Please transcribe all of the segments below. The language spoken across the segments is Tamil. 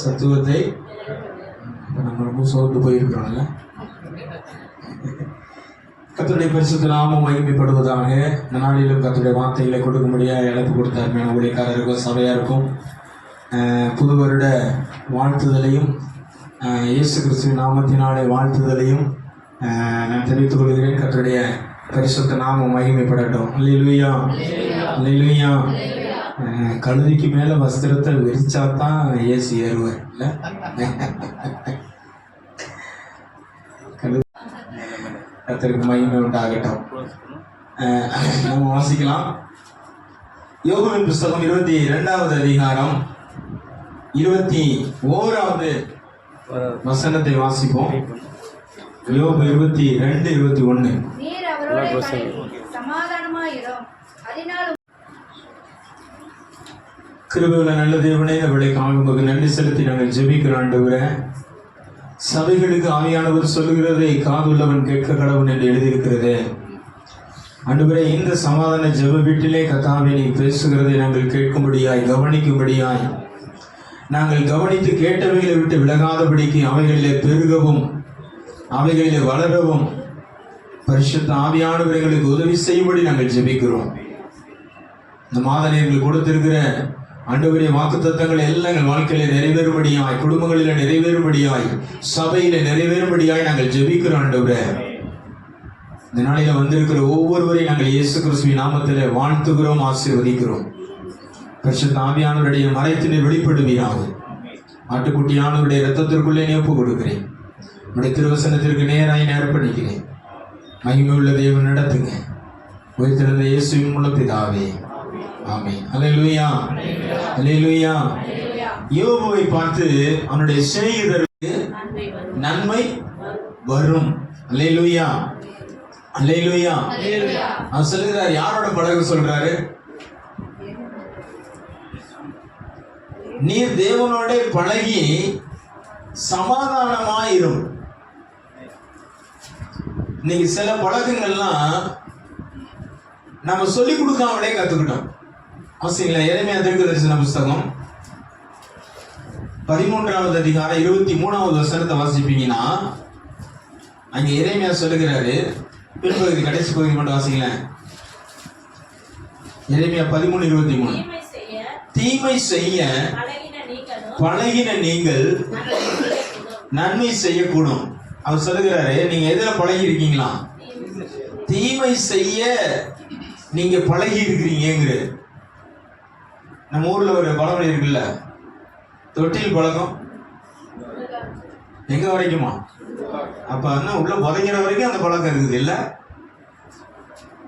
சத்துவத்தை நம்ம ரொம்ப சோர்ந்து போயிருக்கிறோம்ல. கர்த்தருடைய பரிசுத்த நாமம் மகிமைப்படுவதாக. இந்த நாளிலும் கர்த்தருடைய வார்த்தைகளை கொடுக்கும்படியாக இழப்பு கொடுத்தார் ஊழியக்காரருக்கும் சபையாருக்கும் புது வருட வாழ்த்துதலையும் இயேசு கிறிஸ்துவின் நாமத்தினாலே வாழ்த்துதலையும் நான் தெரிவித்துக் கொள்கிறேன். கர்த்தருடைய பரிசுத்த நாமம் மகிமைப்படட்டும். அல்லேலூயா, அல்லேலூயா. கழுதிக்கு மேலே வஸ்திரத்தை விரிச்சாதான் இயேசு ஏறுவார் இல்லை? கர்த்தருக்கு மகிமை உண்டாகட்டும். நம்ம வாசிக்கலாம். யோபுவின் புஸ்தகம் 22வது அதிகாரம் 21வது வசனத்தை வாசிப்போம். யோபு 22:21. கிருபையுள்ள நல்ல தேவனே, அவளை காணும்போது நன்றி செலுத்தி நாங்கள் ஜெபிக்கிறோம். ஆண்டவரே, சபைகளுக்கு ஆவியானவர் சொல்லுகிறதை காதுள்ளவன் கேட்க கடவுள் என்று எழுதியிருக்கிறது. ஆண்டவரே, இந்த சமாதான ஜெப வீட்டிலே கர்த்தாவே நீ பேசுகிறதை நாங்கள் கேட்கும்படியாய், கவனிக்கும்படியாய், நாங்கள் கவனித்து கேட்டவைகளை விட்டு விலகாதபடிக்கு அவைகளிலே பெருகவும் அவைகளிலே வளரவும் பரிசுத்த ஆவியானவர் எங்களுக்கு உதவி செய்யும்படி நாங்கள் ஜெபிக்கிறோம். இந்த மாதம் எங்களுக்கு கொடுத்திருக்கிற ஆண்டவரே வாக்குத்தத்தங்கள் எல்லாம் எங்கள் வாழ்க்கையில நிறைவேறும்படியாய், குடும்பங்களில நிறைவேறும்படியாய், பையில நிறைவேறும்படியாய் நாங்கள் ஜெபிக்கிறோம். ஆண்டவரே, இந்த நாளில வந்திருக்கிற ஒவ்வொருவரையும் நாங்கள் இயேசு கிறிஸ்துவின் நாமத்திலே வாழ்த்துகிறோம், ஆசீர்வதிக்கிறோம். பரிசுத்த ஆவியானவருடைய மறைத்தினை வெளிப்படுவீராக. ஆட்டுக்குட்டியானவருடைய இரத்தத்திற்குள்ளே ஒப்பு கொடுக்கிறேன். உடைய திருவசனத்திற்கு நேராய் நேரப்பணிக்கிறேன். மகிமை உள்ள தேவன் நடத்துங்க. உயிர்த்தெழுந்த இயேசுவின் மூலம் பிதாவே, ஆமென். அல்லேலூயா, அல்லேலூயா. யோபுவை பார்த்து அவனுடைய சிநேகிதருக்கு நன்மை வரும். அல்லேலூயா, அல்லேலூயா. அவர் சொல்லுகிறார், யாரோட பழக சொல்றாரு? நீர் தேவனோட பழகி சமாதானமாயிரும். இன்னைக்கு சில பழக்கங்கள்லாம் நம்ம சொல்லிக் கொடுக்காமலே கத்துக்கிட்டோம். அவசியங்களா? எரேமியா தீர்க்கதரிசன புஸ்தகம் 13வது அதிகாரம் 23வது வசனத்தை வாசிப்பீங்கன்னா, அங்க எரேமியா சொல்லுகிறாரு. பின்பகுதி கடைசி பகுதி மட்டும் வாசிங்களேன். எரேமியா 13:23. தீமை செய்ய பழகின நீங்கள் நன்மை செய்யக்கூடும். அவர் சொல்லுகிறாரு, நீங்க எதுல பழகி இருக்கீங்களா? தீமை செய்ய நீங்க பழகி இருக்கிறீங்கிற. நம்ம ஊர்ல ஒரு பழமொழி இருக்குல்ல, தொட்டில் பழக்கம் எங்க வரைக்குமா? அப்ப உள்ள புதைக்கிற வரைக்கும் அந்த பழக்கம் இருக்குது இல்ல?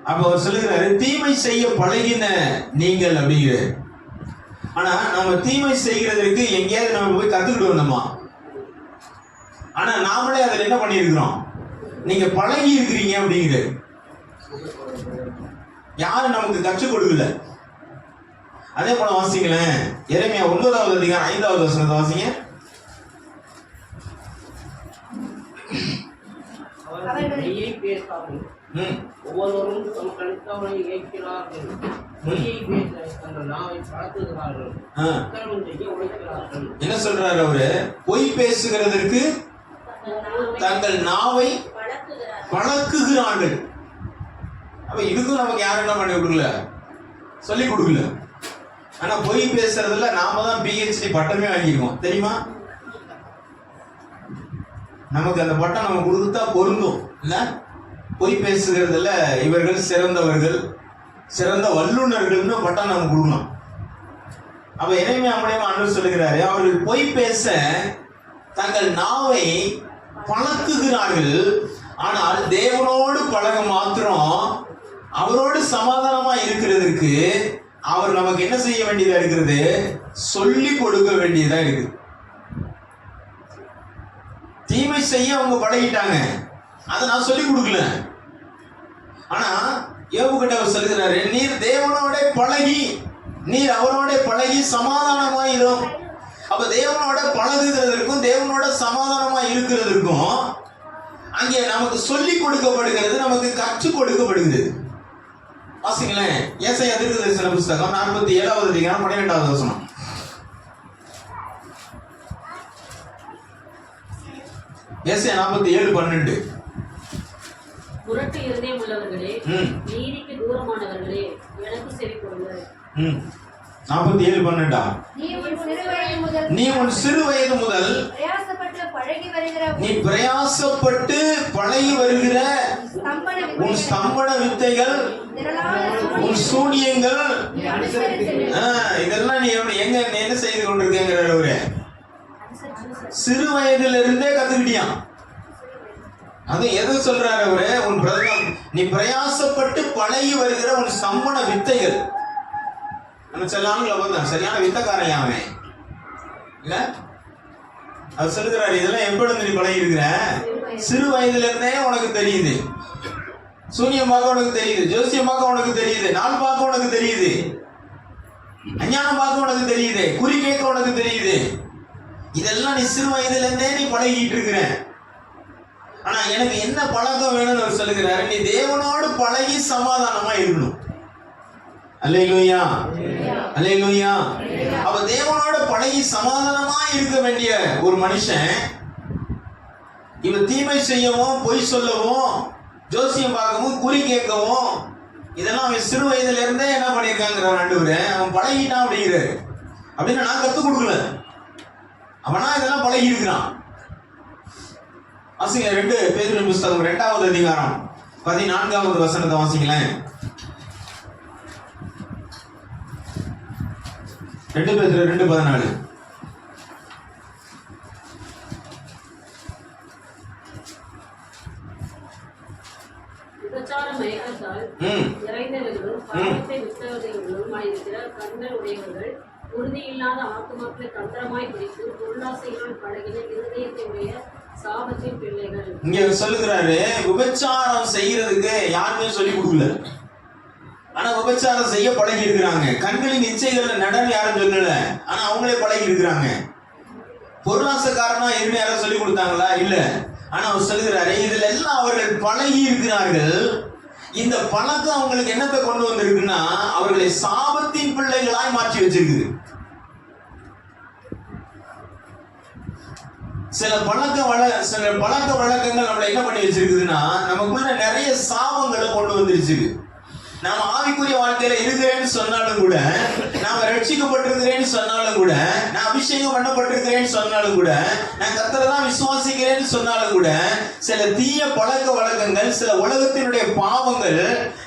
அப்ப அவர் சொல்லுகிறாரு, தீமை செய்ய பழகின நீங்கள் அப்படிங்கிற. ஆனா நம்ம தீமை செய்கிறதுக்கு எங்கேயாவது நம்ம போய் கத்துக்கிட்டு வந்தோமா? ஆனா நாமளே அதில் என்ன பண்ணியிருக்கிறோம்? நீங்க பழகி இருக்கிறீங்க அப்படிங்கிற. யாரும் நமக்கு கற்றுக் கொடுக்கல. அதே போல வாசிங்களேன், எரேமியா 9வது அதிகாரம் 5வது வசனத்தை வாசிங்க. ஒவ்வொருவரும் தம் கணித்தவரை ஏற்கிறார்கள், என்ன சொல்றாரு அவரு? பொய் பேசுகிறதற்கு தங்கள் நாவை பழக்குகிறார்கள். அப்ப இதுக்கும் நமக்கு யாரும் என்ன பண்ணி கொடுக்கல, சொல்லி கொடுக்கல. ஆனா பொய் பேசுறதுல நாம தான் PhD பட்டமே வாங்கிருக்கோம் தெரியுமா? நமக்கு அந்த பட்டம் நம்ம கொடுத்தா பொருந்தும் இல்ல? பொய் பேசுகிறதுல இவர்கள் சிறந்தவர்கள், சிறந்த வல்லுநர்கள்னு பட்டம் நம்ம கொடுக்கணும். அப்ப எரேமியா மூலமா ஆண்டவர் சொல்லுகிறாரு, அவர்கள் பொய் பேச தங்கள் நாவை பழக்குகிறார்கள். ஆனால் தேவனோடு பழக மாத்திரம், அவரோடு சமாதானமா இருக்கிறதுக்கு அவர் நமக்கு என்ன செய்ய வேண்டியதா இருக்கிறது? சொல்லி கொடுக்க வேண்டியதா இருக்குது. தீமை செய்ய அவங்க பழகிட்டாங்க, அதை நான் சொல்லி கொடுக்கல. ஆனா யோபு கிட்ட அவர் சொல்லுகிறாரு, நீர் தேவனோட பழகி, நீர் அவரோட பழகி சமாதானமாயிரும். அப்ப தேவனோட பழகுகிறதற்கும் தேவனோட சமாதானமா இருக்கிறதற்கும் அங்கே நமக்கு சொல்லி கொடுக்கப்படுகிறது, நமக்கு கற்றுக் கொடுக்கப்படுகிறது. வாசிங்களேன், ஏசாயா தீர்க்கதரிசன புத்தகம் 47வது அதிகாரம் 12வது வசனம். ஏசாயா 47:12. முரட்டு இருதயம் உள்ளவர்களே, நீதிக்கு தூரமானவர்களே, எனக்கு செவி கொடுங்கள். 47:12. நீ உன் சிறு வயது முதல் நீ பிரயாசப்பட்டு பழகி வருகிற உன் ஸ்தம்பன வித்தைகள், உன் சூனியங்கள், இதெல்லாம் நீ என்ன செய்து கொண்டிருக்கேங்கிற சிறு வயதுல இருந்தே கத்துக்கிட்டியான். அது எது சொல்றாரு அவரு? உன் நீ பிரயாசப்பட்டு பழகி வருகிற உன் ஸ்தம்பன வித்தைகள். நம்ம சொல்லாமல் சரியான வித்தக்காரன் அவன் இல்ல. அது சொல்லுகிறாரு, இதெல்லாம் எப்பொழுது நீ பழகி இருக்கிற? சிறு வயதுல இருந்தே உனக்கு தெரியுது. சூனியம் பார்க்க உனக்கு தெரியுது, ஜோசியம் பார்க்க உனக்கு தெரியுது, நாள் பார்க்க உனக்கு தெரியுது, அஞ்ஞானம் பார்க்க உனக்கு தெரியுது, குறி கேட்க உனக்கு தெரியுது. இதெல்லாம் நீ சிறு வயதுல இருந்தே நீ பழகிட்டு இருக்கிற. ஆனா எனக்கு என்ன பழக்கம் வேணும்னு அவர் சொல்லுகிறாரு, நீ தேவனோடு பழகி சமாதானமா இருக்கணும். அல்லேலூயா, அல்லேலூயா. அப்ப தேவனோட பழகி சமாதானமா இருக்க வேண்டிய ஒரு மனுஷன் இவன் தீமை செய்யவும், பொய் சொல்லவும், ஜோசியம் பார்க்கவும், குறி கேட்கவும், இதெல்லாம் அவன் சிறு வயதுல இருந்தே என்ன பண்ணியிருக்காங்கிற ஆண்டவரே, அவன் பழகிட்டான் அப்படிங்கிறாரு. அப்படின்னு நான் கத்துக் கொடுக்கல, அவனா இதெல்லாம் பழகி இருக்கிறான். வாசிங்க 2 பேதுரு புத்தகம் 2வது அதிகாரம் 14வது வசனத்தை வாசிங்களேன். 2 பேதுரு 2:14. விபச்சார மயக்கத்தால் இறைந்தவர்களும் பாவத்தை விட்டவர்களுமாய் இருக்கிற கண்கள் உடையவர்கள், உறுதி இல்லாத ஆத்துமாக்களை தந்திரமாய் பிடித்து பொருளாசைகளுடன் பழகின இருதயத்தை உடைய சாபத்தின் பிள்ளைகள். இங்க சொல்லுகிறாரு, விபச்சாரம் செய்யறதுக்கு யாருமே சொல்லி கொடுக்கல, ஆனா விபச்சாரம் செய்ய பழகி இருக்கிறாங்க. கண்களின் இச்சைகள்ல நடன யாரும் சொல்லல, ஆனா அவங்களே பழகி இருக்கிறாங்க. பொருளாசைக்காரனா இருந்து யாரும் சொல்லி கொடுத்தாங்களா? இல்ல. ஆனா அவர் சொல்லுகிறாரு, இதுல எல்லாம் அவர்கள் பழகி இருக்கிறார்கள். இந்த பழக்கம் அவங்களுக்கு என்னத்தை கொண்டு வந்திருக்குன்னா, அவர்களை சாபத்தின் பிள்ளைகளாய் மாற்றி வச்சிருக்குது. சில பழக்க வழக்கங்கள் நம்மளை என்ன பண்ணி வச்சிருக்குதுன்னா, நமக்குள்ள நிறைய சாபங்களை கொண்டு வந்துருச்சு. நாம ஆவிக்குரிய வாழ்க்கையில இருக்கிறேன்னு சொன்னாலும் கூட, நாம ரட்சிக்கப்பட்டிருக்கிறேன்னு சொன்னாலும் கூட, நான் அபிஷேகம் பண்ணப்பட்டிருக்கிறேன்னு சொன்னாலும் கூட, நான் கர்த்தரை தான் விசுவாசிக்கிறேன்னு சொன்னாலும் கூட, சில தீய பழக்க வழக்கங்கள், சில உலகத்தினுடைய பாவங்கள்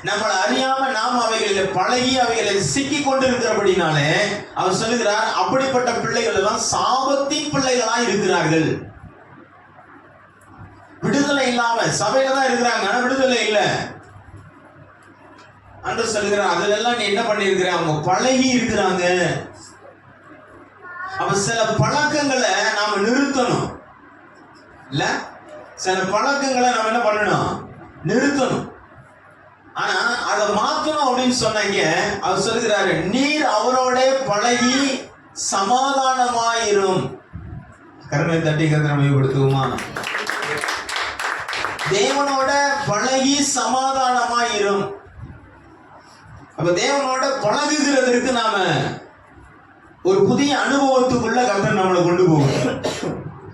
நம்மளை அறியாம நாம் அவைகளில பழகி அவைகளை சிக்கி கொண்டு இருக்கிறபடினாலே அவர் சொல்லுகிறார், அப்படிப்பட்ட பிள்ளைகள் எல்லாம் சாபத்தின் பிள்ளைகளா இருக்கிறார்கள். விடுதலை இல்லாம சபையில தான் இருக்கிறாங்க, ஆனா விடுதலை இல்லை. அன்று சொல்லுகிறார், அதெல்லாம் நீ என்ன பண்ணிருக்கிற? அவங்க பழகி இருக்கிறாங்க. அப்ப சில பழக்கங்களை நாம நிறுத்தணும் இல்ல, சில பழக்கங்களை நாம என்ன பண்ணணும்? நிறுத்தணும். ஆனா அதை மாற்றணும் அப்படின்னு சொன்னாங்க. அவர் சொல்லுகிறாரு, நீர் அவரோட பழகி சமாதானமாயிரும். கருணை தட்டி கருணை மையப்படுத்துவோமா? தேவனோட பழகி சமாதானமாயிரும். அப்ப தேவனோட பழகுகிறதற்கு நாம ஒரு புதிய அனுபவத்துக்குள்ள கர்த்தர் நம்மளை கொண்டு போகும்.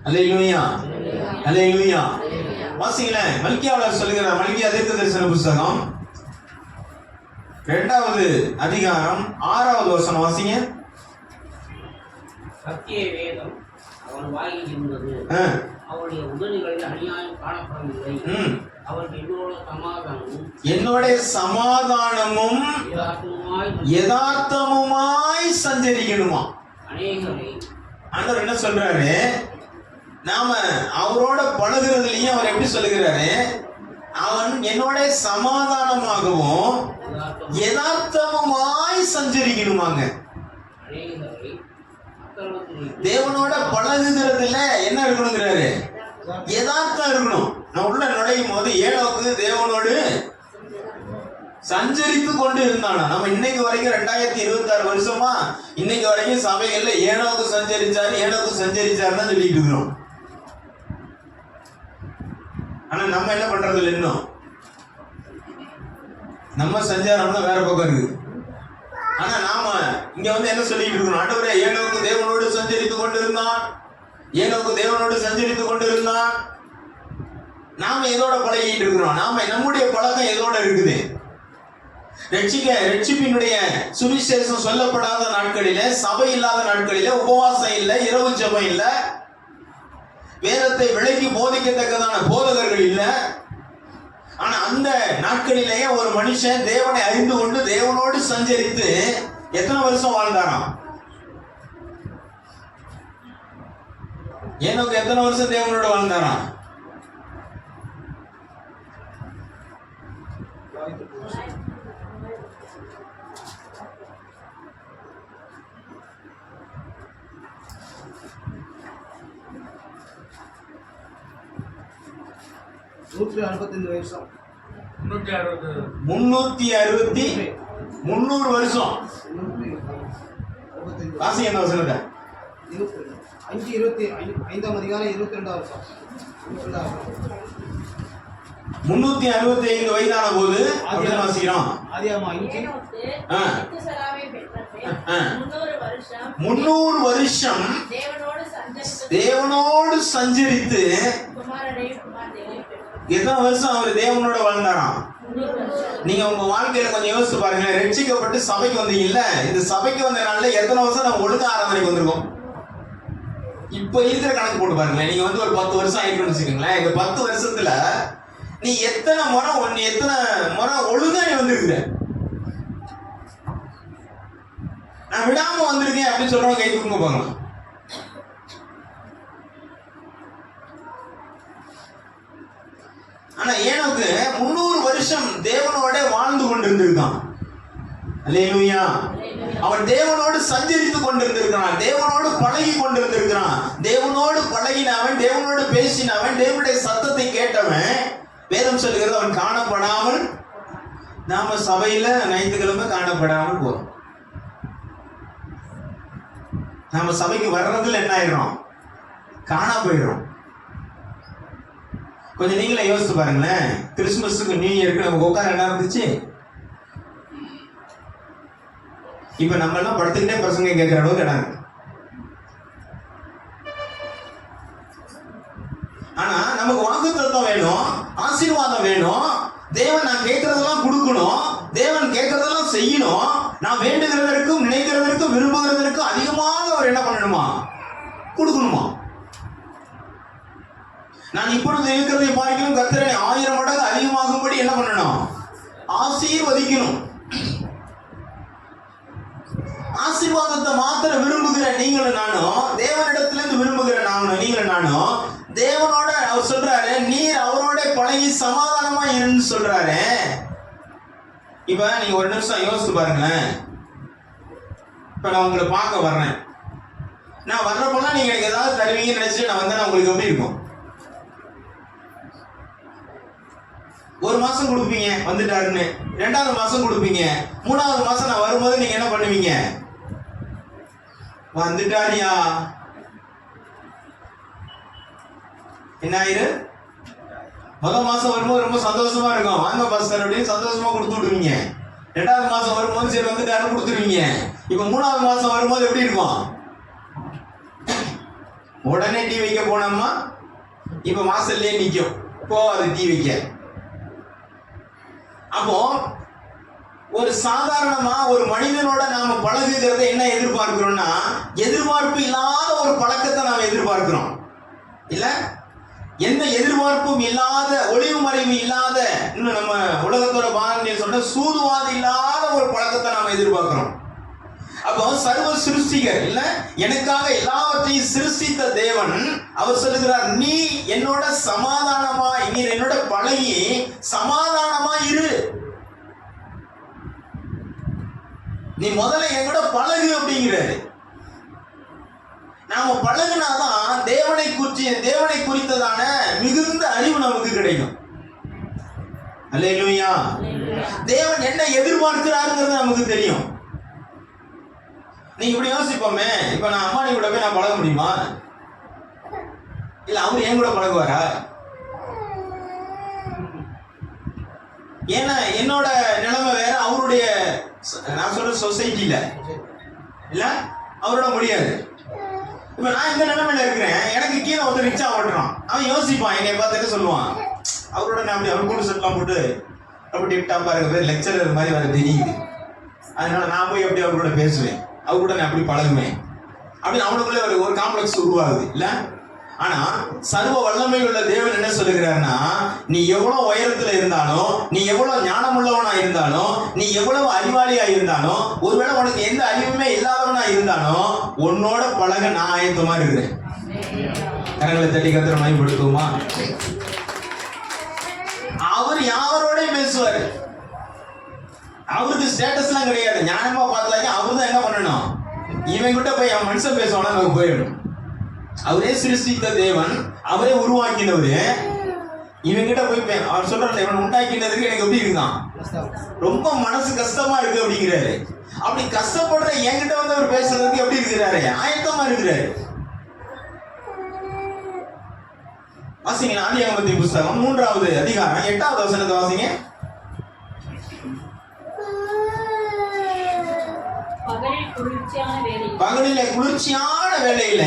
அல்லேலூயா, அல்லேலூயா. வாசிங்களேன், மல்கியாவில் சொல்லுகிறார், மல்கியா தீர்க்கதரிசன புத்தகம் 2வது அதிகாரம் 6வது வசனம் வாசிங்க. சத்திய வேதம் அவன் வாயில் இருந்தது, அவருடைய உதடுகளில் அநியாயம் காணப்படவில்லை. என்னோட சமாதானமும் யதார்த்தமுமாய் சஞ்சரிக்கணுமா? ஆண்டவர் என்ன சொல்றாரு? நாம அவரோட பழகுறதுலயும் அவர் எப்படி சொல்லுகிறாரு? அவன் என்னோட சமாதானமாகவும் யதார்த்தமுமாய் சஞ்சரிக்கணுமாங்க. தேவனோட பழகுகிறதுல என்ன இருக்கணுங்கிறாரு? யதார்த்தம் இருக்கணும். நம்ம உள்ள நுழையும் போது ஏனோக்கு தேவனோடு சஞ்சரித்து கொண்டு இருந்தானா. நம்ம இன்னைக்கு வரைக்கும் 2026 வருஷமா இன்னைக்கு வரைக்கும் சபைகள்ல ஏனோக்கு சஞ்சரிச்சாரு தான் சொல்லிட்டு இருக்கிறோம். ஆனா நம்ம என்ன பண்றது இல்லை இன்னும். நம்ம சஞ்சாரம்னா வேற பக்கம் இருக்கு. ஆனா நாம இங்க வந்து என்ன சொல்லிட்டு இருக்கணும், ஆண்டவரே ஏனோக்கு தேவனோடு சஞ்சரித்துக் கொண்டிருந்தான், ஏனோக்கு தேவனோடு சஞ்சரித்துக் கொண்டிருந்தான். நாம எதோட பழகிட்டு இருக்கிறோம், நாம நம்முடைய பழக்கம் எதோட இருக்குது. ரட்சிப்பினுடைய சுவிசேஷம் சொல்லப்படாத நாட்களிலே, சபை இல்லாத நாட்களிலே, உபவாசம் இல்லை, இரவு ஜெபம் இல்லை, வேதத்தை விளக்கி போதிக்கத்தக்கதான போதகர்கள் இல்லை. ஆனா அந்த நாட்களிலேயே ஒரு மனுஷன் தேவனை அறிந்து கொண்டு தேவனோடு சஞ்சரித்து எத்தனை வருஷம் வாழ்ந்தாராம்? ஏனோக்கு எத்தனை வருஷம் தேவனோடு வாழ்ந்தாராம்? நூற்றி 65 வருஷம். 360 வருஷம். வாசி என்ன வசனத்தை? 5:25 அதிகாரம் 22 வருஷம். 365 வயதான போது அப்படிதான் வாசிக்கிறோம். ஏனோக்கு 300 வருஷம் தேவனோடு சஞ்சரித்து எத்தனை வருஷம் அவர் தேவனோட வாழ்ந்தாராம்? நீங்க உங்க வாழ்க்கையில கொஞ்சம் யோசிச்சு பாருங்க. ரட்சிக்கப்பட்டு சபைக்கு வந்தீங்கல்ல, இந்த சபைக்கு வந்த நாள்ல எத்தனை வருஷம் நம்ம ஒழுங்க ஆராதனைக்கு வந்திருக்கோம்? இப்ப இருக்கிற கணக்கு போட்டு பாருங்களேன். நீங்க வந்து ஒரு 10 வருஷம் ஆயிருக்குன்னு வச்சுக்கோங்களேன். இந்த 10 வருஷத்துல நீ எத்தனை முறை ஒழுங்கா நீ வந்திருக்கிற? நான் விடாம வந்திருக்கேன் அப்படின்னு சொல்றவங்க கை தூங்க பாக்கலாம். ஆனா ஏனோக்கு 300 வருஷம் தேவனோட வாழ்ந்து கொண்டிருந்திருக்கான். அல்லேலூயா. அவன் தேவனோடு சஞ்சரித்து கொண்டிருந்திருக்கிறான், தேவனோடு பழகி கொண்டிருந்திருக்கிறான். தேவனோடு பழகினவன், தேவனோடு பேசினவன், தேவனுடைய சத்தத்தை கேட்டவன். வேதம் சொல்லுகிறது அவன் காணப்படாமல், நாம சபையில ஞாயிற்றுக்கிழமை காணப்படாமல் போறோம். நாம சபைக்கு வர்றதுல என்ன ஆயிடும்? காணா போயிடும். கொஞ்சம் நீங்களே யோசிச்சு பாருங்களேன். கிறிஸ்துமஸுக்கு நியூ இயருக்கு நமக்கு உட்கார என்ன இருந்துச்சு? இப்ப நம்ம எல்லாம் படுத்துக்கிட்டே பசங்க கேட்கிற அளவுக்கு இடம். ஆனா நமக்கு வாக்குத்தத்தம் வேணும், ஆசீர்வாதம் வேணும். தேவன் நான் கேட்கறதெல்லாம் கொடுக்கணும், தேவன் கேட்கறதெல்லாம் செய்யணும். நான் வேண்டுகிறதற்கும் நினைக்கிறதற்கும் விரும்புகிறதற்கும் அதிகமாக அவர் என்ன பண்ணணுமா? கொடுக்கணுமா? நான் இப்பொழுது இருக்கிறதை பார்க்கணும், கர்த்தரை 1000 மடங்கு அதிகமாகும்படி என்ன பண்ணணும்? ஆசீர்வதிக்கணும். ஆசீர்வாதத்தை மாத்திர விரும்புகிற நீங்களும் நானும், தேவனிடத்திலிருந்து விரும்புகிற நீங்களும் நானும், தேவனோட அவர் சொல்றாரு நீர் அவரோட பழகி சமாதானமா இருன்னு சொல்றாரு. இப்ப நீங்க ஒரு நிமிஷம் யோசிச்சு பாருங்களேன். இப்ப நான் உங்களை பார்க்க வர்றேன். நான் வர்றப்பெல்லாம் நீங்க எனக்கு ஏதாவது தருவீங்கன்னு நினைச்சிட்டு நான் வந்தேன். உங்களுக்கு எப்படி இருக்கும்? ஒரு மாசம் கொடுப்பீங்க வந்துட்டாருன்னு, 2வது மாசம் கொடுப்பீங்க, 3வது மாசம் நான் வரும்போது நீங்க என்ன பண்ணுவீங்க? வந்துட்டாரியா என்ன ஆயிரு? முதல் மாசம் வரும்போது ரொம்ப சந்தோஷமா இருக்கும், வாங்க பாஸ்டர் அப்படின்னு சந்தோஷமா கொடுத்து விடுவீங்க. 2வது மாசம் வரும்போது சரி வந்துட்டாருன்னு கொடுத்துருவீங்க. இப்ப 3வது மாசம் வரும்போது எப்படி இருக்கும்? உடனே டீ வைக்க போனோம்மா, இப்ப வாசல்லே நிக்கும், போவாது டீ வைக்க. அப்போ ஒரு சாதாரணமா ஒரு மனிதனோட நாம பழகுகிறத என்ன எதிர்பார்க்கிறோம்னா, எதிர்பார்ப்பு இல்லாத ஒரு பழக்கத்தை நாம எதிர்பார்க்கிறோம் இல்ல? எந்த எதிர்பார்ப்பும் இல்லாத, ஒளிவு மறைவு இல்லாத, இன்னும் நம்ம உலகத்தோட பாரதிய சொன்ன சூதுவாது இல்லாத ஒரு பழக்கத்தை நாம எதிர்பார்க்கிறோம். அப்போ சர்வ சிருஷ்டிகர் இல்ல, எனக்காக எல்லாவற்றையும் சிருஷ்டித்த தேவன் அவர் சொல்லுகிறார், நீ என்னோட சமாதானமா, நீ என்னோட பழகி சமாதானமா இரு. நீ முதல்ல என்னோட பழகு அப்படிங்கிறாரு. நாம பழகுனாதான் தேவனை குறித்ததான மிகுந்த அறிவு நமக்கு கிடைக்கும். அல்லேலூயா. தேவன் என்ன எதிர்பார்க்கிறாருங்கிறது நமக்கு தெரியும். நீங்க இப்படி யோசிப்போமே, இப்ப நான் அம்மானி கூட போய் நான் பழக முடியுமா? இல்ல அவரு என் கூட பழகுவாரா? ஏன்னா என்னோட நிலைமை வேற, அவருடைய நான் சொல்ற சொசைட்டில இல்ல அவரோட முடியாது. இப்ப நான் இந்த நிலைமையில இருக்கிறேன், எனக்கு கீழே ஒருத்தர் ரிச்சா ஓட்டுறான், அவன் யோசிப்பான், என்னை பார்த்துட்டு சொல்லுவான், அவரோட நான் அப்படி அவர் கூட செட்லாம் போட்டு அப்படி டிப்டாப்பா இருக்க பேர் லெக்சரர் மாதிரி வர தெரியுது, அதனால நான் போய் எப்படி அவர் கூட பேசுவேன், அவர் கூட நான் அப்படி பழகுவேன் அப்படின்னு அவனுக்குள்ள ஒரு காம்ப்ளெக்ஸ் உருவாகுது இல்ல. ஆனா சர்வ வல்லமை உள்ள தேவன் என்ன சொல்லுகிறாருன்னா, நீ எவ்வளவு உயரத்துல இருந்தாலும், நீ எவ்வளவு ஞானமுள்ளவனா இருந்தாலும், நீ எவ்வளவு அறிவாளியா இருந்தாலும், ஒருவேளை உனக்கு எந்த அறிவுமே இல்லாதவனா இருந்தாலும் உன்னோட பழக நான் ஆயத்தமா இருக்கிறேன். கரங்களை தட்டி கத்திர மயப்படுத்துவோமா? அவர் யாரோடையும் பேசுவாரு, அவருக்கு ஸ்டேட்டஸ் எல்லாம் கிடையாது. ஞானமா பார்த்தாக்க அவரு தான் என்ன பண்ணணும், இவன் கிட்ட போய் அவன் மனுஷன் பேசுவானா நமக்கு போயிடும். அவரே சிருஷ்டித்த தேவன், அவரே உருவாக்கினவரு, இவங்கிட்ட போய் அவர் சொல்றாரு இவன் உண்டாக்கினதுக்கு எனக்கு எப்படி இருக்குதான், ரொம்ப மனசு கஷ்டமா இருக்கு அப்படிங்கிறாரு. அப்படி கஷ்டப்படுற என்கிட்ட வந்து அவர் பேசுறதுக்கு எப்படி இருக்கிறாரு, ஆயத்தமா இருக்கிறாரு. வாசிங்க ஆதியாகமத்தின் புஸ்தகம் 3வது அதிகாரம் 8வது வசனத்தை வாசிங்க. பகலிலே குளிர்ச்சியான வேளையில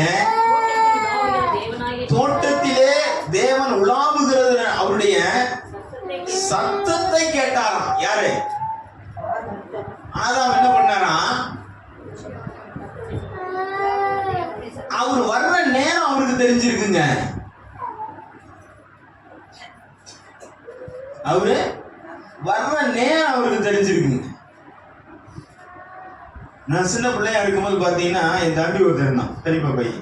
தோட்டத்திலே தேவன் உலாவுகிறது அவருடைய சத்தத்தை கேட்டாராம். யாரு? ஆதாம் என்ன பண்ணாராம், அவர் வர்ற நேரம் அவருக்கு தெரிஞ்சிருக்குங்க. அவரு வர்ற நேரம் அவருக்கு தெரிஞ்சிருக்குங்க. நான் சின்ன பிள்ளையா இருக்கும்போது பாத்தீங்கன்னா என் தம்பி ஒருத்தர் இருந்தான், பெரியப்பா பையன்.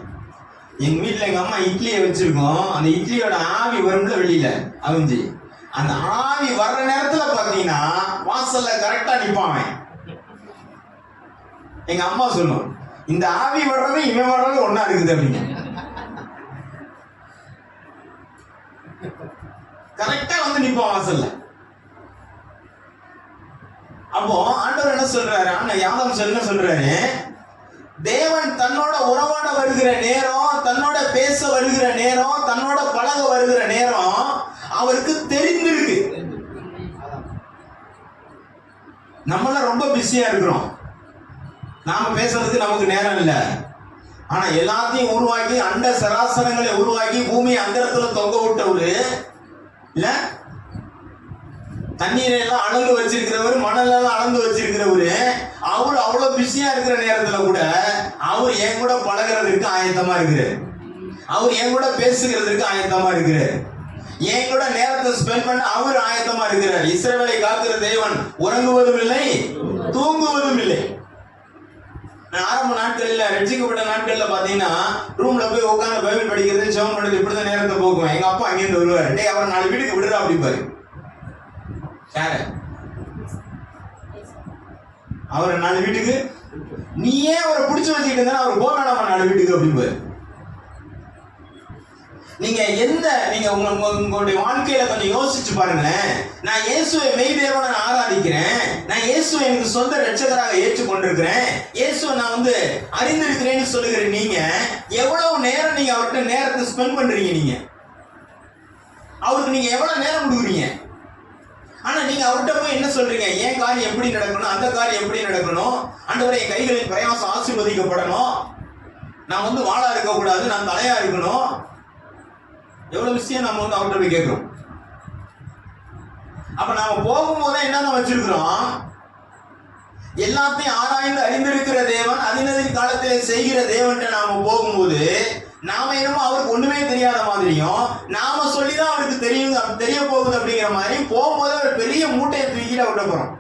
எங்க வீட்டுல எங்க அம்மா இட்லியை வச்சிருக்கோம், அந்த இட்லியோட ஆவி வரும்ல வெளியில அவிஞ்சு, அந்த ஆவி வர்ற நேரத்துல பாத்தீங்கன்னா வாசல்ல கரெக்டா நிப்பான். எங்க அம்மா சொல்லும், இந்த ஆவி வர்றது இவன் வர்றது ஒன்னா இருக்குது அப்படின்னு. கரெக்டா வந்து நிப்பான் வாசல்ல. அப்போ ஆண்டவர் என்ன சொல்றாரு, யாதாம் என்ன சொல்றாரு, தேவன் தன்னோட உறவாட வருகிற நேரம், தன்னோட பேச வருகிற நேரம், தன்னோட பழக வருகிற நேரம் அவருக்கு தெரிந்திருக்கு. நம்மள ரொம்ப பிஸியா இருக்கிறோம், நாம பேசுறதுக்கு நமக்கு நேரம் இல்லை. ஆனா எல்லாத்தையும் உருவாக்கி அண்ட சராசரங்களை உருவாக்கி பூமி அந்தரத்துல தொங்க விட்டவரு இல்ல, தண்ணீரை எல்லாம் அளந்து வச்சிருக்கிறவர், மணல் எல்லாம் அளந்து வச்சிருக்கிறவரு, அவரு அவ்வளவு பிஸியா இருக்கிற நேரத்துல கூட அவர் என் கூட பழகிறதுக்கு ஆயத்தமா இருக்கிறார், அவர் என் கூட பேசுகிறதுக்கு ஆயத்தமா இருக்கிறார், என் கூட நேரத்தை ஸ்பெண்ட் பண்ண அவர் ஆயத்தமா இருக்கிறார். இஸ்ரவேலை காக்கிற தேவன் உறங்குவதும் இல்லை தூங்குவதும் இல்லை. நான் ஆரம்ப நாட்கள்ல ரட்சிக்கப்பட்ட நாட்கள்ல பாத்தீங்கன்னா ரூம்ல போய் உட்காந்து பைபிள் படிக்கிறது, ஜெபம் பண்றது, இப்படிதான் நேரத்தை போக்குவேன். எங்க அப்பா அங்கிருந்து வருவாரு, டேய் அவரை 4 வீட்டுக்கு விடுறா அப்படிப்பாரு. யாரு அவரை 4 வீட்டுக்கு, நீ ஏன் அவரை பிடிச்சு வச்சுக்கிட்டு இருந்தா அவர் போக வேணாமா 4 வீட்டுக்கு அப்படிம்பாரு. நீங்க உங்களுடைய வாழ்க்கையில கொஞ்சம் யோசிச்சு பாருங்களேன். நான் இயேசுவை மெய் தேவனை ஆராதிக்கிறேன், நான் இயேசுவை எனக்கு சொந்த ரட்சகராக ஏற்றுக்கொண்டிருக்கிறேன், இயேசுவை நான் வந்து அறிந்திருக்கிறேன்னு சொல்லுகிற நீங்க எவ்வளவு நேரம் நீங்க அவர்கிட்ட நேரத்தை ஸ்பெண்ட் பண்றீங்க, நீங்க அவருக்கு நீங்க எவ்வளவு நேரம் கொடுக்குறீங்க. ஆனா நீங்க அவர்கிட்ட போய் என்ன சொல்றீங்க, என் காரியம் எப்படி நடக்கணும், அந்த காரியம் எப்படி நடக்கணும், ஆண்டவரே என் கைகளின் பிரயாசம் ஆசீர்வதிக்கப்படணும், நான் வந்து வாளா இருக்க கூடாது, நான் தலையா இருக்கணும். எவ்வளவு விஷயம் நம்ம வந்து அவர்கிட்ட போய் கேட்கிறோம். அப்ப நாம போகும்போது என்னதான் வச்சிருக்கிறோம், எல்லாத்தையும் ஆராய்ந்து அறிந்திருக்கிற தேவன், அதினதின் காலத்திலே செய்கிற தேவன் நாம போகும்போது நாம என்னமோ அவருக்கு ஒண்ணுமே தெரியாத மாதிரியும், நாம சொல்லிதான் அவருக்கு தெரிய போகுது அப்படிங்கிற மாதிரி போகும்போது ஒரு பெரிய மூட்டையை தூக்கிட்டு விட்ட போறோம்.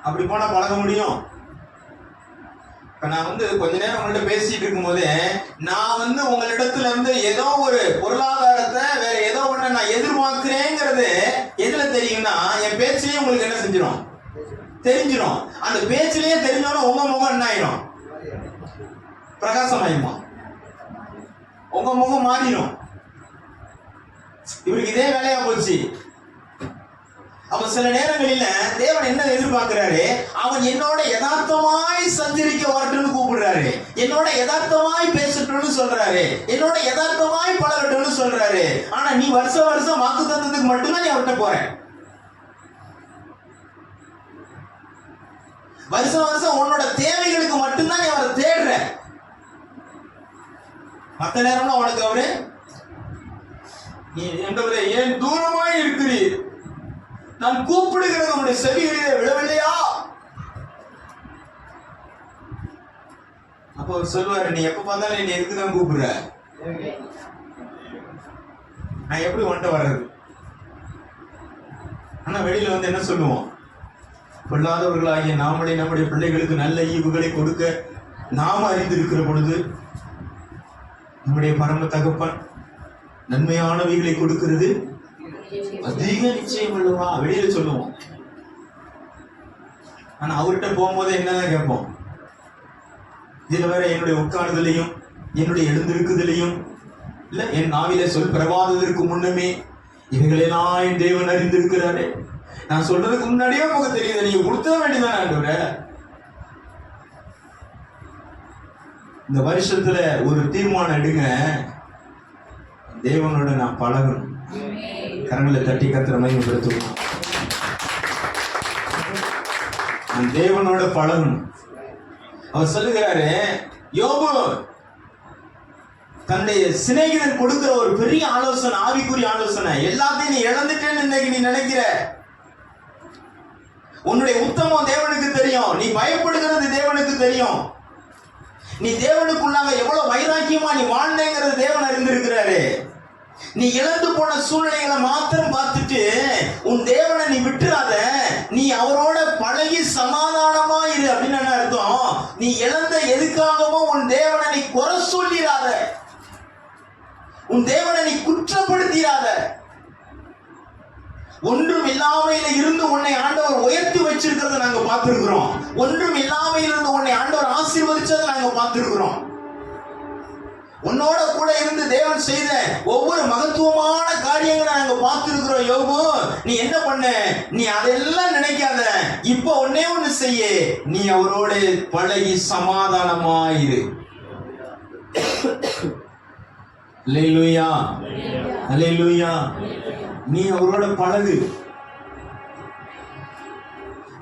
அப்படி போனா பழக முடியும். இப்ப நான் வந்து கொஞ்ச நேரம் உங்கள்கிட்ட பேசிட்டு இருக்கும் போதே, நான் வந்து உங்களிடத்துல இருந்து ஏதோ ஒரு பொருளாதாரத்தை வேற ஏதோ ஒண்ணு நான் எதிர்பார்க்கிறேங்கிறது எதுல தெரியும்னா, என் பேச்சிலேயே உங்களுக்கு என்ன செஞ்சிடும், தெரிஞ்சிடும். அந்த பேச்சிலேயே தெரிஞ்சோன்னா உங்க முகம் என்ன ஆயிரும், பிரகாசமாயிருமா, உங்க முகம் மாறிடும். இவருக்கு இதே வேலையா போச்சு. அப்ப சில நேரங்களில தேவன் என்ன எதிர்பார்க்கிறாரு, அவன் என்னோட யதார்த்தமாய் சஞ்சரிக்க வரட்டும்னு கூப்பிடுறாரு, என்னோட யதார்த்தமாய் பேசட்டும்னு சொல்றாரு, என்னோட யதார்த்தமாய் பழகட்டும்னு சொல்றாரு. ஆனா நீ வருஷம் வருஷம் வாக்கு தந்ததுக்கு மட்டும்தான் நீ அவர்கிட்ட போற. வருஷம் வருஷம் உன்னோட தேவைகளுக்கு மட்டும்தான் நீ அவரை தேடுற. மற்ற நேரம்ல உனக்கு அவரு நீ என்றவரை ஏன் தூரமாய் இருக்கிறீர், நான் கூப்பிடுகிறது உங்களுடைய செவிகளிலே விழவில்லையா? அப்ப அவர் சொல்லுவாரு, நீ எப்ப பார்த்தாலும் நீ எதுக்குதான் கூப்பிடுற, நான் எப்படி வந்துட்டு வர்றது? ஆனா வெளியில வந்து என்ன சொல்லுவோம், பொல்லாதவர்களாகிய நாமளே நம்முடைய பிள்ளைகளுக்கு நல்ல ஈவுகளை கொடுக்க நாம் அறிந்திருக்கிற பொழுது நம்முடைய பரம தகப்பன் நன்மையானவைகளை கொடுக்கிறது அதிக நிச்சயம் அல்லவா, வெளியில சொல்லுவோம். ஆனா அவர்கிட்ட போகும்போது என்னதான் கேட்போம், இதுல வேற என்னுடைய உட்கார்தலையும் என்னுடைய எழுந்திருக்குதலையும் இல்ல என் நாவில சொல் பிரவாதத்திற்கு முன்னமே இவைகளெல்லாம் என் தேவன் அறிந்திருக்கிறாரே, நான் சொல்றதுக்கு முன்னாடியே உங்களுக்கு தெரியுது, நீங்க கொடுத்த வேண்டியதான் ஆண்டவரே. இந்த வருஷத்துல ஒரு தீர்மானம் எடுங்க, தேவனோட நான் பழகணும். கரங்களை தட்டி கத்திர மையப்படுத்துவோம். நான் தேவனோட பழகணும். அவர் சொல்லுகிறாரு, யோபு தன்னுடைய சிநேகிதன் கொடுக்கிற ஒரு பெரிய ஆலோசனை, ஆவிக்குரிய ஆலோசனை, எல்லாத்தையும் நீ இழந்துட்டேன்னு இன்னைக்கு நீ நினைக்கிற, உன்னுடைய உத்தமம் தேவனுக்கு தெரியும், நீ பயப்படுகிறது தேவனுக்கு தெரியும், நீ தேவனுக்குள்ளாக எவ்வளவு வைராக்கியமா நீ வாழ்ந்தேங்கிறது தேவன் அறிந்திருக்கிறாரு. நீ இழந்து போன சூழ்நிலைகளை மாத்திரம் பார்த்துட்டு உன் தேவனை நீ விட்டுறாத, நீ அவரோட பழகி சமாதானமா இரு. அப்படின்னு என்ன அர்த்தம், நீ இழந்த எதுக்காகவும் உன் தேவனை நீ குறை சொல்லிடாத, உன் தேவனை நீ குற்றப்படுத்திடாத. ஒன்றும் இல்லாமையில இருந்து உன்னை ஆண்டவர் உயர்த்தி வச்சிருக்கிறத நாங்க பார்த்திருக்கிறோம், ஒன்றும் இல்லாமையில இருந்து உன்னை ஆண்டவர் ஆசீர்வதிச்சதை நாங்க பார்த்திருக்கிறோம். உன்னோட கூட இருந்து தேவன் செய்த ஒவ்வொரு மகத்துவமான காரியங்களை நாங்க பார்த்திருக்கிறோம். யோபு, நீ என்ன பண்ண, நீ அதெல்லாம் நினைக்காத, இப்ப ஒன்னே ஒண்ணு செய்ய, நீ அவரோட பழகி சமாதானமாயிரு. அல்லேலூயா, அல்லேலூயா. நீ அவரோட பழகு.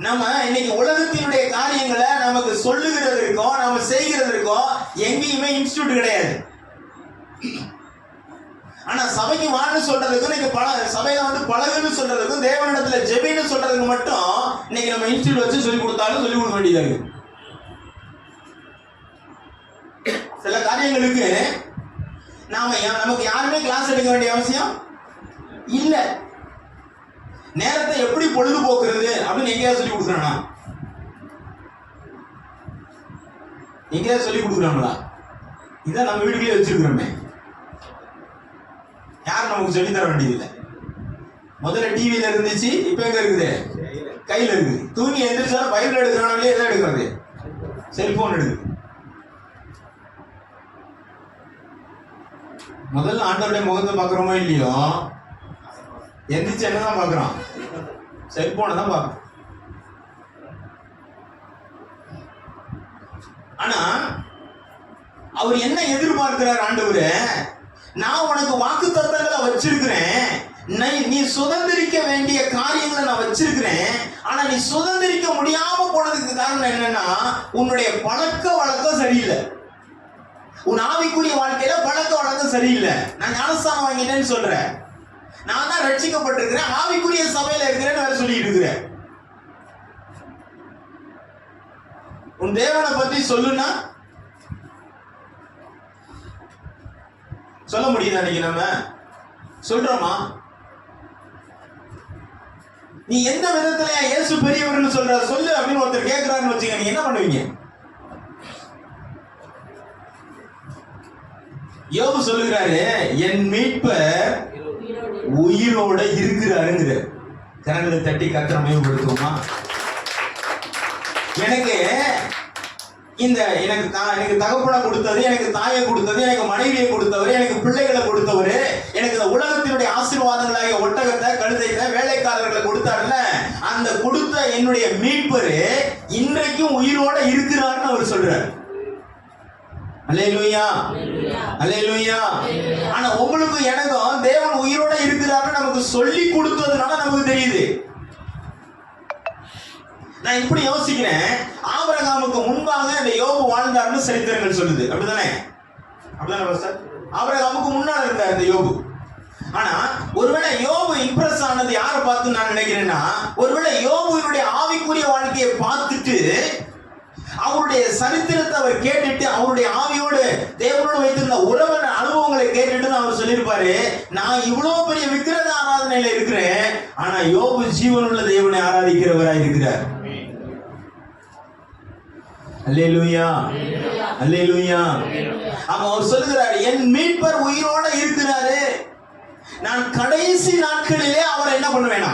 நம்ம இன்னைக்கு உலகத்தினுடைய காரியங்களை நமக்கு சொல்லுகிறதற்கும் நம்ம செய்கிறதற்கும் எங்கேயுமே இன்ஸ்டிடியூட் கிடையாது. ஆனா சபைக்கு வான்னு சொல்றதுக்கும் இன்னைக்கு சபையில வந்து பழகுன்னு சொல்றதுக்கும் தேவனிடத்துல ஜெபின்னு சொல்றதுக்கு மட்டும் இன்னைக்கு நம்ம இன்ஸ்டிடியூட் வச்சு சொல்லி கொடுத்தாலும் சொல்லி கொடுக்க வேண்டியதா இருக்கு. சில காரியங்களுக்கு நமக்கு யாருமே கிளாஸ் எடுக்க வேண்டிய அவசியம் இல்ல. நேரத்தை எப்படி பொழுதுபோக்குறது அப்படின்னு எங்கேயாவது சொல்லி கொடுக்குறானா? எங்கேயாவது சொல்லி கொடுக்குறாங்களா? இதான் நம்ம வீட்டுக்குள்ளே வச்சிருக்கிறோமே, யாரும் நமக்கு சொல்லி தர வேண்டியதில்லை. முதல்ல டிவியில இருந்துச்சு, இப்ப எங்க இருக்குது? கையில இருக்குது. தூங்கி எந்திரிச்சா பைபிள் எடுக்கிறானே, எதை எடுக்கிறது? செல்போன் எடுக்குது. முதல்ல ஆண்டவருடைய முகத்தை பார்க்கிறோமோ இல்லையோ, எந்திரிச்சு என்னதான் பார்க்கிறோம்? செல்போனை தான் பார்க்கிறோம். ஆனா அவர் என்ன எதிர்பார்க்கிறார் ஆண்டவரே, நான் உனக்கு வாக்கு தத்தங்களை வச்சிருக்கிறேன், நீ சுதந்திரிக்க வேண்டிய காரியங்களை நான் வச்சிருக்கிறேன். ஆனா நீ சுதந்திரிக்க முடியாம போனதுக்கு காரணம் என்னன்னா, உன்னுடைய பழக்க வழக்கம் சரியில்லை. உன் ஆவிக்குரிய வாழ்க்கையில பழக்க வழக்கம் சரியில்லை. நான் ஞானஸ்தானம் வாங்கிட்டேன்னு சொல்றேன், நான் தான் ரட்சிக்கப்பட்டிருக்கிறேன், ஆவிக்குரிய சபையில இருக்கிறேன்னு வேற சொல்லிட்டு இருக்கிறேன். உன் தேவனை பத்தி சொல்லுன்னா சொல்ல முடியுதா? இன்னைக்கு நம்ம சொல்றோமா? நீ எந்த விதத்துல இயேசு பெரியவர்னு சொல்ற சொல்லு அப்படின்னு ஒருத்தர் கேட்கிறாருன்னு வச்சுக்க, நீங்க என்ன பண்ணுவீங்க? யோபு சொல்லுகிறாரு, என் மீட்பர் உயிரோட இருக்கிறாருங்கிற. கரங்களை தட்டி கத்திர மேம்படுத்துவோமா? எனக்கு தகப்பனை கொடுத்தது, எனக்கு தாயை கொடுத்தது, எனக்கு மனைவியை கொடுத்தவர், எனக்கு பிள்ளைகளை கொடுத்தவர், எனக்கு இந்த உலகத்தினுடைய ஆசீர்வாதங்களாகிய ஒட்டகத்தை, கழுதைகளை, வேலைக்காரர்களை கொடுத்தாருல, என்னுடைய மீட்பரு இன்றைக்கும் உயிரோட இருக்கிறார்னு அவர் சொல்றார். அல்லேலூயா, அல்லேலூயா. ஆனா உங்களுக்கும் எனக்கும் தேவன் உயிரோட இருக்கிறார்னு நமக்கு சொல்லி கொடுத்ததுனால நமக்கு தெரியுது. நான் இப்படி யோசிக்கிறேன், ஆபிரகாமுக்கு முன்பாக இந்த யோபு வாழ்ந்தார்னு சரித்திரங்கள் சொல்லுது. அப்படிதானே? அப்படிதானே சார்? ஆபிரகாமுக்கு முன்னால இருந்தார் இந்த யோபு. ஆனா ஒருவேளை யோபு இம்ப்ரெஸ் ஆனது யாரை பார்த்து நான் நினைக்கிறேன்னா, ஒருவேளை யோபுவினுடைய ஆவிக்குரிய வாழ்க்கையை பார்த்துட்டு அவருடைய சரித்திரத்தை அவர் கேட்டுட்டு அவருடைய ஆவியோடு தேவனோடு வைத்திருந்த உறவு அனுபவங்களை கேட்டுட்டு அவர் சொல்லியிருப்பாரு, நான் இவ்வளவு பெரிய விக்கிரக ஆராதனையில இருக்கிறேன், ஆனா யோபு ஜீவனுள்ள தேவனை ஆராதிக்கிறவராய் இருக்கிறார். அல்லேலூயா, அல்லேலூயா. அவர் சொல்லுகிறார், என் மீட்பர் உயிரோட இருக்கிறாரு, நான் கடைசி நாட்களிலே அவரை என்ன பண்ணுவேனா,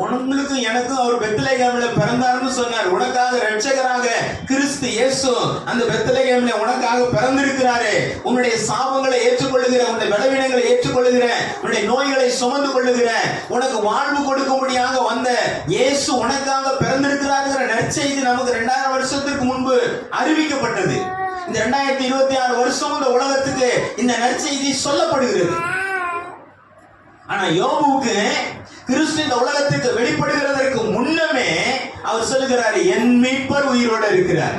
உங்களுக்கு எனக்கும் அவர் பெத்லகேமிலே பிறந்தார்னு சொன்னார். உனக்காக இரட்சகராக கிறிஸ்து இயேசு அந்த பெத்லகேமிலே உனக்காக பிறந்திருக்கிறாரே. உன்னுடைய சாபங்களை ஏற்றுக்கொள்ளுகிற, உன்னுடைய பலவீனங்களை ஏற்றுக்கொள்ளுகிற, உன்னுடைய நோய்களை சுமந்து கொள்ளுகிற, உனக்கு வாழ்வு கொடுக்கும்படியாக வந்த இயேசு உனக்காக பிறந்திருக்கிறார்ங்கிற நற்செய்தி நமக்கு 2000 வருஷத்துக்கு முன்பு அறிவிக்கப்பட்டது. இந்த 2026 வருஷம் இந்த உலகத்துக்கு இந்த நற்செய்தி சொல்லப்படுகிறது. ஆனா யோபுவுக்கு கிறிஸ்து இந்த உலகத்துக்கு வெளிப்படுகிறதற்கு முன்னமே அவர் சொல்லுகிறார், என் மீட்பர் உயிரோட இருக்கிறார்,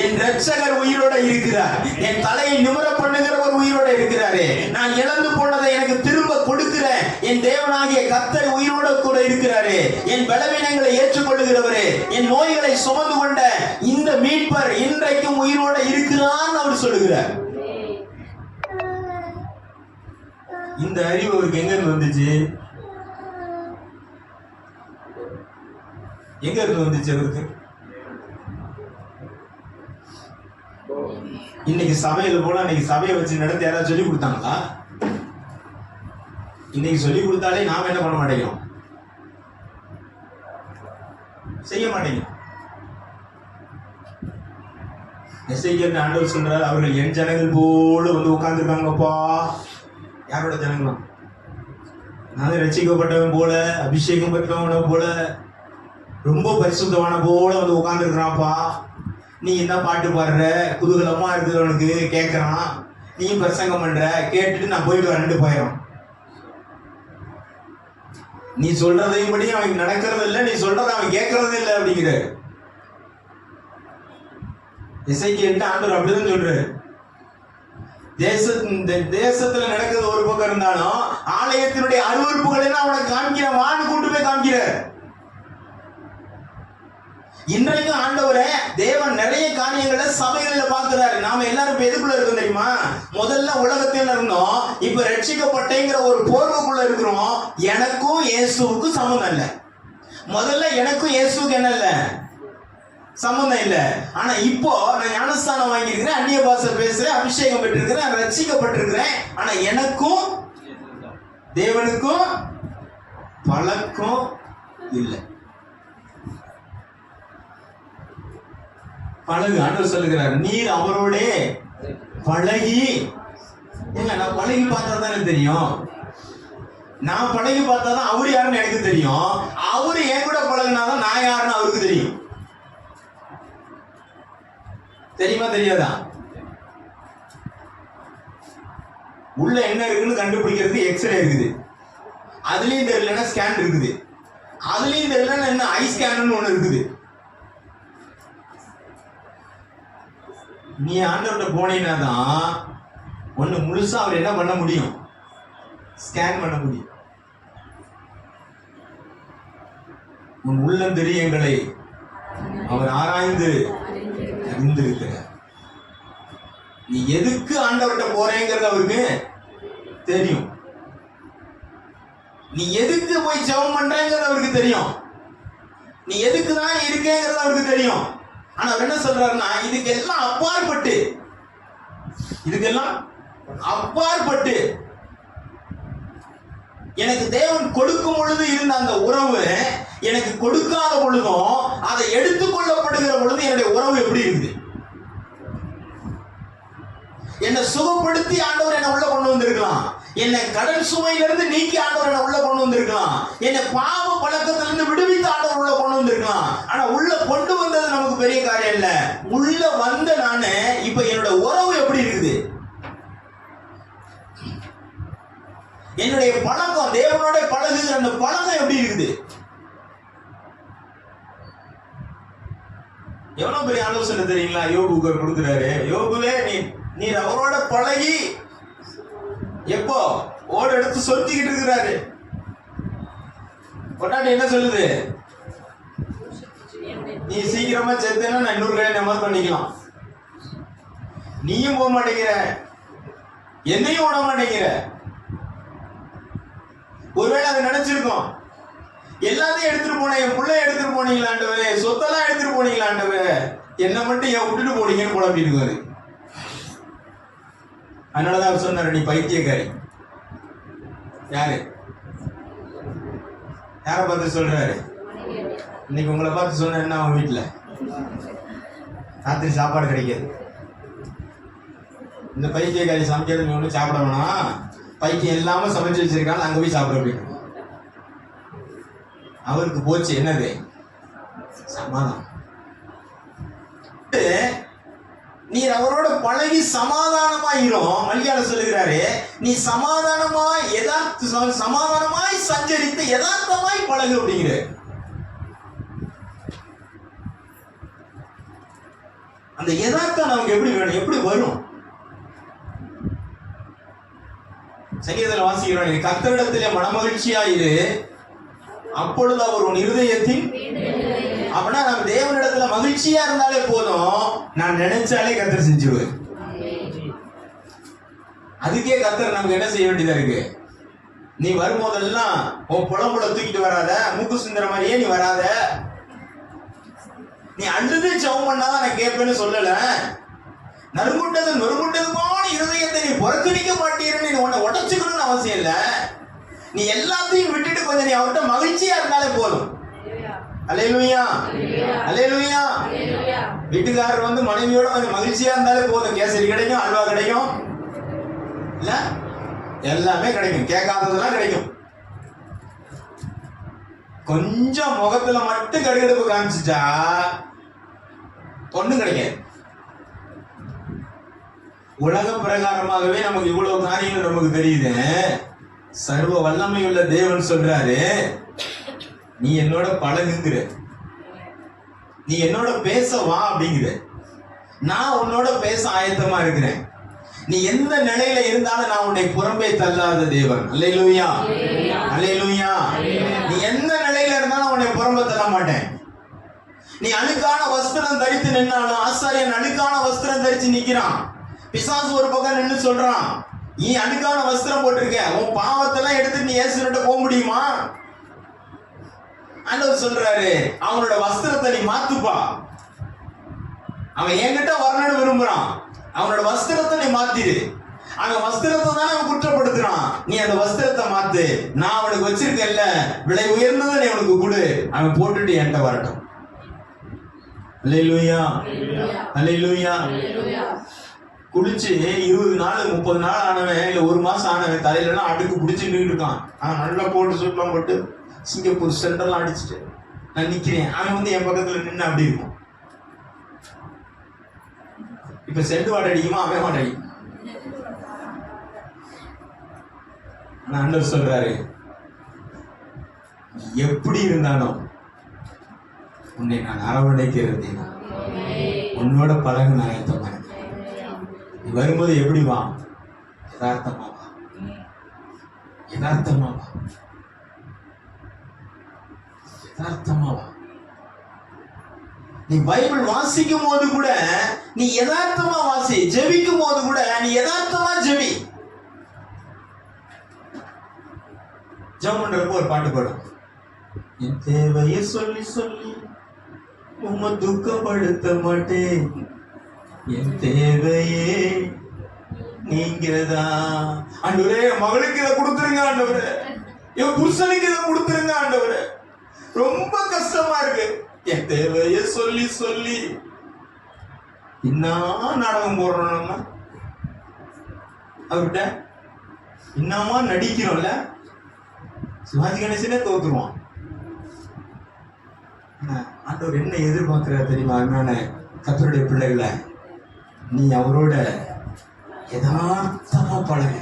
என் இரட்சகர் உயிரோட இருக்கிறார், என் தலையை நிமிர பண்ணுகிறவர் உயிரோட இருக்கிறாரே, நான் இழந்து போனதை எனக்கு திரும்ப கொடுக்கிற என் தேவனாகிய கர்த்தர் உயிரோட கூட இருக்கிறாரே, என் பலவீனங்களை ஏற்றுக்கொள்ளுகிறவரே, என் நோய்களை சுமந்து கொண்ட இந்த மீட்பர் இன்றைக்கும் உயிரோட இருக்கிறார் அவர் சொல்லுகிறார். இந்த அறிவு அவருக்கு எங்க இருந்து வந்துச்சு? எங்க இருந்து வந்துச்சு அவருக்கு? இன்னைக்கு சபையில போல இன்னைக்கு சபையை வச்சு நடத்தி யாராவது சொல்லி கொடுத்தாங்களா? இன்னைக்கு சொல்லி கொடுத்தாலே நாம என்ன பண்ண மாட்டேங்கிறோம், செய்ய மாட்டேங்கிறோம். எசேக்கியேல் ஆண்டவர் சொல்றார், அவர்கள் என் ஜனங்கள் போல வந்து உட்கார்ந்துருக்காங்கப்பா. யாரோட ஜனங்களும்? நான் ரட்சிக்கப்பட்டவன் போல, அபிஷேகம் பெற்றவன போல, ரொம்ப பரிசுத்தமான போல வந்து உட்கார்ந்துருக்கிறான்ப்பா. நீ என்ன பாட்டு பாடுற, குதூகலமா இருக்கிறவனுக்கு கேட்கறான், நீ பிரசங்கம் பண்ற, கேட்டுட்டு நான் போயிட்டு வரேன்ட்டு போயிடும். நீ சொல்றதையும் படி அவன் நடக்கிறது இல்லை, நீ சொல்றதை அவன் கேட்கறது இல்லை அப்படிங்கிற எசேக்கியேல் ஆண்டவர் அப்படிதான் சொல்றாரு. தேசத்துல நடக்கிறது ஒரு பக்கம் இருந்தாலும் ஆலயத்தினுடைய அருவருப்புகளை அவனுக்கு காமிக்கிற வான்னு கூட்டு போய் காமிக்கிற. இன்றைக்கும் ஆண்டவரே தேவன் நிறைய காரியங்களை சபைகளில் பார்க்கிறாரு. நாம எல்லாரும் இப்ப எதுக்குள்ள இருக்கோம் தெரியுமா? முதல்ல உலகத்தில் இருந்தோம், இப்ப ரட்சிக்கப்பட்டேங்கிற ஒரு போர்வுக்குள்ள இருக்கிறோம். எனக்கும் இயேசுவுக்கும் சம்மந்தம் இல்லை. முதல்ல எனக்கும் இயேசுக்கு என்ன இல்லை, சம்பந்தம் இல்லை. ஆனா இப்போ நான் ஞானஸ்தானம் வாங்கியிருக்கிறேன், அந்நிய பாஷை பேசுறேன், அபிஷேகம் பெற்றிருக்கிறேன், ரட்சிக்கப்பட்டிருக்கிறேன். ஆனா எனக்கும் தேவனுக்கும் பழக்கம் இல்லை. பழகு. ஆண்டவர் சொல்லுகிறார், நீர் அவரோட பழகி. இல்ல, நான் பழகி பார்த்தா தானே தெரியும். நான் பழகி பார்த்தா தான் அவரு யாருன்னு எனக்கு தெரியும். அவரு என் கூட பழகினாதான் நான் யாருன்னு அவருக்கு தெரியும். தெரியுமா தெரியாதா? உள்ள என்ன இருக்குன்னு கண்டுபிடிக்கிறதுக்கு எக்ஸ்ரே இருக்குது, அதுலயும் தெரியலன்னா ஸ்கேன் இருக்குது, அதுலயும் தெரியலன்னா என்ன ஐ ஸ்கேன் ஒண்ணு இருக்குது. நீ ஆண்டவர்கிட்ட போனீங்கன்னா தான் ஒண்ணு முழுசா அவர் என்ன பண்ண முடியும், ஸ்கேன் பண்ண முடியும். உன் உள்ளந்தெரியங்களை அவர் ஆராய்ந்து அறிந்திருக்கிறார். நீ எதுக்கு ஆண்டவர்கிட்ட போறேங்கிறது அவருக்கு தெரியும். நீ எதுக்கு போய் ஜெபம் பண்றேங்கிறது அவருக்கு தெரியும். நீ எதுக்கு தான் இருக்கேங்கிறது அவருக்கு தெரியும். ஆனா அவர் என்ன சொல்றாருன்னா, இதுக்கெல்லாம் அப்பாற்பட்டு, இதுக்கெல்லாம் அப்பாற்பட்டு எனக்கு தேவன் கொடுக்கும் பொழுது இருந்த அந்த உறவு எனக்கு கொடுக்காத பொழுதும் அதை எடுத்துக்கொள்ளப்படுகிற பொழுது என்னுடைய உறவு எப்படி இருக்குது? என்னை சுகப்படுத்தி ஆண்டவர் என்ன உள்ள கொண்டு வந்திருக்கலாம், என்னை கடன் சுமையிலிருந்து நீக்கி ஆண்டவர் உள்ள கொண்டு வந்திருக்கலாம். என்னை பாவ பழக்கத்திலிருந்து விடுவித்து ஆண்டவர் உள்ள கொண்டு வந்திருக்கலாம். ஆனா உள்ள கொண்டு வந்தது நமக்கு பெரிய காரியம் இல்ல. உள்ள வந்த நானு இப்ப என்னோட உறவு எப்படி இருக்குது, என்னுடைய பழக்கம், தேவனோட பழகுகிற அந்த பழக்கம் எப்படி இருக்குது? எவ்வளவு பெரிய ஆலோசனை தெரியுங்களா யோபுக்கு கொடுக்கிறாரு. யோபுவே, நீர் அவரோட பழகி எப்போ ஓட எடுத்து சொத்திக்கிட்டு இருக்கிறாரு. பொட்டாட்டி என்ன சொல்லுது? நீ சீக்கிரமா செத்தேன்னா நான் இன்னொரு கடையை நம்ம பண்ணிக்கலாம். நீயும் போக மாட்டேங்கிற, என்னையும் விட மாட்டேங்கிற. ஒருவேளை அதை நினைச்சிருக்கோம், எல்லாத்தையும் எடுத்துட்டு போனேன், என் பிள்ளைய எடுத்துட்டு போனீங்களாண்டவரே, சொத்தெல்லாம் எடுத்துட்டு போனீங்களாண்டவரே, என்ன மட்டும் ஏன் விட்டுட்டு போனீங்கன்னு குழம்பி இருக்காரு. அதனாலதான் அவர் சொன்னாரு, நீ பைத்தியக்காரி. யாரு யார பார்த்து சொல்றாரு? இன்னைக்கு உங்களை பார்த்து சொன்ன என்ன, அவன் வீட்டுல ராத்திரி சாப்பாடு கிடைக்காது. இந்த பைத்தியக்காரி சமைக்கிறது ஒண்ணு சாப்பிட வேணாம், பைத்தியம் இல்லாம சமைச்சு வச்சிருக்காங்க, அங்க போய் சாப்பிட போயிடும். அவருக்கு போச்சு என்னது? சமாதானம். நீர் அவரோட பழகி சமாதானமாயிரும். மல்லியால சொல்லுகிறாரு, நீ சமாதானமாய் சஞ்சரித்து யதார்த்தமாய் பழகு அப்படிங்கிற. அந்த யதார்த்தம் நமக்கு எப்படி வேணும், எப்படி வரும்? சங்கீதத்தில் வாசிக்கிறோம், கர்த்தரிடத்திலே மனமகிழ்ச்சியாயிரு, அப்பொழுது அவர் உன் இருதயத்தின். அப்படின்னா நம்ம தேவனிடத்துல மகிழ்ச்சியா இருந்தாலே போதும், நான் நினைச்சாலே கர்த்தர் செஞ்சுருவார். அதுக்கே கர்த்தர் நமக்கு என்ன செய்ய வேண்டியதா இருக்கு? நீ வரும்போதெல்லாம் உன் புலம்புல தூக்கிட்டு வராத, மூக்கு சுந்தர மாதிரியே நீ வராத. நீ அழுது ஜெபம் பண்ணாதான் நான் கேட்பேன்னு சொல்லல. நறுங்குண்டதுமான இருதயத்தை நீ புறக்கணிக்க மாட்டீருன்னு நீ உன்னை உடச்சுக்கணும்னு அவசியம் இல்லை. நீ எல்லாத்தையும் விட்டுட்டு கொஞ்சம் நீ அவர்கிட்ட மகிழ்ச்சியா இருந்தாலே போதும். அல்லேலூயா, அல்லேலூயா. வீட்டுக்காரர் வந்து மனைவியோட கொஞ்சம் மகிழ்ச்சியா இருந்தாலே போதும். கேசரி கிடைக்கும், அல்வா கிடைக்கும், இல்ல எல்லாமே கிடைக்கும், கேட்காததெல்லாம் கிடைக்கும். கொஞ்சம் முகத்துல மட்டும் கடுகடுப்பு காமிச்சிட்டா ஒண்ணும் கிடைக்காது. உலக பிரகாரமாகவே நமக்கு இவ்வளவு காரியங்கள் நமக்கு தெரியுது. சர்வ வல்லமை உள்ள தேவன் சொல்றாரு, நீ என்னோட பழகுங்கிற, நீ என்னோட பேச வா அப்படிங்கிற. நான் உன்னோட பேச ஆயத்தமா இருக்கிறேன். நீ எந்த நிலையில இருந்தாலும் நான் உன்னை புறம்பே தள்ளாத தேவன். அல்லேலூயா, அல்லேலூயா. நீ எந்த நிலையில இருந்தாலும் உன்னை புறம்பே தள்ள மாட்டேன். நீ அழுக்கான வஸ்திரம் தரித்து நின்னாலும், ஆசாரியன் அழுக்கான வஸ்திரம் தரிச்சு நிக்கிறான். பிசாசு ஒரு பக்கம் நின்று சொல்றான், நீ அழுக்கான வஸ்திரம் போட்டிருக்க, உன் பாவத்தெல்லாம் எடுத்து நீ இயேசுகிட்ட போக முடியுமா? ஆண்டவர் சொல்றாரு, அவனோட வஸ்திரத்தை நீ மாத்துப்பா. அவன் என்கிட்ட வரணும்னு விரும்புறான், அவனோட வஸ்திரத்தை நீ மாத்திரு. அவன் வஸ்திரத்தை தானே அவன் குற்றப்படுத்துறான், நீ அந்த வஸ்திரத்தை மாத்து. நான் அவனுக்கு வச்சிருக்கேன்ல, விலை உயர்ந்ததை நீ அவனுக்கு கொடு, அவன் போட்டுட்டு என்கிட்ட வரட்டும். அல்லேலூயா, அல்லேலூயா. குளிச்சு 20 நாள் 30 நாள் ஆனவன், இல்ல 1 மாசம் ஆனவன் தலையிலாம் அடுக்கு பிடிச்சிட்டு இருக்கான். நல்லா போட்டு சுத்தம் போட்டு சிங்கப்பூர் சென்ட்ரல் அடிச்சுட்டு நான் நிக்கிறேன். அவன் வந்து என் பக்கத்துல நின்று அப்படி இருக்கும். இப்ப செண்டு வாடை அடிக்குமா, அவன் வாடை அடிக்கும். ஆண்டவர் சொல்றாரு, எப்படி இருந்தாலும் உன்னை நான் அரவணைக்கிறது, உன்னோட பழகு நான் ஆயத்தமா இருக்கேன். நீ வரும்போது எப்படி வா? யதார்த்தமா வா, யதார்த்தமா வா, யதார்த்தமா வா. நீ பைபிள் வாசிக்கும் போது கூட நீ யதார்த்தமா வாசி. ஜெபிக்கும் போது கூட நீ யதார்த்தமா ஜெபி. ஜெபம் பண்றப்போ ஒரு பாட்டு பாடும், என் தேவையை சொல்லி சொல்லி உம்மை துக்கப்படுத்த மாட்டேன், என் தேவையே நீங்கதான். ஆண்டவரே, மகளுக்கு இதை கொடுத்துருங்க ஆண்டவரே, என் புருஷனுக்கு இதை கொடுத்துருங்க ஆண்டவரே, ரொம்ப கஷ்டமா இருக்கு. என் தேவையை சொல்லி சொல்லி என்ன நாடகம் போடுறோம் நம்ம அவர்கிட்ட. இன்னமா நடிக்கிறோம்ல, சிவாஜி கணேசனே தோத்துருவான். ஆண்டவர் என்ன எதிர்பார்க்கிறார் தெரியுமா? அருமையான கர்த்தருடைய பிள்ளைகளை, நீ அவரோட யதார்த்தமா பழகு.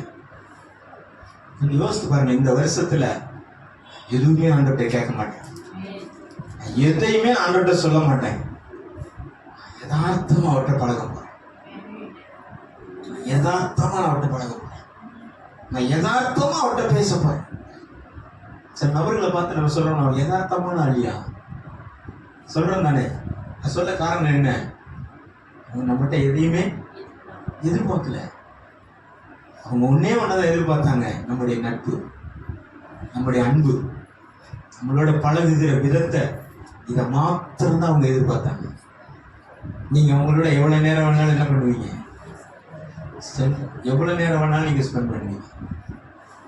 நீங்க யோசித்து பாருங்க, இந்த வருஷத்துல எதுவுமே ஆண்டவர்கிட்ட கேட்க மாட்டேன், எதையுமே ஆண்டவர்கிட்ட சொல்ல மாட்டேன். யதார்த்தமா அவர்கிட்ட பழக போறேன். யதார்த்தமா அவர்கிட்ட பழக போறேன். நான் யதார்த்தமா அவர்கிட்ட பேச போறேன். சில நபர்களை பார்த்து நம்ம சொல்றோம், நான் யதார்த்தமான ஆளியா சொல்றோம் தானே. சொல்ல காரணம் என்ன? அவங்க நம்மகிட்ட எதையுமே எதிர்பார்க்கல. அவங்க ஒன்னே ஒன்னதான் எதிர்பார்த்தாங்க, நம்முடைய நட்பு, நம்முடைய அன்பு, நம்மளோட பழகுகிற விதத்தை. இதை மாத்திரம்தான் அவங்க எதிர்பார்த்தாங்க. நீங்க அவங்களோட எவ்வளவு நேரம் வேணாலும் என்ன பண்ணுவீங்க? எவ்வளவு நேரம் வேணாலும் நீங்க ஸ்பெண்ட் பண்ணுவீங்க.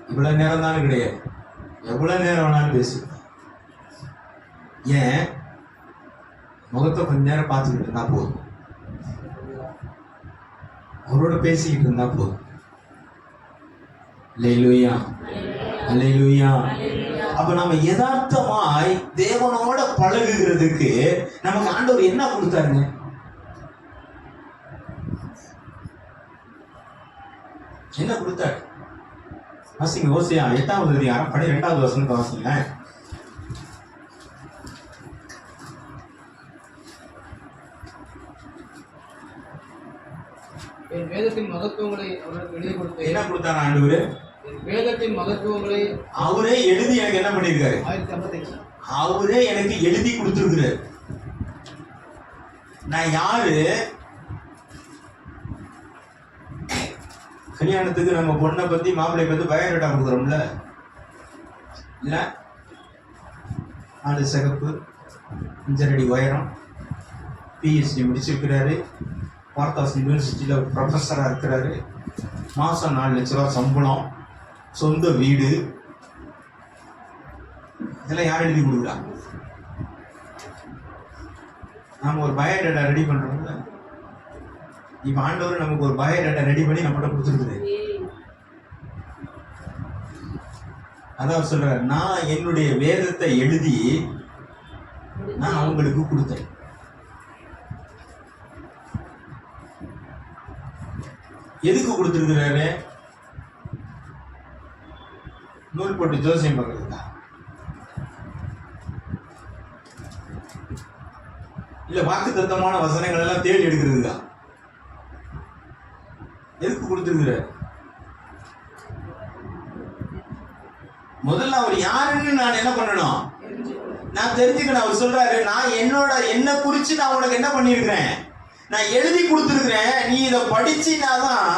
இவ்வளவு நேரம் தானே கிடையாது, எவ்வளவு நேரம் வேணாலும் பேசுவீங்க. ஏன்? முகத்தை கொஞ்ச நேரம் பார்த்துக்கிட்டு இருந்தா போதும், அவரோட பேசிக்கிட்டு இருந்தா போதும். அல்லேலூயா, அல்லேலூயா. அப்ப நம்ம யதார்த்தமாய் தேவனோட பழகுகிறதுக்கு நமக்கு ஆண்டவர் என்ன கொடுத்தாருங்க? என்ன கொடுத்தாரு? வாசிங்க, ஓசியா 8வது அதிகாரம் 12வது வசனத்தை வாசிங்க. என் வேதத்தின் மகத்துவங்களை அவருக்கு எழுதி கொடுத்தேன். என்ன கொடுத்தாரு ஆண்டவர்? வேதத்தின் மகத்துவங்களை அவரே எழுதி எனக்கு என்ன பண்ணிருக்காரு? 1055. அவரே எனக்கு எழுதி கொடுத்திருக்கிறார். நான் யாரு? கல்யாணத்துக்கு நம்ம பொண்ணை பத்தி மாப்பிள்ளை பத்தி பயோடேட்டா கொடுக்குறோம்ல, இல்ல 4 சிகப்பு, 5 அடி உயரம், பிஹெச்டி முடிச்சிருக்கிறாரு, வார்த்தாஸ் யூனிவர்சிட்டியில் ப்ரொஃபஸராக இருக்கிறாரு, மாதம் 4 லட்ச ரூபா சம்பளம், சொந்த வீடு. இதெல்லாம் யார் எழுதி கொடுக்குறா? நாம் ஒரு பயோடேட்டா ரெடி பண்ணுறோம்ல, இப்போ ஆண்டவர் நமக்கு ஒரு பயோடேட்டா ரெடி பண்ணி நம்மகிட்ட கொடுத்துருக்குது. அதான் சொல்றாரு, நான் என்னுடைய வேதத்தை எழுதி நான் அவங்களுக்கு கொடுத்தேன். எதுக்கு கொடுத்துருக்கிறாரு? நூல் போட்டு ஜோசியம் பார்க்கறதுக்கா? இல்ல வாக்குத்தத்தமான வசனங்கள் எல்லாம் தேடி எடுக்கிறதுக்கா? எதுக்கு கொடுத்துருக்கிறார்? முதல்ல அவர் யாருன்னு நான் என்ன பண்ணணும்? நான் தெரிஞ்சுக்கணும். அவர் சொல்றாரு, நான் என்ன குறிச்சு நான் உனக்கு என்ன பண்ணிருக்கிறேன்? நான் எழுதி கொடுத்துருக்கிறேன். நீ இதை படிச்சினாதான்,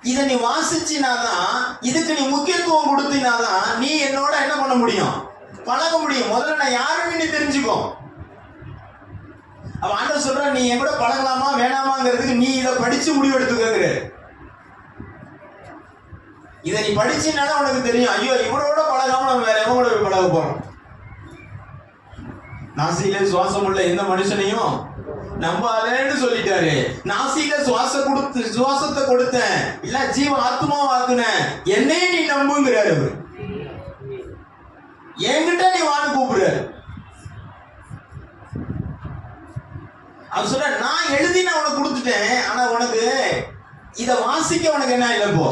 இதை நீ வாசிச்சினாதான், இதுக்கு நீ முக்கியத்துவம் கொடுத்தினாதான் நீ என்னோட என்ன பண்ண முடியும்? பழக முடியும். முதல்ல நான் யாருன்னு நீ தெரிஞ்சுக்கோ. அவன் ஆண்டவர் சொல்ற, நீ என் கூட பழகலாமா வேணாமாங்கிறதுக்கு நீ இதை படிச்சு முடிவு எடுத்துக்கிற. இதை நீ படிச்சினால உனக்கு தெரியும், ஐயோ இவரோட பழகாம நம்ம வேற எவன் கூட போய் பழக போறோம். நாசியில சுவாசம் உள்ள எந்த மனுஷனையும் நம்பாதேன்னு சொல்லிட்டாரு. நாசியில சுவாசத்தை கொடுத்தேன், இல்ல ஜீவ ஆத்மாவாக்குனேன், என்னே நீ நம்புங்கிறாரு. அவரு என்கிட்ட நீ வான்னு கூப்பிடுறாரு. அவர் சொல்ற, நான் எழுதி நான் உனக்கு கொடுத்துட்டேன், ஆனா உனக்கு இத வாசிக்க உனக்கு என்ன இல்லை? இப்போ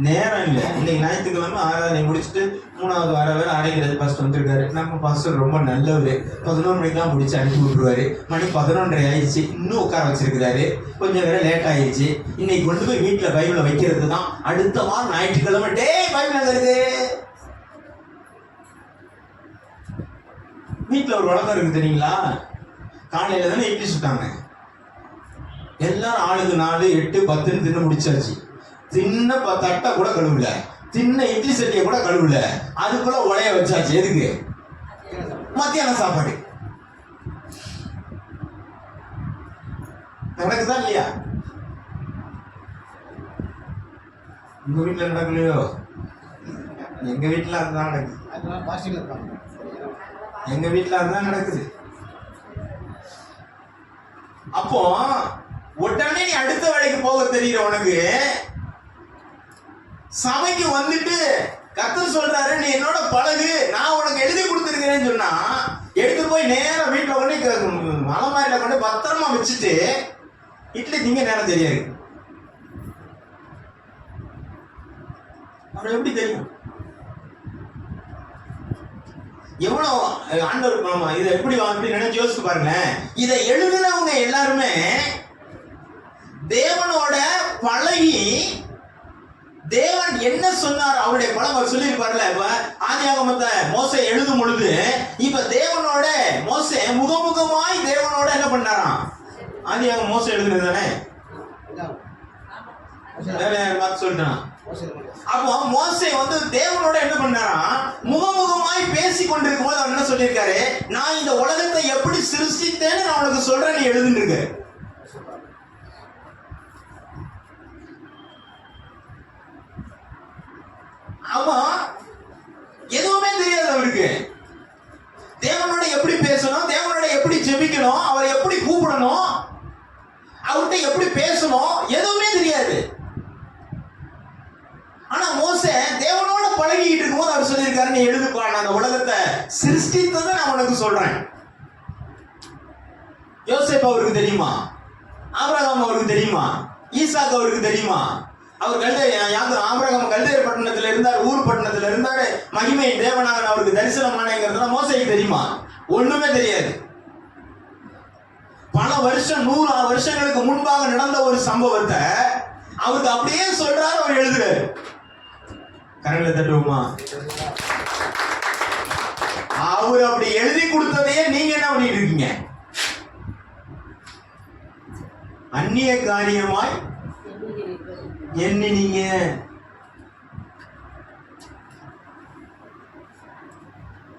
நேரம் இல்லை. இன்னைக்கு ஞாயிற்றுக்கிழமை ஆராதனை முடிச்சுட்டு 3வது வார வேலை அரைக்கிறது பாஸ்டர் வந்திருக்காரு. நம்ம பாஸ்டர் ரொம்ப நல்லவர், 11 மணிக்கெல்லாம் முடிச்சு அனுப்பி விட்டுருவாரு. மணி 11:30 ஆயிடுச்சு, இன்னும் உட்கார வச்சிருக்கிறாரு. கொஞ்சம் வேற லேட் ஆயிடுச்சு. இன்னைக்கு கொண்டு போய் வீட்டுல பைபிளை வைக்கிறது தான். அடுத்த வாரம் ஞாயிற்றுக்கிழமை டே பைபிள் அங்க இருக்கு. வீட்டுல ஒரு வழக்கம் இருக்கு தெரியுங்களா? காலையில தானே இட்லி சுட்டாங்க, எல்லாரும் ஆளுக்கு 4, 8, 10 தின்னு முடிச்சாச்சு. தின்ன தட்டை கூட கழுவுல, தின்ன இட்லி சட்டியை கூட கழுவுல, அதுக்குள்ள உலைய வச்சாச்சு. எதுக்கு? மத்தியான சாப்பாடு. நடக்குதா இல்லையா? உங்க வீட்டுல நடக்கலையோ? எங்க வீட்டுல அதுதான் நடக்குது. எங்க வீட்டுல அதுதான் நடக்குது. அப்போ உடனே நீ அடுத்த வேலைக்கு போக தெரியுற உனக்கு சபைக்கு வந்துட்டு கர்த்தர் சொல்றாரு நீ என்னோட பழகு, நான் உனக்கு எழுதி கொடுத்துருக்கிறேன்னு சொன்னா எடுத்துட்டு போய் நேரா வீட்டுல கொண்டு மலமாரில கொண்டு பத்திரமா வச்சுட்டு இட்லி திங்க நேரம் தெரியாது. அப்புறம் எப்படி தெரியும்? எவ்வளவு ஆண்டவர் இதை எப்படி நினைச்சு யோசிச்சு பாருங்களேன். இதை எழுதினவங்க எல்லாருமே தேவனோட பழகி தேவன் என்ன சொன்னார் அவருடைய பழம் அவர் சொல்லியிருப்பார்ல. இப்ப ஆதியாகமத்தை மோசே எழுதும் பொழுது இப்ப தேவனோட மோசே முகமுகமாய் தேவனோட என்ன பண்ணாராம்? ஆதியாகமம் மோசே எழுதுனது தானே, சொல்லிட்டான். அப்போ மோசே வந்து தேவனோட என்ன பண்ணாராம்? முகமுகமாய் பேசி கொண்டிருக்கும் போது அவர் என்ன சொல்லியிருக்காரு? நான் இந்த உலகத்தை எப்படி சிருஷ்டித்தேன்னு நான் உனக்கு சொல்றேன், நீ எழுதுன்னு இருக்கு. ஆமா, எதுவுமே தெரியாது அவருக்கு. தேவனோட எப்படி பேசணும், தேவனோட எப்படி ஜெபிக்கணும், அவரை எப்படி கூப்பிடணும், அவர்கிட்ட எப்படி பேசணும், எதுவுமே தெரியாது. ஆனா மோசே தேவனோட பழகிட்டு இருக்கும்போது அவர் சொல்லியிருக்காரு நீ எழுதுப்பா, நான் அந்த உலகத்தை சிருஷ்டித்ததை நான் உனக்கு சொல்றேன். யோசேப்பு அவருக்கு தெரியுமா? ஆபிரகாம் அவருக்கு தெரியுமா? ஈசாக்கு அவருக்கு தெரியுமா? அவர் ஆபிரகாம் கல்தேர் பட்டணத்துல இருந்தார், ஊர் பட்டணத்துல இருந்தாரு. மகிமை தேவனாக அவருக்கு தரிசனமானங்கிறதுலாம் மோசேக்கு தெரியுமா? ஒண்ணுமே தெரியாது. பல வருஷம் 100 வருஷங்களுக்கு முன்பாக நடந்த ஒரு சம்பவத்தை அவருக்கு அப்படியே சொல்றாரு, அவர் எழுதுறாரு. கரங்களை தட்டுவோமா? அவர் அப்படி எழுதி கொடுத்ததையே நீங்க என்ன பண்ணிட்டு இருக்கீங்க? அந்நிய காரியமாய் எண்ணினீங்க.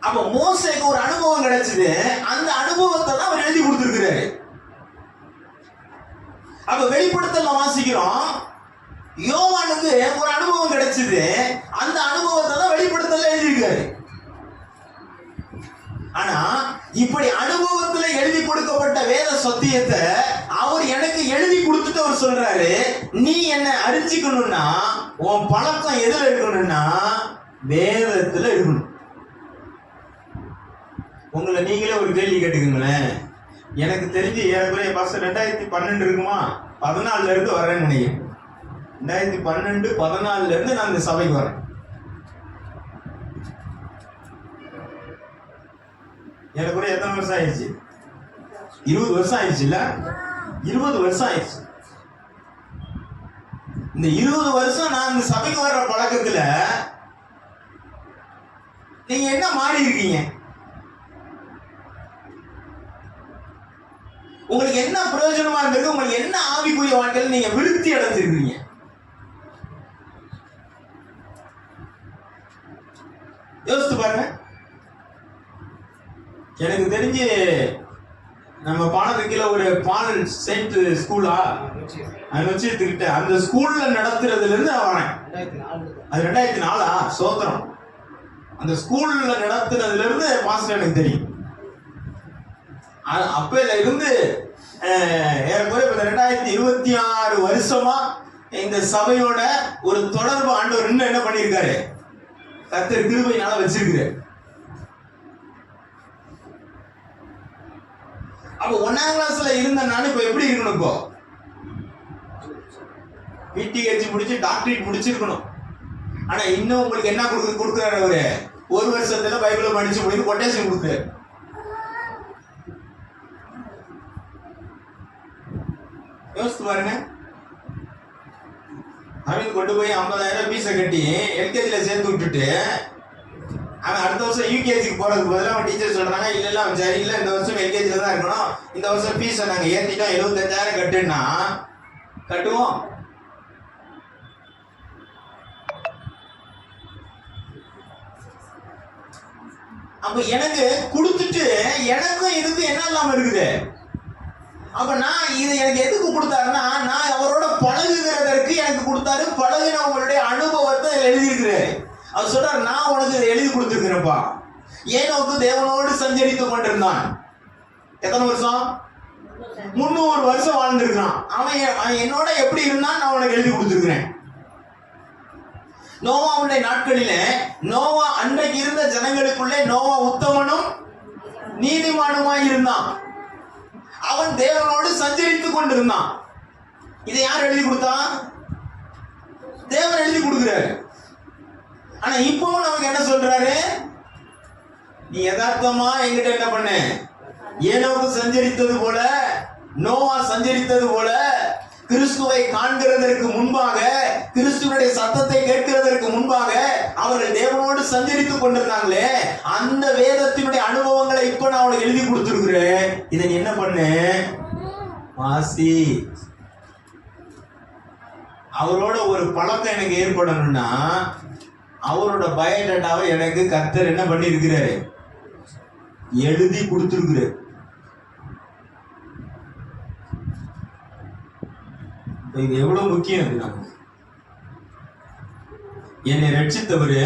அப்ப மோசேக்கு ஒரு அனுபவம் கிடைச்சது, அந்த அனுபவத்தை தான் அவர் எழுதி கொடுத்திருக்கிறாரு. அப்ப வெளிப்படுத்தல வாசிக்கிறோம், யோவானுக்கு ஒரு அனுபவம் கிடைச்சது, அந்த அனுபவத்தை தான் வெளிப்படுத்தல எழுதியிருக்காரு. ஆனா இப்படி அனுபவத்துல எழுதி கொடுக்கப்பட்ட வேத சத்தியத்தை அவர் எனக்கு எழுதி கொடுத்துட்டு அவர் சொல்றாரு, நீ என்ன அறிஞ்சிக்கணும்னா உன் பழக்கம் எதுல இருக்கணும்னா வேதத்துல இருக்கணும். உங்களை நீங்களே ஒரு கேள்வி கேட்டுக்கீங்களேன். எனக்கு தெரிஞ்சு ஏறக்குறைய பஸ் 2012 இருக்குமா, 14 இருந்து வரேன்னு நினைக்கிறேன். 2012, 14 இருந்து நான் இந்த சபைக்கு வரேன். ஏறக்குறைய எத்தனை வருஷம் ஆயிடுச்சு? 20 வருஷம் ஆயிடுச்சு இல்ல? 20 வருஷம் ஆயிடுச்சு. இந்த 20 வருஷம் நான் இந்த சபைக்கு வர்ற பழக்கத்துல நீங்க என்ன மாறி இருக்கீங்க? உங்களுக்கு என்ன பிரயோஜனமா இருந்திருக்கு? உங்களுக்கு என்ன ஆவிக்குரிய வாழ்க்கையில் நீங்க விருத்தி அடைஞ்சிருக்கீங்க? யோசித்து பாருங்க. எனக்கு தெரிஞ்சு நம்ம பானத்துக்குள்ள ஒரு பால் செயின்ட் ஸ்கூலா அது வச்சுக்கிட்ட அந்த ஸ்கூல்ல நடத்துறதுல இருந்து நான் வரேன். அது 2004 சோத்திரம். அந்த ஸ்கூல்ல நடத்துறதுல இருந்து பாஸ்டர் எனக்கு தெரியும். அப்பல இருந்து ஏறக்குறைய 2026 வருஷமா இந்த சபையோட ஒரு தொடர்பு ஆண்டவர் இன்னும் என்ன பண்ணியிருக்காரு? கர்த்தர் கிருபையினால வச்சிருக்கிறார். அப்ப 1ஆம் கிளாஸ்ல இருந்த நான் இப்ப எப்படி இருக்கணும்? இப்போ பிடிஹெச் முடிச்சு டாக்டரேட் முடிச்சிருக்கணும். ஆனா இன்னும் உங்களுக்கு என்ன கொடுக்குறாரு? அவரு 1 வருஷத்துல பைபிளை படிச்சு முடித்து கொட்டேஷன் கொடுக்குறாரு. யோசித்து பாருங்க. அவனுக்கு கொண்டு போய் 50,000 ஃபீஸை கட்டி எல்கேஜில சேர்த்து விட்டுட்டு அவன் அடுத்த வருஷம் யூகேஜிக்கு போறதுக்கு பதிலாக அவன் டீச்சர் சொல்றாங்க, இல்ல அவன் சரியில்லை, இந்த வருஷம் எல்கேஜில தான் இருக்கணும், இந்த வருஷம் ஃபீஸை நாங்க ஏற்றிட்டோம், 75,000 கட்டுன்னா கட்டுவோம். அப்ப எனக்கு கொடுத்துட்டு எனக்கும் இதுக்கு என்ன இல்லாம இருக்குது? அப்ப நான் இது எனக்கு எதுக்கு கொடுத்தாருன்னா, நான் அவரோட பழகுகிறதற்கு எனக்கு கொடுத்தாரு. பழகின உங்களுடைய அனுபவத்தை எழுதியிருக்கிறாரு. அவர் சொல்றாரு, நான் உனக்கு எழுதி கொடுத்துருக்கிறேன்ப்பா. ஏனோக்கு தேவனோடு சஞ்சரித்து கொண்டிருந்தான். எத்தனை வருஷம்? 300 வருஷம் வாழ்ந்திருக்கான். அவன் என்னோட எப்படி இருந்தான் நான் உனக்கு எழுதி கொடுத்துருக்கிறேன். நோவாவுடைய நாட்களிலே நோவா அன்றைக்கு இருந்த ஜனங்களுக்குள்ளே நோவா உத்தமனும் நீதிமானுமாய் இருந்தான். அவன் தேவனோடு சஞ்சரித்துக் கொண்டிருந்தான். இதை யார் எழுதி கொடுத்தா? தேவன் எழுதி கொடுக்கிறாரு. ஆனா இப்பவும் நமக்கு என்ன சொல்றாரு? நீ யதார்த்தமா என்கிட்ட என்ன பண்ண? ஏனோக்கு சஞ்சரித்தது போல, நோவா சஞ்சரித்தது போல, கிறிஸ்துவை காண்கிறதற்கு முன்பாக, கிறிஸ்துவனுடைய சத்தத்தை கேட்கிறதற்கு முன்பாக அவர்கள் தேவனோடு சஞ்சரித்துக் கொண்டிருந்தாங்களே, அந்த வேதத்தினுடைய அனுபவங்களை இப்ப நான் அவளுக்கு எழுதி கொடுத்திருக்கிறேன். இதை நீ என்ன பண்ணு? வாசி. அவரோட ஒரு பழக்கம் எனக்கு ஏற்படணும்னா அவரோட பயோடேட்டாவை எனக்கு கர்த்தர் என்ன பண்ணி இருக்கிறாரு? எழுதி கொடுத்திருக்கிறார். இது எவ்வளவு முக்கியம் அது நமக்கு. என்னை ரட்சித்தவரு,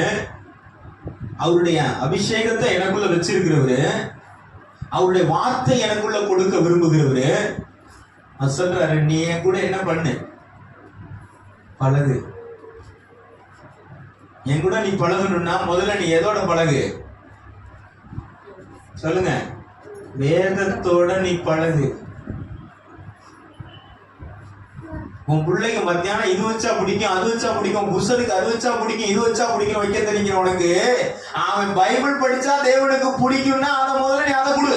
அவருடைய அபிஷேகத்தை எனக்குள்ள வச்சிருக்கிறவரு, அவருடைய வார்த்தை எனக்குள்ள கொடுக்க விரும்புகிறவரு சொல்றாரு, நீ என் கூட என்ன பண்ணு? பழகு. என் கூட நீ பழகணும்னா முதல்ல நீ எதோட பழகு? சொல்லுங்க. வேதத்தோட நீ பழகு. உன் பிள்ளைங்க மத்தியானம் இது வச்சா பிடிக்கும், அது வச்சா பிடிக்கும், புருஷனுக்கு அது வச்சா பிடிக்கும், இது வச்சா பிடிக்கும் வைக்க தெரியுங்க உனக்கு. அவன் பைபிள் படிச்சா தேவனுக்கு பிடிக்கும்னா அதை முதல்ல நீ அதை கொடு.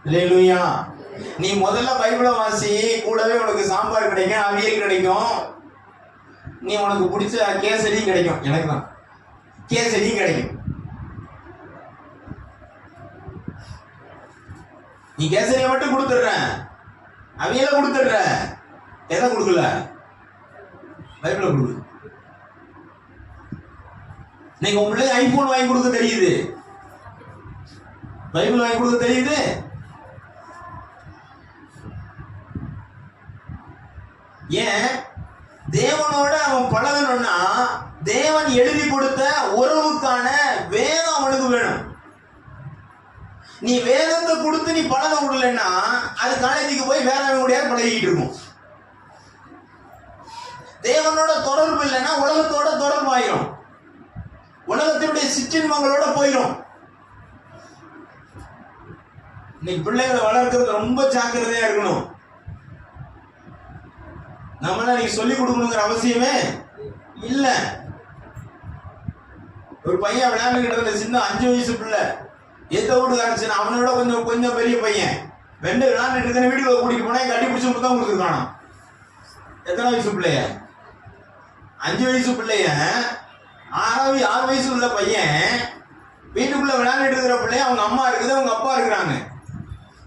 அல்லேலூயா. நீ முதல்ல பைபிளை வாசி, கூடவே உனக்கு சாம்பார் கிடைக்கும், அவியல் கிடைக்கும், நீ உனக்கு பிடிச்ச கேசரியும் கிடைக்கும். எனக்கு தான் கேசரியும் கிடைக்கும். நீ கேசரியை மட்டும் கொடுத்துடுறேன், அவியல கொடுத்துடுற, எதை கொடுக்கல? பைபிள கொடு. நீங்க உங்க பிள்ளைங்க ஐபோன் வாங்கி கொடுக்க தெரியுது, பைபிள் வாங்கி கொடுக்க தெரியுது. ஏன்? தேவனோட அவன் பழகணும்னா தேவன் எழுதி கொடுத்த உறவுக்கான வேதம் அவனுக்கு வேணும். நீ வேதத்தை கொடுத்து நீ பழக விடலன்னா அது காலேஜுக்கு போய் வேற முடியாது பழகிட்டு இருக்கும். தேவனோட தொடர்பு இல்லைன்னா உலகத்தோட தொடர்பு ஆயிரும், உலகத்தினுடைய சிற்றின்பங்களோட போயிடும். இன்னைக்கு பிள்ளைகளை வளர்க்கறது ரொம்ப ஜாக்கிரதையா இருக்கணும். நம்மள நீங்க சொல்லி கொடுக்கணுங்கிற அவசியமே இல்ல. ஒரு பையன் விளையாண்டுகிட்ட சின்ன 5 வயசு பிள்ளை, எந்த வீட்டுக்காரன் அவனோட கொஞ்சம் பெரிய பையன், ரெண்டு விளையாண்டு இருக்கிற வீட்டுக்கு கூட்டிட்டு போனா கட்டி பிடிச்சி தான் கொடுத்துருக்கானோ. எத்தனை வயசு பிள்ளைய? 5 வயசு பிள்ளைய. 6 வயசு உள்ள பையன் வீட்டுக்குள்ள விளையாண்டுட்டு இருக்கிற பிள்ளைய அவங்க அம்மா இருக்குது, அவங்க அப்பா இருக்கிறாங்க.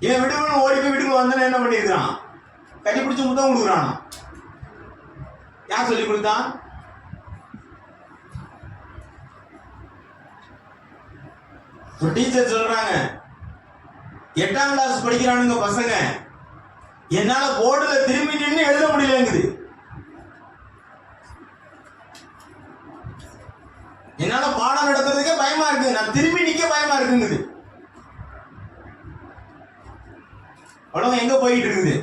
இவன் விடுவின்னு ஓடி போய் வீட்டுக்குள்ள வந்தா என்ன பண்ணிருக்கான்? கட்டி பிடிச்சி முத்தம் கொடுக்குறானோ. யார் சொல்லி கொடுத்தான்? ஒரு டீச்சர் சொல்றாங்க, 8ஆம் கிளாஸ் படிக்கிறானுங்க பசங்க, என்னால போர்டுல திரும்பி நின்று எழுத முடியலங்குது, என்னால பாடம் நடத்துறதுக்கே பயமா இருக்கு, நான் திரும்பி நிக்க பயமா இருக்குங்குது. உலகம் எங்க போயிட்டு இருக்குது?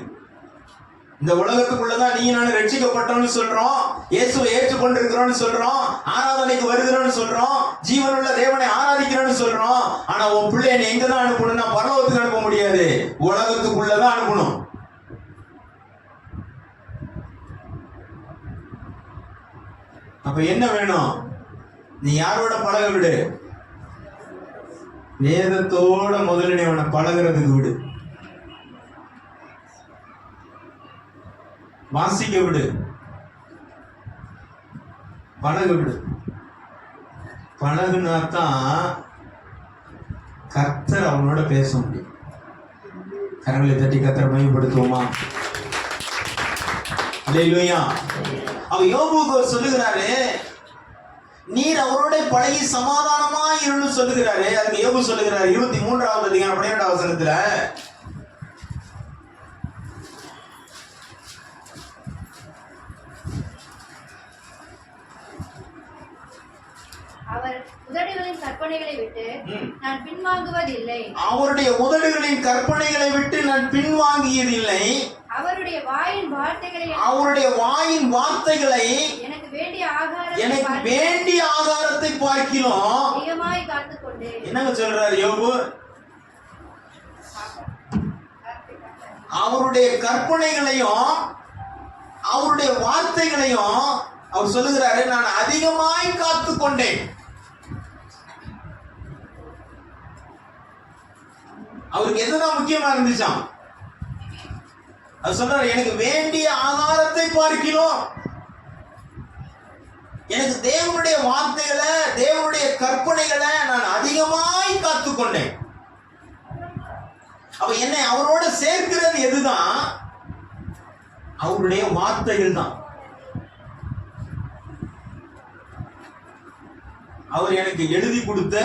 இந்த உலகத்துக்குள்ளதான் நீ நான் ரட்சிக்கப்பட்டோம்னு சொல்றோம், இயேசுவை ஏற்றுக்கொண்டிருக்கிறோம்னு சொல்றோம், ஆராதனைக்கு வருகிறோம்னு சொல்றோம், ஜீவனுள்ள தேவனை ஆராதிக்கிறோம்னு சொல்றோம். ஆனா உன் பிள்ளைய நீ எங்கதான் அனுப்பணும்னா பரலோகத்துக்கு அனுப்ப முடியாது, உலகத்துக்குள்ளதான் அனுப்பணும். அப்ப என்ன வேணும்? நீ யாரோட பழக விடு? வேதத்தோட முதல்ல நீ அவனை பழகிறதுக்கு விடு, வாசிக்க விடு, பழக விடு. பழகுனாத்தான் கர்த்தர் அவனோட பேச முடியும். கரங்களை தட்டி கர்த்தரை மையப்படுத்துவோமா? அல்லேலூயா. அவ யோபுக்கு சொல்லுகிறாரு, நீர் அவரோட பழகி சமாதானமா இருன்னு சொல்லுகிறாரு. அதுக்கு யோபு சொல்லுகிறாரு 23வது அதிகாரம் 12வது வசனத்துல, அவர் உதடுகளின் கற்பனைகளை விட்டு நான் பின்வாங்குவதில்லை, அவருடைய உதடுகளின் கற்பனைகளை விட்டு நான் பின்வாங்கியதில்லை, அவருடைய வாயின் வார்த்தைகளை அவருடைய வாயின் வார்த்தைகளை எனக்கு வேண்டிய ஆகாரத்தை பார்க்கிலும் அதிகமாய் காத்துக்கொண்டேன். என்னங்க சொல்றாரு யோபு? அவருடைய கற்பனைகளையும் அவருடைய வார்த்தைகளையும் அவர் சொல்லுகிறாரு, நான் அதிகமாய் காத்துக்கொண்டேன். அவருக்கு எதுதான் முக்கியமா இருந்துச்சாம்? அவர் சொல்றாரு, எனக்கு வேண்டிய ஆகாரத்தை பார்க்கிறோம், எனக்கு தேவனுடைய வார்த்தைகளை தேவனுடைய கற்பனைகளை நான் அதிகமாய் காத்துக்கொண்டேன். அப்ப என்னை அவரோட சேர்க்கிறது எதுதான்? அவருடைய வார்த்தைகள் தான். அவர் எனக்கு எழுதி கொடுத்த,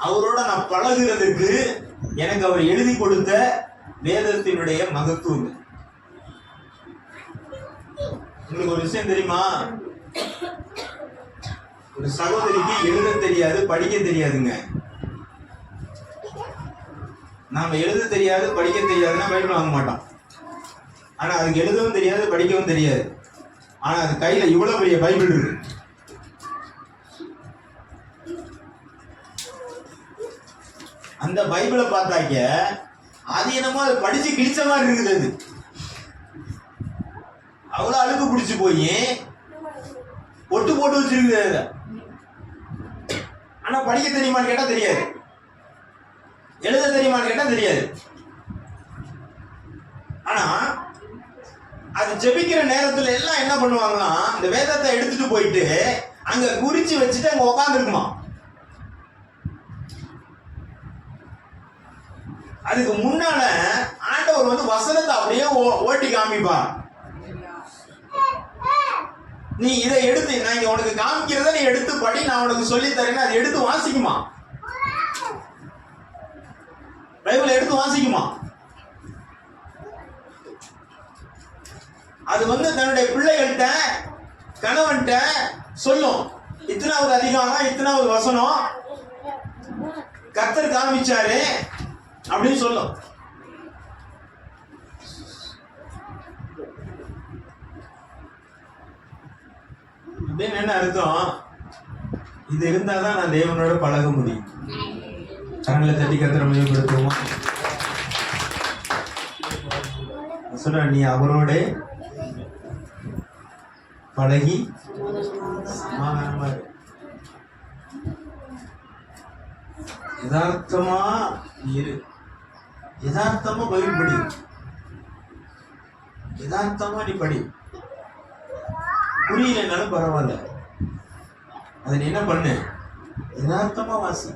அவரோட நான் பழகுறதுக்கு எனக்கு அவர் எழுதி கொடுத்த வேதத்தினுடைய மகத்துவம். உங்களுக்கு ஒரு விஷயம் தெரியுமா? ஒரு சகோதரிக்கு எழுத தெரியாது, படிக்க தெரியாதுங்க. நாம எழுத தெரியாது, படிக்க தெரியாதுன்னா பைபிள் வாங்க மாட்டோம். ஆனா அதுக்கு எழுதவும் தெரியாது, படிக்கவும் தெரியாது. ஆனா அது கையில இவ்வளவு பெரிய பைபிள் இருக்கு. அந்த பைபிளை பார்த்தாக்க அது என்னமோ அது படிச்சு கிழிச்ச மாதிரி இருக்குது. அது அவ்வளவு அழுக்கு பிடிச்சு போய் ஒட்டு போட்டு வச்சிருக்குது அதுல. ஆனா படிக்க தெரியுமான்னு கேட்டா தெரியாது, எழுத தெரியுமான்னு கேட்டா தெரியாது. ஆனா அது ஜெபிக்கிற நேரத்துல எல்லாம் என்ன பண்ணுவாங்களாம், இந்த வேதத்தை எடுத்துட்டு போயிட்டு அங்க குறிச்சு வச்சுட்டு அங்க உட்கார்ந்து இருக்குமா. அதுக்கு முன்னால ஆண்டவர் வந்து வசனத்தை அப்படியே ஓட்டி காமிப்பா. நீ இதை எடுத்து, நான் இங்க உனக்கு காமிக்கிறத நீ எடுத்து படி, நான் உனக்கு சொல்லி தரேன்னு அதை எடுத்து வாசிக்குமா. பைபிளை எடுத்து வாசிக்குமா. அது வந்து தன்னுடைய பிள்ளைகள்கிட்ட கணவன்கிட்ட சொல்லும், இத்தனாவது அதிகாரம் இத்தனாவது வசனம் கர்த்தர் காமிச்சாரு அப்படின்னு சொல்லும். அப்படின்னு என்ன அர்த்தம்? இது இருந்தாதான் நான் தேவனோட பழக முடியும். கரங்களை தட்டி கர்த்தரை மையப்படுத்துவோம். சொல்ற, நீ அவரோட பழகி யதார்த்தமா இரு. யதார்த்தமா பைபிள் படி, யதார்த்தமா நீ படி. புரியலனாலும் பரவாயில்ல, அதை நீ என்ன பண்ணு, யதார்த்தமா வாசி.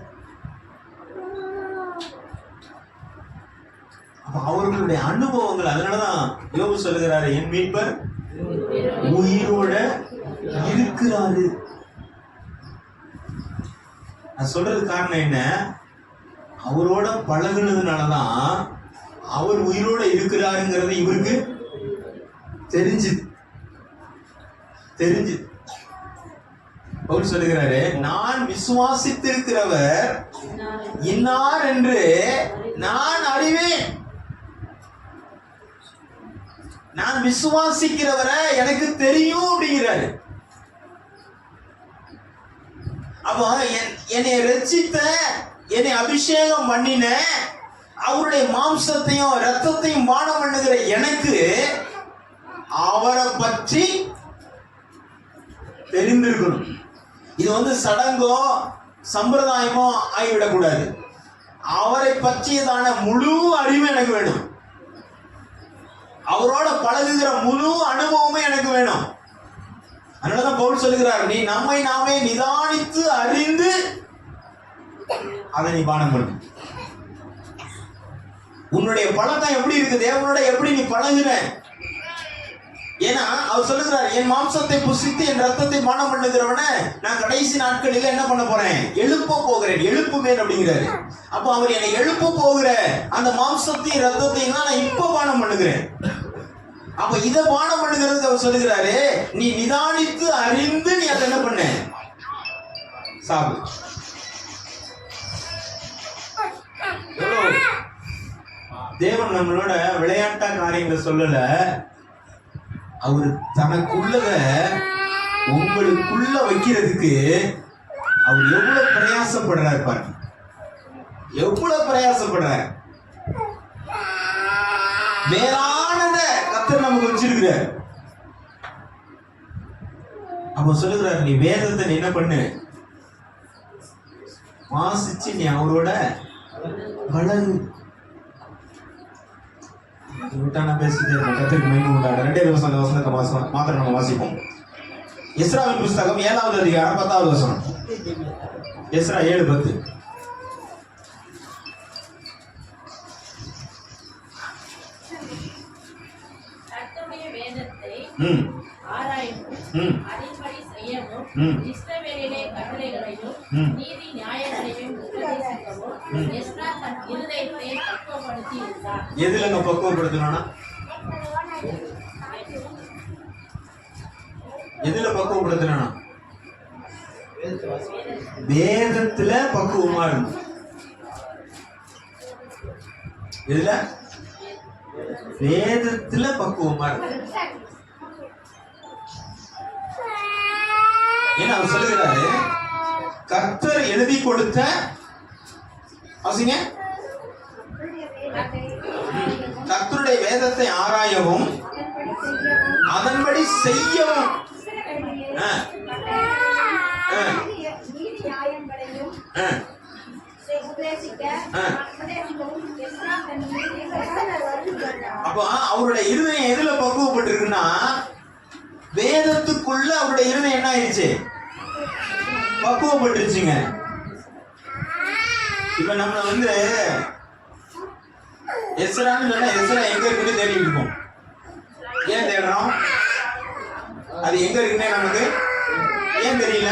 அப்ப அவர்களுடைய அனுபவங்கள், அதனாலதான் யோபு சொல்லுகிறாரு, என் மீட்பர் உயிரோட இருக்கிறாரு. நான் சொல்றது காரணம் என்ன? அவரோட பழகுனதுனாலதான் அவர் உயிரோட இருக்கிறாருங்கிறது இவருக்கு தெரிஞ்சுது. அவர் சொல்லுகிறாரு, நான் விசுவாசித்திருக்கிறவர் இன்னார் என்று நான் அறிவேன். நான் விசுவாசிக்கிறவரை எனக்கு தெரியும் அப்படிங்கிறாரு. அப்போ என்னை ரட்சித்த, என்னை அபிஷேகம் பண்ணின, அவருடைய மாம்சத்தையும் ரத்தத்தையும் பானம் பண்ணுகிற எனக்கு அவரை பற்றி தெரிந்திருக்கணும். இது வந்து சடங்கோ சம்பிரதாயமோ ஆகிவிடக்கூடாது. அவரை பற்றியதான முழு அறிவு எனக்கு வேணும். அவரோட பழகுகிற முழு அனுபவமே எனக்கு வேணும். அதனாலதான் பவுல் சொல்லுகிறார், நீ நம்மை நாமே நிதானித்து அறிந்து அதை நீ பானம் பண்ணு. உன்னுடைய பழக்கம் எப்படி இருக்கு, தேவனோட எப்படி நீ பழகுற? ஏன்னா அவர் சொல்லுகிறார், என் மாம்சத்தை புசித்து என் ரத்தத்தை பானம் பண்ணுகிறவன நான் கடைசி நாட்களில் என்ன பண்ண போறேன், எழுப்ப போகிறேன், எழுப்புவேன் அப்படிங்கிறாரு. அப்போ அவர் என்னை எழுப்ப போகிற அந்த மாம்சத்தையும் ரத்தத்தையும் தான் நான் இப்ப பானம் பண்ணுகிறேன். அப்ப இதை பானம் பண்ணுகிறது அவர் சொல்லுகிறாரு, நீ நிதானித்து அறிந்து நீ அதை என்ன பண்ண, சாப்பிடு. தேவன் நம்மளோட விளையாட்டா காரியங்களை சொல்லல, அவர் தனக்குள்ளத உங்களுக்குள்ள வைக்கிறதுக்கு அவர் எவ்வளவு பிரயாசப்படுறாரு பாருங்க, எவ்வளவு பிரயாசப்படுறாரு. வேறானத கர்த்தர் நமக்கு வச்சிருக்கிறார். அப்ப சொல்லுகிறார், நீ வேதத்தை நீ என்ன பண்ணு, வாசிச்சு நீ அவரோட பழகு. விட்டா நான் பேசிட்டே இருக்கேன். கர்த்தருக்கு மகிமை உண்டாகட்டும். 2 வசனத்தை மாத்திரம் நம்ம வாசிப்போம். எஸ்ராவின் புஸ்தகம் 7வது அதிகாரம் 10வது வசனம். எஸ்ரா 7:10. கர்த்தருடைய வேதத்தை ம் ஆராயவும் ம் அதன்படி செய்யவும் ம் இஸ்ரவேலிலே கட்டளைகளையும் ம் நீதி நியாயங்களையும் உபதேசிக்கவும் எஸ்ரா தன் இருதயத்தை பக்குவப்படுத்தி இருந்தார். எதுலங்க பக்குவப்படுத்தணும்னா, எதுல பக்குவப்படுத்தணும்? வேதத்துல பக்குவமா இருக்கும். இதுல வேதத்துல பக்குவமா இருக்கும். ஏன்னா அவர் சொல்லுகிறாரு, கர்த்தர் எழுதி கொடுத்த வாசிங்க, கர்த்தருடைய வேதத்தை ஆராயவும் அதன்படி செய்யவும் நீதி நியாயங்களையும் உபதேசிக்க உபதேசிக்கவும் எஸ்ரா தன் இருதயத்தை அப்ப அவருடைய இருதயம் எதுல பக்குவப்பட்டிருக்குன்னா, வேதத்துக்குள்ள அவருடைய இருதயம் என்ன ஆயிடுச்சு, பக்குவப்பட்டுருச்சுங்க. இப்ப நம்ம வந்து எஸ்ரான்னு சொன்னா எஸ்ரா எங்க இருக்குன்னு தேடிட்டு இருக்கோம். ஏன் தேடுறோம்? அது எங்க இருக்குன்னே நமக்கு ஏன் தெரியல?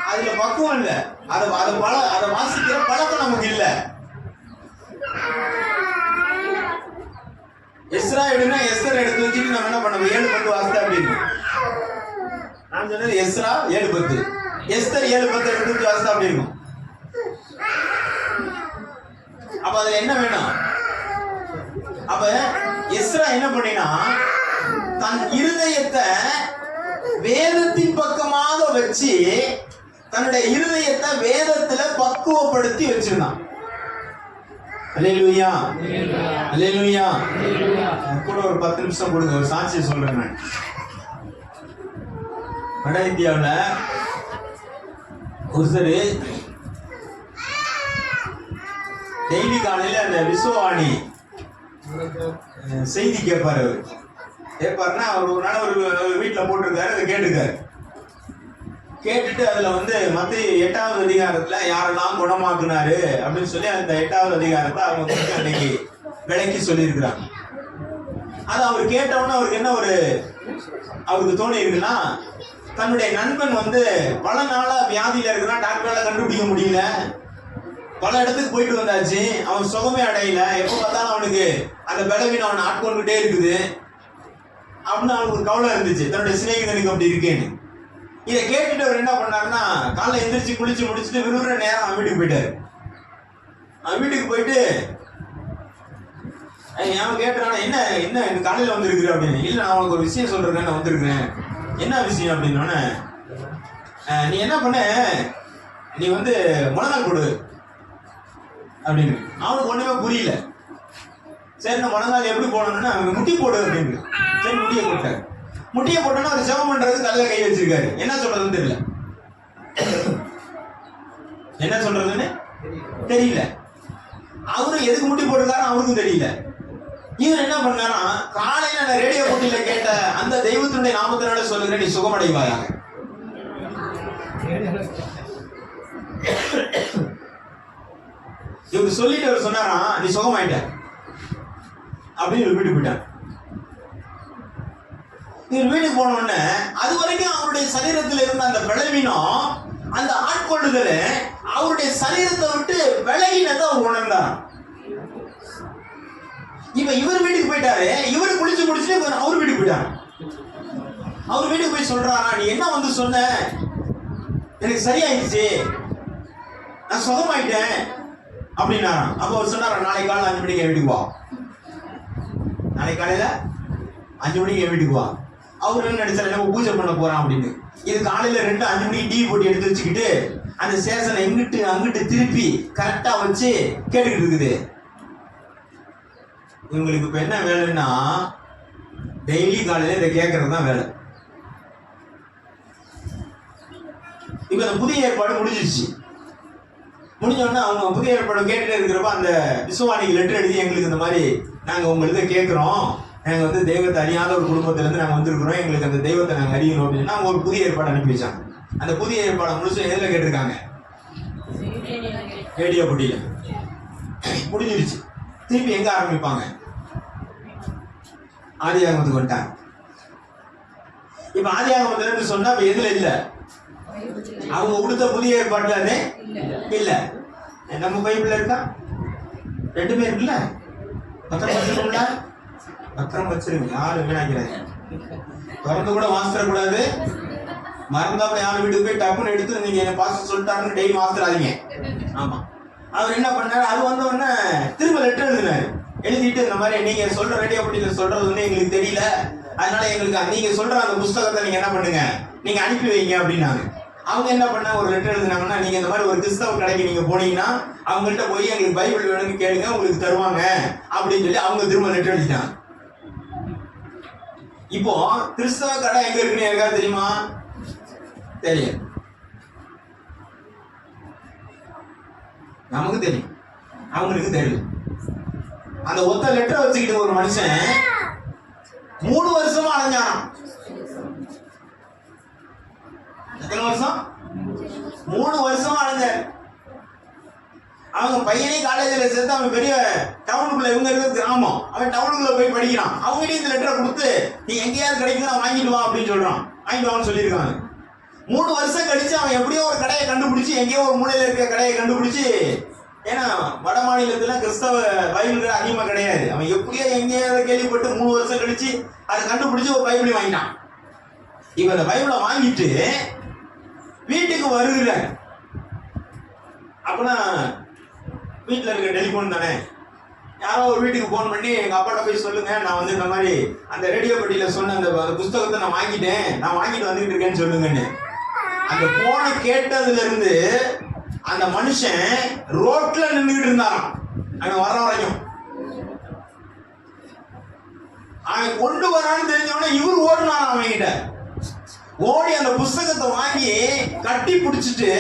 அதுல பக்குவம் இல்ல. அதை வாசிக்கிற பழக்கம் நமக்கு இல்ல. எஸ்ரா எடுனா எஸ்தர் எடுத்து வச்சுட்டு நம்ம என்ன பண்ணுவோம், 7:10 வாசித்தா அப்படின்னு. நான் சொன்னது எஸ்ரா 7:10, எஸ்தர் 7:10 எடுத்து வச்சு வாசித்தா அப்படி இருக்கும். அப்ப அதுல என்ன வேணும்? அப்ப எஸ்ரா என்ன பண்ணினா, தன் இருதயத்தை வேதத்தின் பக்கமாக வச்சு தன்னுடைய இருதயத்தை வேதத்துல பக்குவப்படுத்தி வச்சிருந்தான். அல்லேலூயா, அல்லேலூயா. கூட ஒரு 10 நிமிஷம் கொடுங்க, ஒரு சாட்சியை சொல்றேன். நான் வட இந்தியாவில் ஒருத்தர் டெய்லி காலையில அந்த விஸ்வவாணி செய்தி கேட்பாரு. அவர் கேட்பாருன்னா அவர் ஒரு நாள் ஒரு வீட்டில் போட்டிருக்காரு, அதை கேட்டுக்காரு. கேட்டுட்டு அதுல வந்து மத்திய 8வது அதிகாரத்துல யாரெல்லாம் குணமாக்குனாரு அப்படின்னு சொல்லி அந்த 8வது அதிகாரத்தை அவங்க வந்து அன்னைக்கு விளக்கி சொல்லியிருக்கிறாங்க. அது அவர் கேட்டவுடனே அவருக்கு என்ன அவருக்கு தோணி இருக்குன்னா, தன்னுடைய நண்பன் வந்து பல நாளா வியாதியில இருக்கிறான், டாக்டரால கண்டுபிடிக்க முடியல, பல இடத்துக்கு போயிட்டு வந்தாச்சு, அவன் சுகமே அடையல, எப்ப பார்த்தாலும் அவனுக்கு அந்த பலவீனம் அவனை ஆட்கொண்டுகிட்டே இருக்குது அப்படின்னு அவனுக்கு கவலை இருந்துச்சு, தன்னுடைய சிநேகிதனுக்கு அப்படி இருக்கேன்னு. இதை கேட்டுட்டு அவர் என்ன பண்ணாருன்னா, காலைல எந்திரிச்சு குளிச்சு முடிச்சுட்டு விரும்புற நேரம் அவன் வீட்டுக்கு போயிட்டாரு. அவன் வீட்டுக்கு போயிட்டு அவன் கேட்டானா, என்ன என்ன காலையில வந்துருக்குற அப்படின்னு. இல்லை, நான் அவனுக்கு ஒரு விஷயம் சொல்றேன், நான் வந்திருக்கிறேன். என்ன விஷயம் அப்படின்னோடனே, நீ என்ன பண்ண, நீ வந்து முழங்கால் கொடு அப்படின்னு. அவனுக்கு ஒண்ணுமே புரியல. சரி, நான் முழங்கால் எப்படி போடணும்னா முட்டி போடு அப்படின்னு. சரி, முட்டியை போட்டாரு. முட்டியை போட்டோன்னா அவர் ஜெபம் பண்றது தலையில கை வச்சிருக்காரு. என்ன சொல்றதுன்னு தெரியல, என்ன சொல்றதுன்னு தெரியல. அவரும் எதுக்கு முட்டி போட்டிருக்காரு அவருக்கும் தெரியல. இவர் என்ன பண்ணாரா, காலையில நான் ரேடியோ போட்டியில கேட்ட அந்த தெய்வத்தினுடைய நாமத்தினால சொல்லுகிறேன், நீ சுகமடைவாயாக. இவர் சொல்லிட்டு அவர் சொன்னாரா, நீ சுகமாயிட்ட அப்படின்னு இவர் வீட்டுக்கு போயிட்டார். இவர் வீட்டுக்கு போன உடனே அது வரைக்கும் அவருடைய சரீரத்தில் இருந்த அந்த பலவீனம், அந்த ஆட்கொள்ளுதல் அவருடைய சரீரத்தை விட்டு விலகினதை அவர் உணர்ந்தார். இப்ப இவர் வீட்டுக்கு போயிட்டாரு, இவர் குளிச்சு முடிச்சுட்டு அவர் வீட்டுக்கு போயிட்டாரு. அவர் வீட்டுக்கு போய் சொல்றாரா, நீ என்ன வந்து சொன்ன, எனக்கு சரியாயிடுச்சு, நான் சுகமாயிட்டேன் அப்படின்னாராம். அப்ப அவர் சொன்னாரா, நாளைக்கு காலையில் 5 மணிக்கு என் வீட்டுக்கு வா, நாளைக்கு காலையில 5 மணிக்கு என் வீட்டுக்கு வா. அவர் என்ன நினைச்சாரு, நம்ம பூஜை பண்ண போறான் அப்படின்னு. இது காலையில 2-5 மணிக்கு டிவி போட்டு எடுத்து வச்சுக்கிட்டு அந்த சேஷனை எங்கிட்டு அங்கிட்டு திருப்பி கரெக்டா வச்சு கேட்டுக்கிட்டு இருக்குது. இவங்களுக்கு இப்ப என்ன வேலைன்னா டெய்லி காலையில இதை கேட்கறது தான் வேலை. இப்ப இந்த புதிய ஏற்பாடு முடிஞ்சிருச்சு. முடிஞ்சோடனே அவங்க புதிய ஏற்பாடு கேட்டுட்டே இருக்கிறப்ப அந்த விசுவானிக்கு லெட்டர் எழுதி, எங்களுக்கு இந்த மாதிரி நாங்கள் உங்களுக்கு கேட்குறோம், நாங்கள் வந்து தெய்வத்தை அறியாத ஒரு குடும்பத்திலேருந்து நாங்கள் வந்திருக்கிறோம், எங்களுக்கு அந்த தெய்வத்தை நாங்கள் அறியணும் அப்படின்னா அவங்க ஒரு புதிய ஏற்பாடு அனுப்பி வச்சாங்க. அந்த புதிய ஏற்பாடு முழுசும் எதில் கேட்டிருக்காங்க? ரேடியோ பொட்டியில். முடிஞ்சிருச்சு. திருப்பி எங்கே ஆரம்பிப்பாங்க? ஆதியாகமத்துக்கு வந்துட்டாங்க. இப்போ ஆதியாகமத்துலேருந்து சொன்னால் இப்போ எதில் இல்லை? அவங்க கொடுத்த புதிய ஏற்பாட்டில் அது இல்லை. நம்ம பைபிளில் இருக்கா? 2 இருக்குல்ல? பத்திரம் வச்சிருக்கோம்ல? பத்திரம் வச்சிருங்க, யாரும் வீணாக்கிறாங்க. திறந்து கூட வாசிடக்கூடாது. மறந்தாப்ப யாரும் வீட்டுக்கு போய் டப்புன்னு எடுத்து நீங்க என்ன பாஸ்டர் சொல்லிட்டாருன்னு டெய்லி வாசிடாதீங்க. ஆமா, அவர் என்ன பண்ணாரு, அது வந்த உடனே திரும்ப லெட்டர் எழுதினாரு. எழுதிட்டு இந்த மாதிரி நீங்க சொல்ற ரேடியோ பட்டியில சொல்றது வந்து எங்களுக்கு தெரியல, அதனால எங்களுக்கு நீங்க சொல்ற அந்த புஸ்தகத்தை நீங்க என்ன பண்ணுங்க, நீங்க அனுப்பி வைங்க அப்படின்னாங்க. அவங்க என்ன பண்ண ஒரு லெட்டர் எழுதினாங்கன்னா, நீங்க இந்த மாதிரி ஒரு கிறிஸ்தவ கடைக்கு நீங்க போனீங்கன்னா அவங்கள்ட்ட போய் எங்களுக்கு பைபிள் வேணும்னு கேளுங்க, உங்களுக்கு தருவாங்க அப்படின்னு சொல்லி அவங்க திரும்ப லெட்டர் எழுதிட்டாங்க. இப்போ கிறிஸ்தவ கடை எங்க இருக்குன்னு யாருக்காவது தெரியுமா? தெரியும். நமக்கு தெரியும், அவங்களுக்கு தெரியும். அந்த ஒத்த லெட்டர் வச்சுக்கிட்டு ஒரு மனுஷன் 3 வருஷமா அலைஞ்சான். எத்தனை வருஷம்? 3 வருஷமா அலைஞ்சாரு. அவங்க பையனே காலேஜில் சேர்த்து அவன் பெரிய டவுனுக்குள்ள, இவங்க இருக்கிறது கிராமம், அவன் டவுனுக்குள்ள போய் படிக்கிறான். அவங்களையும் இந்த லெட்டரை கொடுத்து நீ எங்கேயாவது கிடைக்குதா வாங்கிட்டு வா அப்படின்னு சொல்றான். வாங்கிட்டு வான்னு சொல்லியிருக்காங்க. 3 வருஷம் கழிச்சு அவன் எப்படியோ ஒரு கடையை கண்டுபிடிச்சு, எங்கேயோ ஒரு மூலையில இருக்க கடையை கண்டுபிடிச்சு, ஏன்னா வட மாநிலத்துல கிறிஸ்தவ பைபிள்கள் அதிகமா கிடையாது, அவன் எப்படியோ எங்கேயாவது கேள்விப்பட்டு 3 வருஷம் கழிச்சு அதை கண்டுபிடிச்சு ஒரு பைபிளை வாங்கிட்டான். இப்ப அந்த பைபிளை வாங்கிட்டு வீட்டுக்கு வருகிற அப்பனா வீட்டில் இருக்க டெலிஃபோன் தானே, யாரோ ஒரு வீட்டுக்கு ஃபோன் பண்ணி எங்கள் அப்பாட்ட போய் சொல்லுங்க, நான் வந்து இந்த மாதிரி அந்த ரேடியோ பெட்டியில் சொன்ன அந்த புஸ்தகத்தை நான் வாங்கிட்டு வந்துட்டு இருக்கேன்னு சொல்லுங்கன்னு. அந்த போனை கேட்டதுல இருந்து அந்த மனுஷன் ரோட்ல நின்றுகிட்டு இருந்தாராம். அவன் வர்ற வரைக்கும் அவன் கொண்டு வரான்னு தெரிஞ்சவன இவர் ஓடினாராம். அவன்கிட்ட ஓடி அந்த புஸ்தகத்தை வாங்கி கட்டி பிடிச்சிட்டு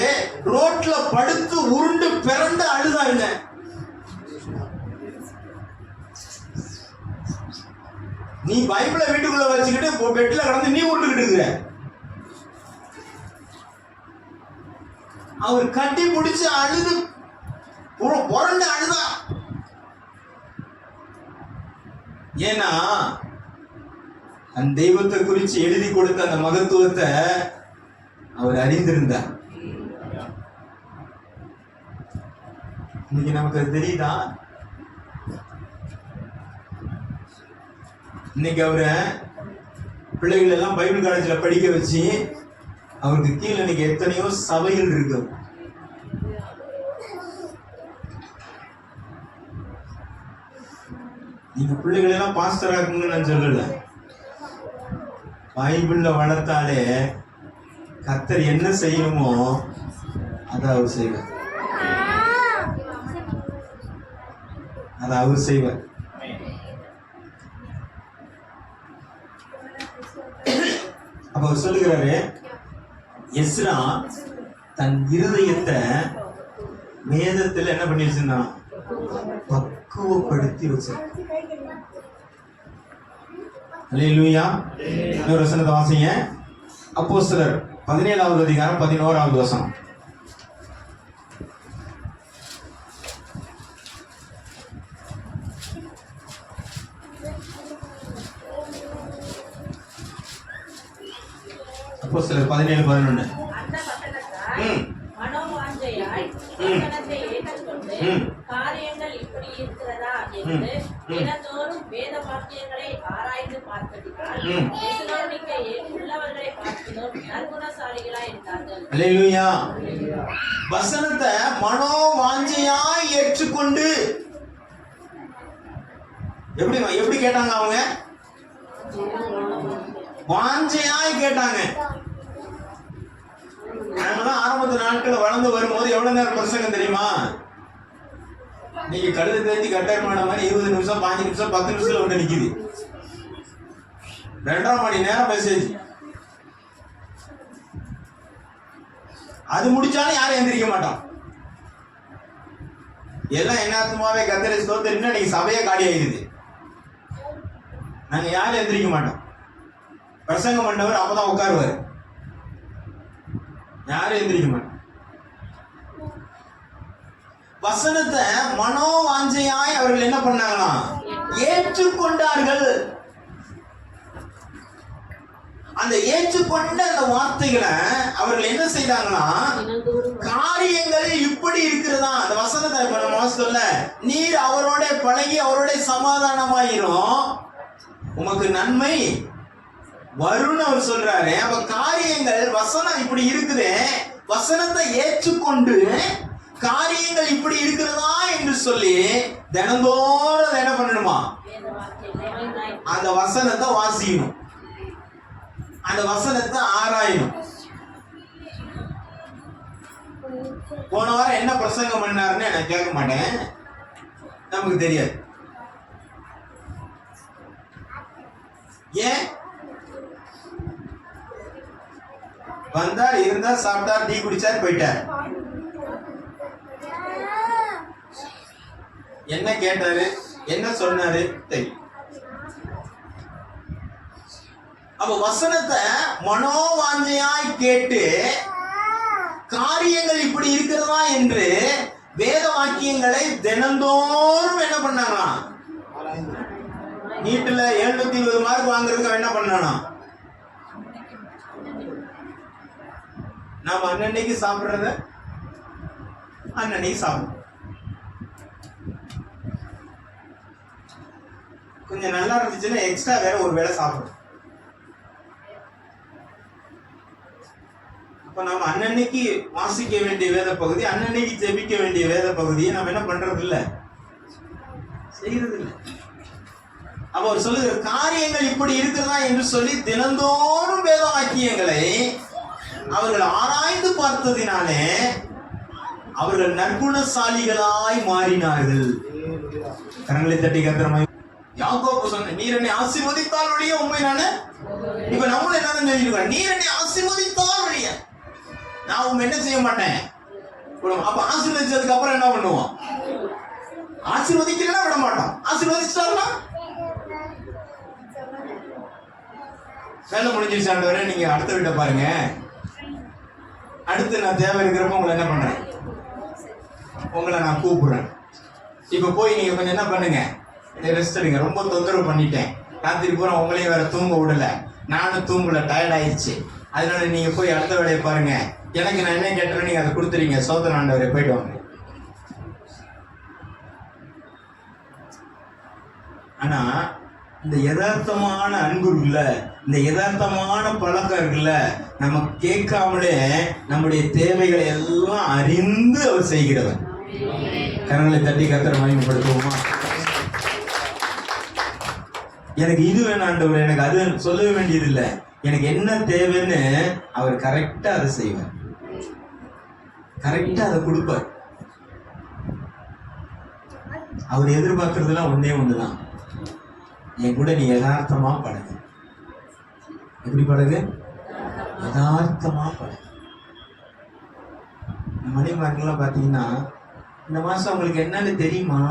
ரோட்ல படுத்து உருண்டு பிறண்டு அழுதாருங்க. நீ பைபிளை வீட்டுக்குள்ள வச்சுக்கிட்டு பெட்ல கடந்து நீ உருண்டுகிட்டு இருக்கிற. அவர் கட்டி பிடிச்சு அழுது புரண்டு அழுதா. ஏன்னா அந்த தெய்வத்தை குறித்து எழுதி கொடுத்த அந்த மகத்துவத்தை அவர் அறிந்திருந்தார். இன்னைக்கு நமக்கு அது தெரியுதா? இன்னைக்கு அவரை பிள்ளைகள் எல்லாம் பைபிள் காலேஜில் படிக்க வச்சு அவருக்கு கீழே இன்னைக்கு எத்தனையோ சபைகள் இருக்கு. நீங்க பிள்ளைகள் எல்லாம் பாஸ்டர் ஆகுங்கன்னு நான் சொல்லல. பைபிள்ல வளர்த்தாலே கர்த்தர் என்ன செய்யணுமோ அதை அவர் செய்வார். அதை அவர் செய்வார். அப்ப அவர் சொல்லுகிறாரு, எஸ்ரா தன் இருதயத்தை வேதத்தில் என்ன பண்ணி வச்சிருந்தான்? பக்குவப்படுத்தி வச்சிருந்தான். அல்லேலூயா. இன்னொரு வசனத்தை வாசிங்க. அப்போஸ்தலர் 17வது அதிகாரம் 11வது வசனம். அப்போஸ்தலர் 17:11. காரியங்கள் இப்படி இருக்கிறதா என்று தினந்தோறும் வேத வாக்கியங்களை ஆராய்ந்து பார்த்ததினால் தெசலோனிக்கேயில் உள்ளவர்களை பார்க்கிறோம் நற்குணசாலிகளாய் இருந்தார்கள். அல்லேலூயா. வசனத்தை மனோவாஞ்சையாய் ஏற்றுக்கொண்டு எப்படி கேட்டாங்க அவங்க? வாஞ்சையாய் கேட்டாங்க. நாங்களாம் ஆரம்பத்து நாட்கள் வளர்ந்து வரும்போது எவ்வளவு நேரம் பிரசங்கம் தெரியுமா? நீங்க கழுதை தேர்த்தி கட்டமான மாதிரி 20 நிமிஷம் 5 நிமிஷம் 10 நிமிஷத்துல வந்து நிக்குது. 2.5 மணி நேரம் மெசேஜ். அது முடிச்சாலும் யாரும் எந்திரிக்க மாட்டோம். எல்லாம் என்னாத்துமாவே கத்தரை ஸ்தோத்திரம்னா நீங்க சபையே காலி ஆயிடுது. நாங்க யாரும் எந்திரிக்க மாட்டோம். பிரசங்கம் பண்ணவர் அப்பதான் உட்காருவாரு. யாரும் எந்திரிக்க மாட்டோம். வசனத்தை மனோவாஞ்சையாய் அவர்கள் என்ன பண்ணாங்களா? ஏற்றுக்கொண்டார்கள். அந்த ஏற்றுக்கொண்ட அந்த வார்த்தைகளை அவர்கள் என்ன செய்தாங்கன்னா, காரியங்கள் இப்படி இருக்கிறதா அந்த வசனத்தை சொல்ல, நீர் அவரோட பழகி அவரோட சமாதானமாயிரும், உமக்கு நன்மை வரும்னு அவர் சொல்றாரு. அப்ப காரியங்கள் வசனம் இப்படி இருக்குது, வசனத்தை ஏற்றுக்கொண்டு காரியங்கள் இப்படி இருக்கிறதா என்று சொல்லி தினந்தோறும் என்ன பண்ணணுமா? அந்த வசனத்தை வாசிக்கணும், அந்த வசனத்தை ஆராயணும். போன வாரம் என்ன பிரசங்கம் பண்ணாருன்னு நான் கேட்க மாட்டேன், நமக்கு தெரியாது. ஏன் வந்தார், இருந்தார், சாப்பிட்டார், டீ குடிச்சார், போயிட்டார். என்ன கேட்டாரு, என்ன சொன்னாரு தெரியும். அப்ப வசனத்தை மனோவாஞ்சையாய் கேட்டு காரியங்கள் இப்படி இருக்கிறதா என்று வேத வாக்கியங்களை தினந்தோறும் என்ன பண்ணாங்களா? நீட்டுல 720 மார்க் வாங்குறதுக்கு என்ன பண்ணானா? நாம அன்னன்னைக்கு சாப்பிடுறத அன்னன்னைக்கு சாப்பிடுறோம். கொஞ்சம் நல்லா இருந்துச்சுன்னா எக்ஸ்ட்ரா வேற ஒரு வேளை சாப்பிடும். அப்ப நாம அன்னன்னைக்கு வாசிக்க வேண்டிய வேத பகுதி, அன்னன்னைக்கு ஜெபிக்க வேண்டிய வேத பகுதியை நம்ம என்ன பண்றது இல்ல, செய்யறது இல்லை. அப்ப அவர் சொல்லுகிற காரியங்கள் இப்படி இருக்கிறதா என்று சொல்லி தினந்தோறும் வேத வாக்கியங்களை அவர்கள் ஆராய்ந்து பார்த்ததினாலே அவர்கள் நற்குணசாலிகளாய் மாறினார்கள். கரங்களை தட்டி கத்திரமாய் யாக்கோபு சொன்ன, நீர் என்னை ஆசீர்வதித்தால் வழிய உண்மை நானு. இப்ப நம்மளும் என்ன சொல்லிருக்கோம், நீர் என்னை ஆசீர்வதித்தால் வழிய நான் உண்மை என்ன செய்ய மாட்டேன். அப்ப ஆசீர்வதிச்சதுக்கு அப்புறம் என்ன பண்ணுவோம்? ஆசீர்வதிக்கலன்னா விட மாட்டோம், ஆசீர்வதிச்சாருன்னா வேலை முடிஞ்சிருச்சு ஆண்டவரே, நீங்க அடுத்த வீட்டை பாருங்க, அடுத்து நான் தேவை இருக்கிறப்ப உங்களை என்ன பண்றேன், உங்களை நான் கூப்பிடுறேன். இப்ப போய் நீங்க கொஞ்சம் என்ன பண்ணுங்க, ரெஸ்ட் எடுங்க, ரொம்ப தொந்தரவு பண்ணிட்டேன், ராத்திரி பூரா உங்களையும் வேற தூங்க விடல, நானும் தூங்கல, டயர்ட் ஆயிடுச்சு, அதனால நீங்க போய் அடுத்த வேலையை பாருங்க, எனக்கு நான் என்ன கேட்டேன் நீங்க அதை கொடுத்துறீங்க, சோதனை ஆண்டவரே போயிட்டு வாங்க. ஆனா இந்த யதார்த்தமான அன்பு இருக்குல்ல, இந்த யதார்த்தமான பழக்கம் இருக்குல்ல, நம்ம கேட்காமலே நம்முடைய தேவைகளை எல்லாம் அறிந்து அவர் செய்கிறவர். கரங்களை தட்டி கர்த்தரை மகிமைப்படுத்துவோமா? எனக்கு இது வேணாண்டவர், எனக்கு அது சொல்ல வேண்டியது இல்லை, எனக்கு என்ன தேவைன்னு அவர் கரெக்டா அதை செய்வார், கரெக்டா அதை கொடுப்பார். அவர் எதிர்பார்க்கறதுலாம் ஒன்னே ஒண்ணுதான், என் கூட நீ யதார்த்தமா பழகு. எப்படி பழகு? யதார்த்தமா பழகு. மணிமார்கள்லாம் பாத்தீங்கன்னா, இந்த மாசம் உங்களுக்கு என்னன்னு தெரியுமா,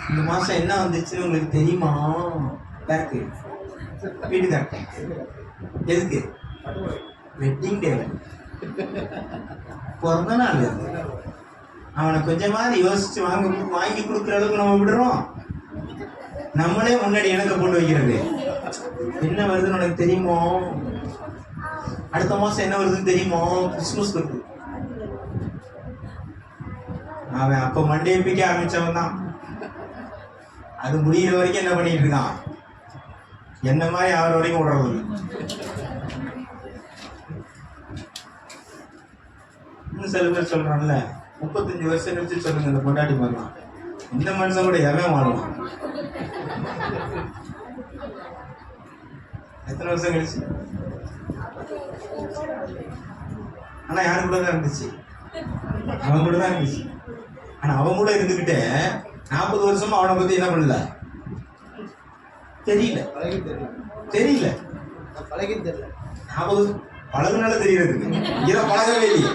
இந்த மாசம் என்ன வந்துச்சுன்னு உங்களுக்கு தெரியுமா, பேக்கு வீட்டுக்காரன் எதுக்கு? வெட்டிங் டே, பிறந்த நாள், அவனை கொஞ்சமாவது யோசிச்சு வாங்கி கொடுக்குற அளவுக்கு நம்ம விடுறோம். நம்மளே முன்னாடி இணக்க போட்டு வைக்கிறது. என்ன வருதுன்னு உனக்கு தெரியுமோ, அடுத்த மாசம் என்ன வருதுன்னு தெரியுமோ, கிறிஸ்துமஸ் வருது. அவன் அப்ப மண்டே பிக்க ஆரம்பிச்சவன் தான், அது முடிகிற வரைக்கும் என்ன பண்ணிட்டு இருக்கான், என்ன மாதிரி ஆகிற வரைக்கும் விடுறது. இன்னும் சில பேர் சொல்றான்ல, 35 வருஷம் கழிச்சு சொல்லுங்க இந்த பொண்டாட்டி பண்ணலாம், இந்த மனுஷன் கூட எவன் வாழுவான்? எத்தனை வருஷம் கழிச்சு? ஆனா யாரு கூட தான் இருந்துச்சு? அவன் கூட தான் இருந்துச்சு. ஆனா அவன் கூட இருந்துகிட்டே 40 வருஷமா அவனை பத்தி என்ன பண்ணல? தெரியல. தெரியல. 40 பழகுனால தெரியறதுக்கு இதை பழகவே இல்லையே.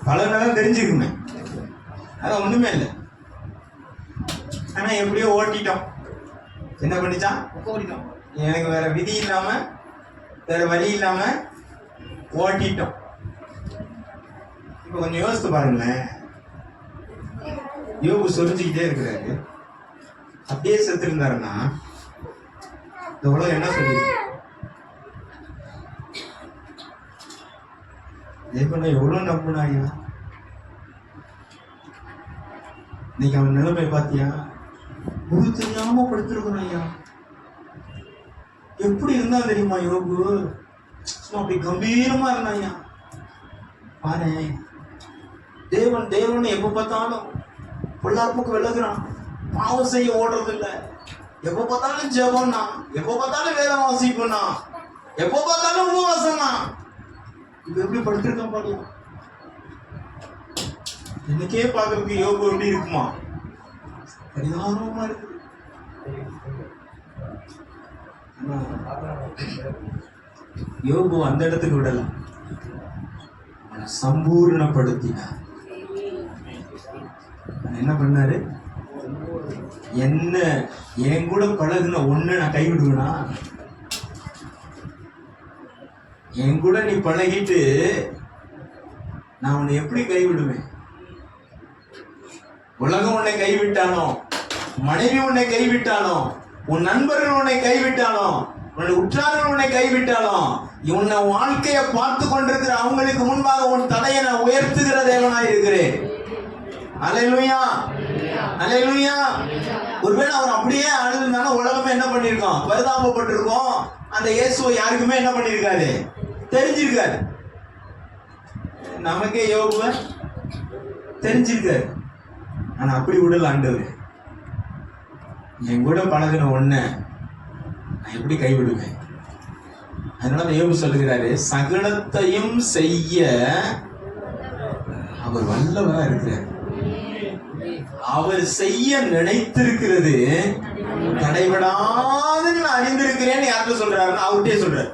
பழகுனால தெரிஞ்சுக்குமே. அதான் ஒண்ணுமே இல்லை. ஆனா எப்படியோ ஓட்டிட்டோம். என்ன பண்ணிச்சான்? எனக்கு வேற விதி இல்லாம வேற வழி இல்லாம ஓட்டிட்டோம். இப்ப கொஞ்சம் யோசித்து பாருங்களேன். யோபு சொரிஞ்சுக்கிட்டே இருக்கிறாரு. அப்படியே செத்து இருந்தாருன்னா இந்த உலகம் என்ன சொல்லிருக்கு? தேவனை எவ்வளவு நம்பினாயா? இன்னைக்கு அவன் நிலைமை பாத்தியா? ஒரு தெரியாம படுத்திருக்கணும் ஐயா. எப்படி இருந்தா தெரியுமா யோபு? சும்மா அப்படி கம்பீரமா இருந்தாயா பாரு. தேவன் தேவன் எப்ப பார்த்தாலும் பொல்லாப்புக்கு விலகுறான். பாவம் செய்ய ஓடுறது இல்ல. எப்ப பார்த்தாலும் ஜெபம்னா, எப்ப பார்த்தாலும் வேத வாசிப்புனா, எப்ப பார்த்தாலும் உபவாசம்னா. இப்ப எப்படி படுத்திருக்கான் பாருங்க. இன்னைக்கே பாக்குறதுக்கு யோபு எப்படி இருக்குமா? பரிதாபமா இருக்கு. யோபு அந்த இடத்துக்கு விடல, சம்பூர்ணப்படுத்தினார். என்ன பண்ணாரு? என்ன என் கூட பழகுன ஒண்ணு நான் கைவிடுவேனா? என் கூட நீ பழகிட்டு நான் உன்னை எப்படி கைவிடுவேன்? உலகம் உன்னை கைவிட்டானோ, மனைவி உன்னை கைவிட்டானோ, உன் நண்பர்கள் உன்னை கைவிட்டானோ, உன்னுடைய உற்றார்கள் உன்னை கைவிட்டானோ, உன்னை வாழ்க்கையை பார்த்து கொண்டிருக்கிற அவங்களுக்கு முன்பாக உன் தடையை நான் உயர்த்துகிற தேவனாய் இருக்கிறேன். அல்லேலூயா, அல்லேலூயா. ஒருவேளை அவர் அப்படியே அழுதுனாலும் உலகமே என்ன பண்ணிருக்கோம்? பரிதாபப்பட்டிருக்கோம். அந்த இயேசுவை யாருக்குமே என்ன பண்ணிருக்காரு? தெரிஞ்சிருக்காரு. நமக்கே யோபுவை தெரிஞ்சிருக்காரு. ஆனா அப்படி விடல ஆண்டவர். என் கூட பழகின ஒண்ண நான் எப்படி கைவிடுவேன்? அதனால யோபு சொல்லுகிறாரு, சகலத்தையும் செய்ய அவர் வல்லவரா இருக்கிறார். அவர் செய்ய நினைத்திருக்கிறது தடைபடாது நான் அறிந்திருக்கிறேன்னு யார்கிட்ட சொல்றாருன்னு அவர்கிட்டே சொல்றாரு.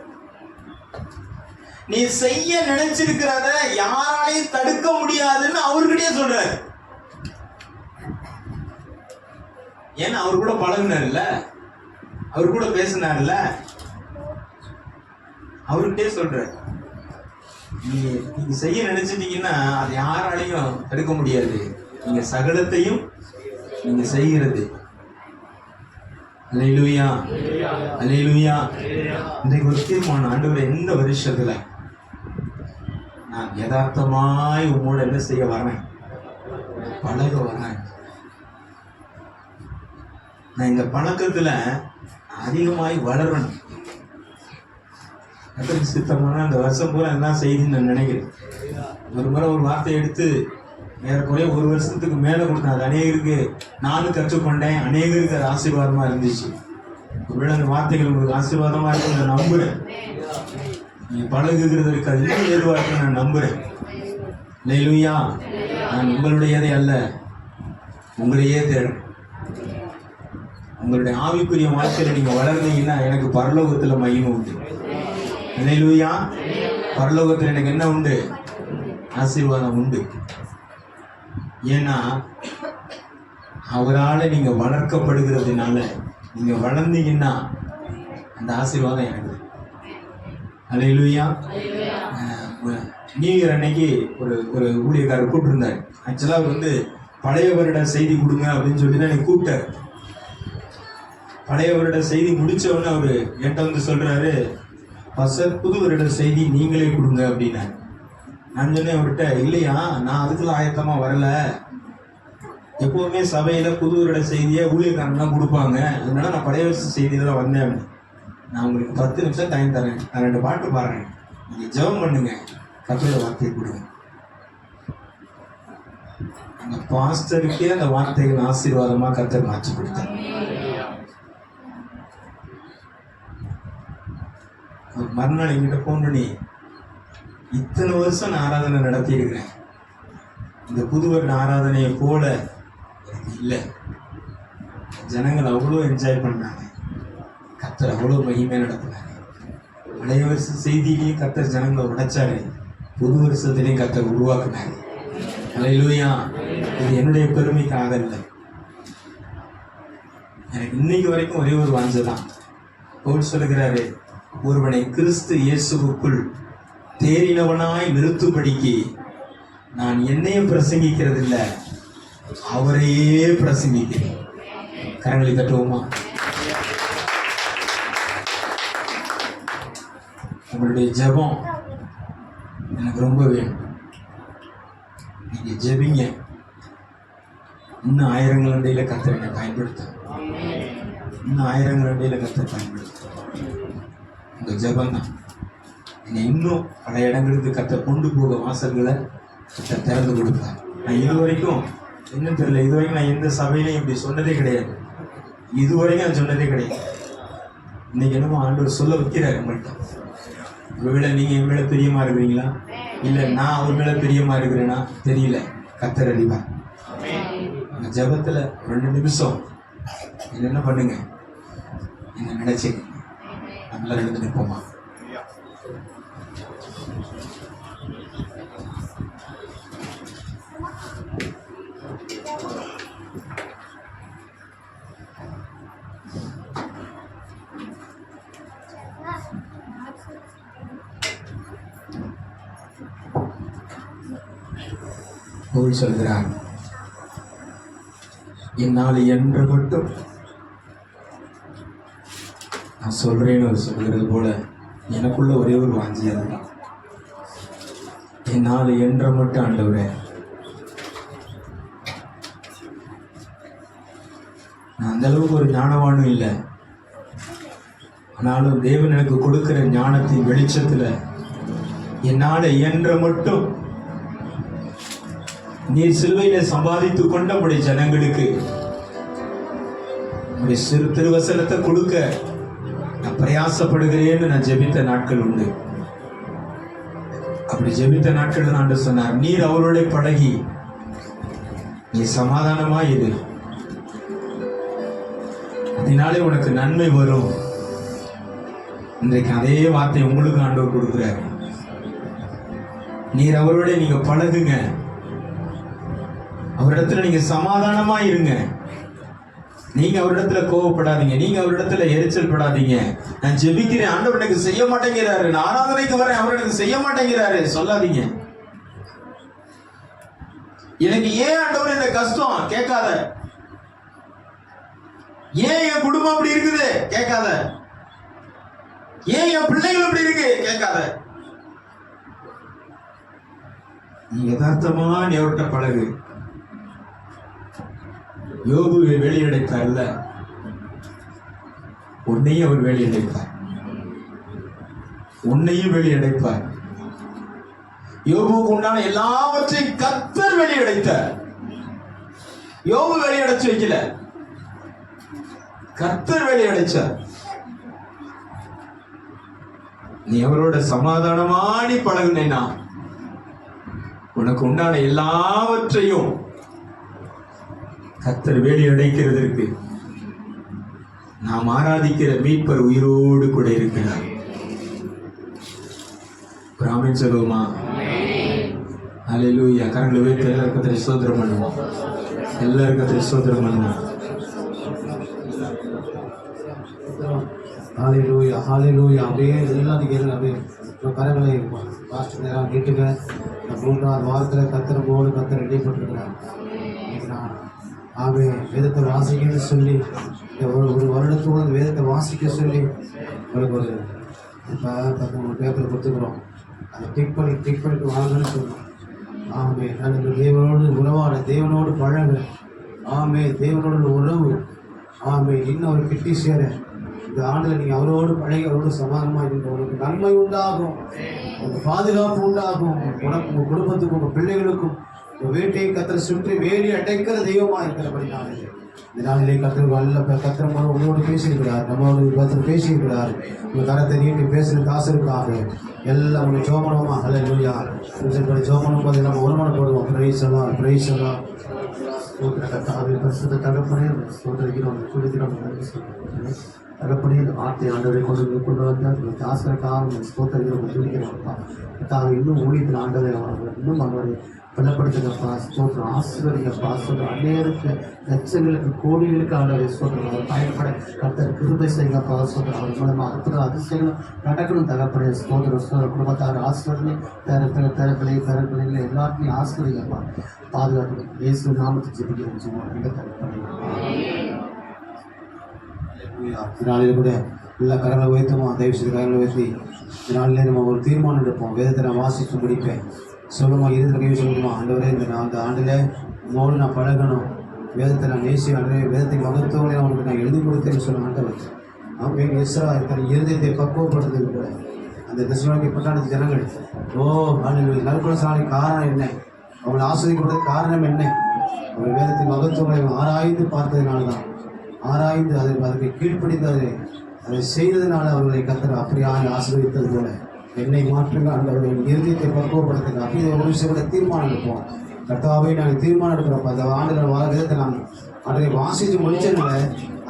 நீ செய்ய நினைச்சிருக்கிறத யாராலையும் தடுக்க முடியாதுன்னு அவர்கிட்டயே சொல்றாரு. ஏன்னா அவர் கூட பழகினார்ல, அவர் கூட பேசினார்ல, அவர்கிட்டயே சொல்றாரு. நீங்க செய்ய நினைச்சிட்டீங்கன்னா அது யாராலையும் தடுக்க முடியாது. நீங்க சகலத்தையும் நீங்க செய்கிறது. அல்லேலூயா, அல்லேலூயா. இன்றைக்கு ஒரு தீர்மானம், ஆண்டவரே இந்த வருஷத்துல நான் யதார்த்தமாய் உங்களோட என்ன செய்ய வரேன்? பழக வரேன். நான் இந்த பழக்கத்துல அதிகமாய் வளரணும். சித்தமான அந்த வருஷம் பூரா எல்லாம் செய்தின்னு நான் நினைக்கிறேன். ஒரு முறை ஒரு வார்த்தையை எடுத்து ஏறக்குறைய ஒரு வருஷத்துக்கு மேல கொடுத்தேன். அது அநேகருக்கு நானும் கற்றுக்கொண்டேன். அநேகருக்கு அது ஆசீர்வாதமா இருந்துச்சு. ஒருவேளை அந்த வார்த்தைகள் உங்களுக்கு ஆசீர்வாதமா இருக்கு நான் நம்புறேன். நீங்க பழகுகிறதற்கு அது இன்னும் ஏதுவா இருக்கு நான் நம்புறேன். அல்லேலூயா. நான் உங்களுடையதே அல்ல, உங்களையே தேடும். உங்களுடைய ஆவிக்குரிய வாழ்க்கையில நீங்க வளர்ந்தீங்கன்னா எனக்கு பரலோகத்துல மகிமை உண்டு. அல்லேலூயா. பரலோகத்துல எனக்கு என்ன உண்டு? ஆசீர்வாதம் உண்டு. ஏன்னா அவரால் நீங்க வளர்க்கப்படுகிறதுனால நீங்க வளர்ந்தீங்கன்னா அந்த ஆசீர்வாதம் எனக்கு. அல்லேலூயா. நியூ இயர் அன்னைக்கு ஒரு ஒரு ஊழியக்காரர் கூப்பிட்டுருந்தார். ஆக்சுவலா அவர் வந்து பழைய வருட செய்தி கொடுங்க அப்படின்னு சொல்லிட்டு எனக்கு கூப்பிட்டார். பழைய வருட செய்தி முடிச்சவொன்னு அவரு என்கிட்ட வந்து சொல்றாரு, பசர் புது வருட செய்தி நீங்களே கொடுங்க அப்படின்னா. நான் சொன்னேன் அவர்கிட்ட, இல்லையா நான் அதுக்கெல்லாம் ஆயத்தமா வரல. எப்பவுமே சபையில புது வருட செய்தியை ஊழியக்காரன் தான் கொடுப்பாங்க. அதனால நான் பழைய வருஷ செய்தியில வந்தேன். நான் உங்களுக்கு 10 நிமிஷம் டைம் தரேன். நான் 2 பாட்டு பாடுறேன். நீங்க ஜெபம் பண்ணுங்க, கர்த்தருடைய வார்த்தையை கொடுங்க. அந்த பாஸ்டருக்கே அந்த வார்த்தைகள் ஆசீர்வாதமா கர்த்தர் மாற்றி கொடுத்தார். மறுநாள் என்கிட்ட ஃபோன் பண்ணி, இத்தனை வருஷம் நான் ஆராதனை நடத்தியிருக்கிறேன், இந்த புது வருட ஆராதனையை போல இல்லை. ஜனங்கள் அவ்வளோ என்ஜாய் பண்ணாங்க, கர்த்தர் அவ்வளோ மகிமையாக நடத்தினாங்க. பழைய வருஷ செய்தியிலேயே கர்த்தர் ஜனங்களை உடைச்சாரு, புது வருஷத்துலேயும் கர்த்தர் உருவாக்குனாரு. அல்லேலூயா. இது என்னுடைய பெருமைக்காக இல்லை, எனக்கு இன்னைக்கு வரைக்கும் ஒரே ஒரு வாஞ்சை தான். பவுல் சொல்லுகிறாரு, ஒருவனை கிறிஸ்து இயேசுவுக்குள் தேறினவனாய் நிறுத்தும்படிக்கு நான் என்னையும் பிரசங்கிக்கிறது இல்லை, அவரையே பிரசங்கிக்கிறேன். கரங்களை தட்டுவோமா? உங்களுடைய ஜெபம் எனக்கு ரொம்ப வேணும். நீங்க ஜெபிங்க, இன்னும் ஆயிரங்கள் அண்டையில் கர்த்தர் என்னை பயன்படுத்தும், இன்னும் ஆயிரங்கள் அண்டையில் கர்த்தர் பயன்படுத்தும். உங்க ஜெபம் தான் என்னை இன்னும் பல இடங்களுக்கு கர்த்தர் கொண்டு போக வாசல்களை கர்த்தர் திறந்து கொடுப்பார். நான் இது வரைக்கும் என்ன தெரியல, இது வரைக்கும் நான் எந்த சபையிலையும் இப்படி சொன்னதே கிடையாது, இது வரைக்கும் நான் சொன்னதே கிடையாது. இன்னைக்கு என்னமோ ஆண்டவர் சொல்ல வைக்கிறார் உங்கள்கிட்ட. ஒருவேளை நீங்கள் என் மேலே பிரியமாக இருக்கிறீங்களா, இல்லை நான் அவர் மேலே பிரியமாக இருக்கிறேன்னா தெரியல, கர்த்தர் அறிவார். அந்த ஜெபத்தில் 2 நிமிஷம் என்ன பண்ணுங்க, என்ன நினைச்சிங்க, நம்மளாம் எழுந்து நிற்போமா? பவுல் சொல்கிறார், என்னால் இயன்ற மட்டும் நான் சொல்றேன்னு அவர் சொல்கிறது போல எனக்குள்ள ஒரே ஒரு வாஞ்சி அதுதான். என்னால் இயன்ற மட்டும் ஆண்டவரே, நான் அந்த அளவுக்கு ஒரு ஞானவானும் இல்லை, ஆனாலும் தேவன் எனக்கு கொடுக்கிற ஞானத்தின் வெளிச்சத்தில் என்னால் இயன்ற மட்டும் நீர் சிலுவையில சம்பாதித்து கொண்ட உடைய ஜனங்களுக்கு உடைய சிறு திருவசனத்தை கொடுக்க நான் பிரயாசப்படுகிறேன்னு நான் ஜெபித்த நாட்கள் உண்டு. அப்படி ஜெபித்த நாட்கள் ஆண்டு சொன்னார், நீர் அவரோட பழகி நீ சமாதானமா இரு, அதனாலே உனக்கு நன்மை வரும். இன்றைக்கு அதே வார்த்தை உங்களுக்கு ஆண்டவர் கொடுக்கிறார். நீர் அவரோட நீங்க பழகுங்க, அவரிடத்துல நீங்க சமாதானமா இருங்க, நீங்க அவரிடத்துல கோவப்படாதீங்க, நீங்க அவரிடத்துல எரிச்சல் படாதீங்க. நான் ஜெபிக்கிறேன், ஆண்டவர் எனக்கு செய்ய மாட்டேங்கிறாரு, நான் ஆராதனைக்கு வரேன், அவர் எனக்கு செய்ய மாட்டேங்கிறாரு சொல்லாதீங்க. எனக்கு ஏன் ஆண்டவர் இந்த கஷ்டம் கேட்காத, ஏன் என் குடும்பம் அப்படி இருக்குது கேட்காத, ஏன் என் பிள்ளைகள் அப்படி இருக்கு கேட்காத. நீ யதார்த்தமா நீ அவர்கிட்ட பழகு. யோபுவை வெளியடைத்தார்ல, உன்னையும் அவர் வெளியடைப்பார், உன்னையும் வெளியடைப்பார். யோபுவுக்கு உண்டான எல்லாவற்றையும் கர்த்தர் வெளியடைத்தார். யோபு வெளியடைச்சு வைக்கல, கர்த்தர் வெளியடைச்சார். நீ அவரோட சமாதானமா நீ பழகுனேனா உனக்கு உண்டான எல்லாவற்றையும் கர்த்தர் வேலி அடைக்கிறதற்கு நாம் ஆராதிக்கிற மீட்பர் உயிரோடு கூட இருக்கிறார். ஆமென் சொல்லுவோமா? ஹல்லேலூயா. கரங்களை உயர்த்தி எல்லாருக்கும் ஸ்தோத்திரம் பண்ணுவோம், எல்லாருக்கும் ஸ்தோத்திரம் பண்ணுவோம். ஹல்லேலூயா ஹல்லேலூயா. அப்படியே எல்லாத்துக்கும் கேளுங்க, அப்படியே கரங்களை பாஸ்டர் நேரம் கேட்டுக்க. இந்த 3வது வாரத்தில் கத்திரமோடு கத்தர் ரெடி பண்ணிருக்கிறார். ஆமே வேதத்தை வாசிக்கன்னு சொல்லி ஒரு வருடத்தோடு வேதத்தை வாசிக்க சொல்லி உங்களுக்கு ஒரு 13 பேப்பர் கொடுத்துக்கிறோம். அதை டிக் பண்ணிட்டு வாங்கன்னு சொல்லணும். ஆமே நல்ல தேவனோடு உறவாட, தேவனோடு பழக, ஆமே தேவனோட உறவு, ஆமே இன்னும் ஒரு கிட்டி சேர. இந்த ஆண்டில் நீங்கள் அவரோடு பழகி அவரோடு சமாதானமாக இருந்த உங்களுக்கு நன்மை உண்டாகும், உங்கள் பாதுகாப்பு உண்டாகும். உங்கள் குடும்பத்துக்கும் உங்கள் பிள்ளைகளுக்கும் உங்கள் வீட்டையும் கத்தரை சுற்றி வேலி அடைக்கிற தெய்வமாக இருக்கிறபடினாலே இந்த நாளிலே கத்திரம் உங்களோடு பேசியிருக்கிறார், நம்மளோடு கத்திர பேசியிருக்கிறார். உங்கள் கரத்தை நீட்டி பேசுகிற தாசருக்காக எல்லாம் உங்களை ஜோமனமா அல்லேலூயா ஜோமனம் போது நம்ம ஒருமனப்படுவோம். பிரைஸ் எல்லாம் பரிசுத்த தகப்பனே சோதரிக்கிறோம் சொல்லிக்கிறோம். தகப்பனே இந்த வார்த்தை ஆண்டவரை கொண்டு வந்தார் தாசருக்காக சோதரிக்கிறோம் சொல்லிக்கிறோம். இன்னும் ஊழியத்தில் ஆண்டவரை இன்னும் அவரை பலப்படுத்துங்கப்பா. ஸ்தோத்திரம் ஆசீர்வதிங்கப்பா. சொல்கிறோம் அநேருக்கு லட்சங்களுக்கு கோடிகளுக்கு ஆண்டவரை சொல்கிறோம் அவர் பயன்பட கர்த்தர் கிருபை செய்யுங்கப்பா. சொல்கிறோம் அவர் மூலமாக அற்புதம் அதிசயங்களும் நடக்கணும் தகப்பனே. ஸ்தோத்திரம் குடும்பத்தார் ஆசீர்வதிங்க, பேரப்பிள்ளைகளை எல்லாத்தையும் ஆசீர்வதிங்கப்பா. பாதுகாப்பு இயேசு நாமத்தை ஜெபிக்கிறோம் தகப்பனே. இதனாலே கூட எல்லா கரங்களை உயர்த்துமா, தயவு செய்து கரங்களை உயர்த்தி இதனாலே நம்ம ஒரு தீர்மானம் எடுப்போம். வேதத்தை நான் வாசித்து முடிப்பேன். சொல்லுமா இறுதி கல்வி சொல்லுமா ஆண்டவரே அந்த ஆண்டில் உங்களோடு நான் பழகணும், வேதத்தை நான் நேசி ஆண்டவரே வேதத்தின் மகத்துவங்களை அவனுக்கு நான் எழுதி கொடுத்தேன்னு சொல்ல ஆண்டவர். அவங்க எஸ்ரா தன் இருதயத்தை பக்குவப்படுத்துறது கூட அந்த தெசலோனிக்கே பட்டணத்து ஜனங்கள் ஆண்டு நற்குணசாலி காரணம் என்ன, அவங்களை ஆஸ்வதிக்கப்படுறது காரணம் என்ன, அவர்கள் வேதத்தின் மகத்துவங்களை ஆராய்ந்து பார்த்ததுனால தான், ஆராய்ந்து அதற்கு கீழ்ப்படிந்து அதை செய்ததுனால அவர்களை கர்த்தர் அப்படியாக ஆசீர்வதித்தது போல என்னை மாற்றுங்க ஆண்டவர்கள் இருதயத்தை பக்குவப்படுத்துங்க. அப்படி ஒரு விஷயம் தீர்மானம் எடுப்போம். கர்த்தாவே நாங்கள் தீர்மானம் எடுக்கிறோம். அந்த ஆண்டுகள் விதத்தை நான் அதை வாசித்து முடிச்சதுனால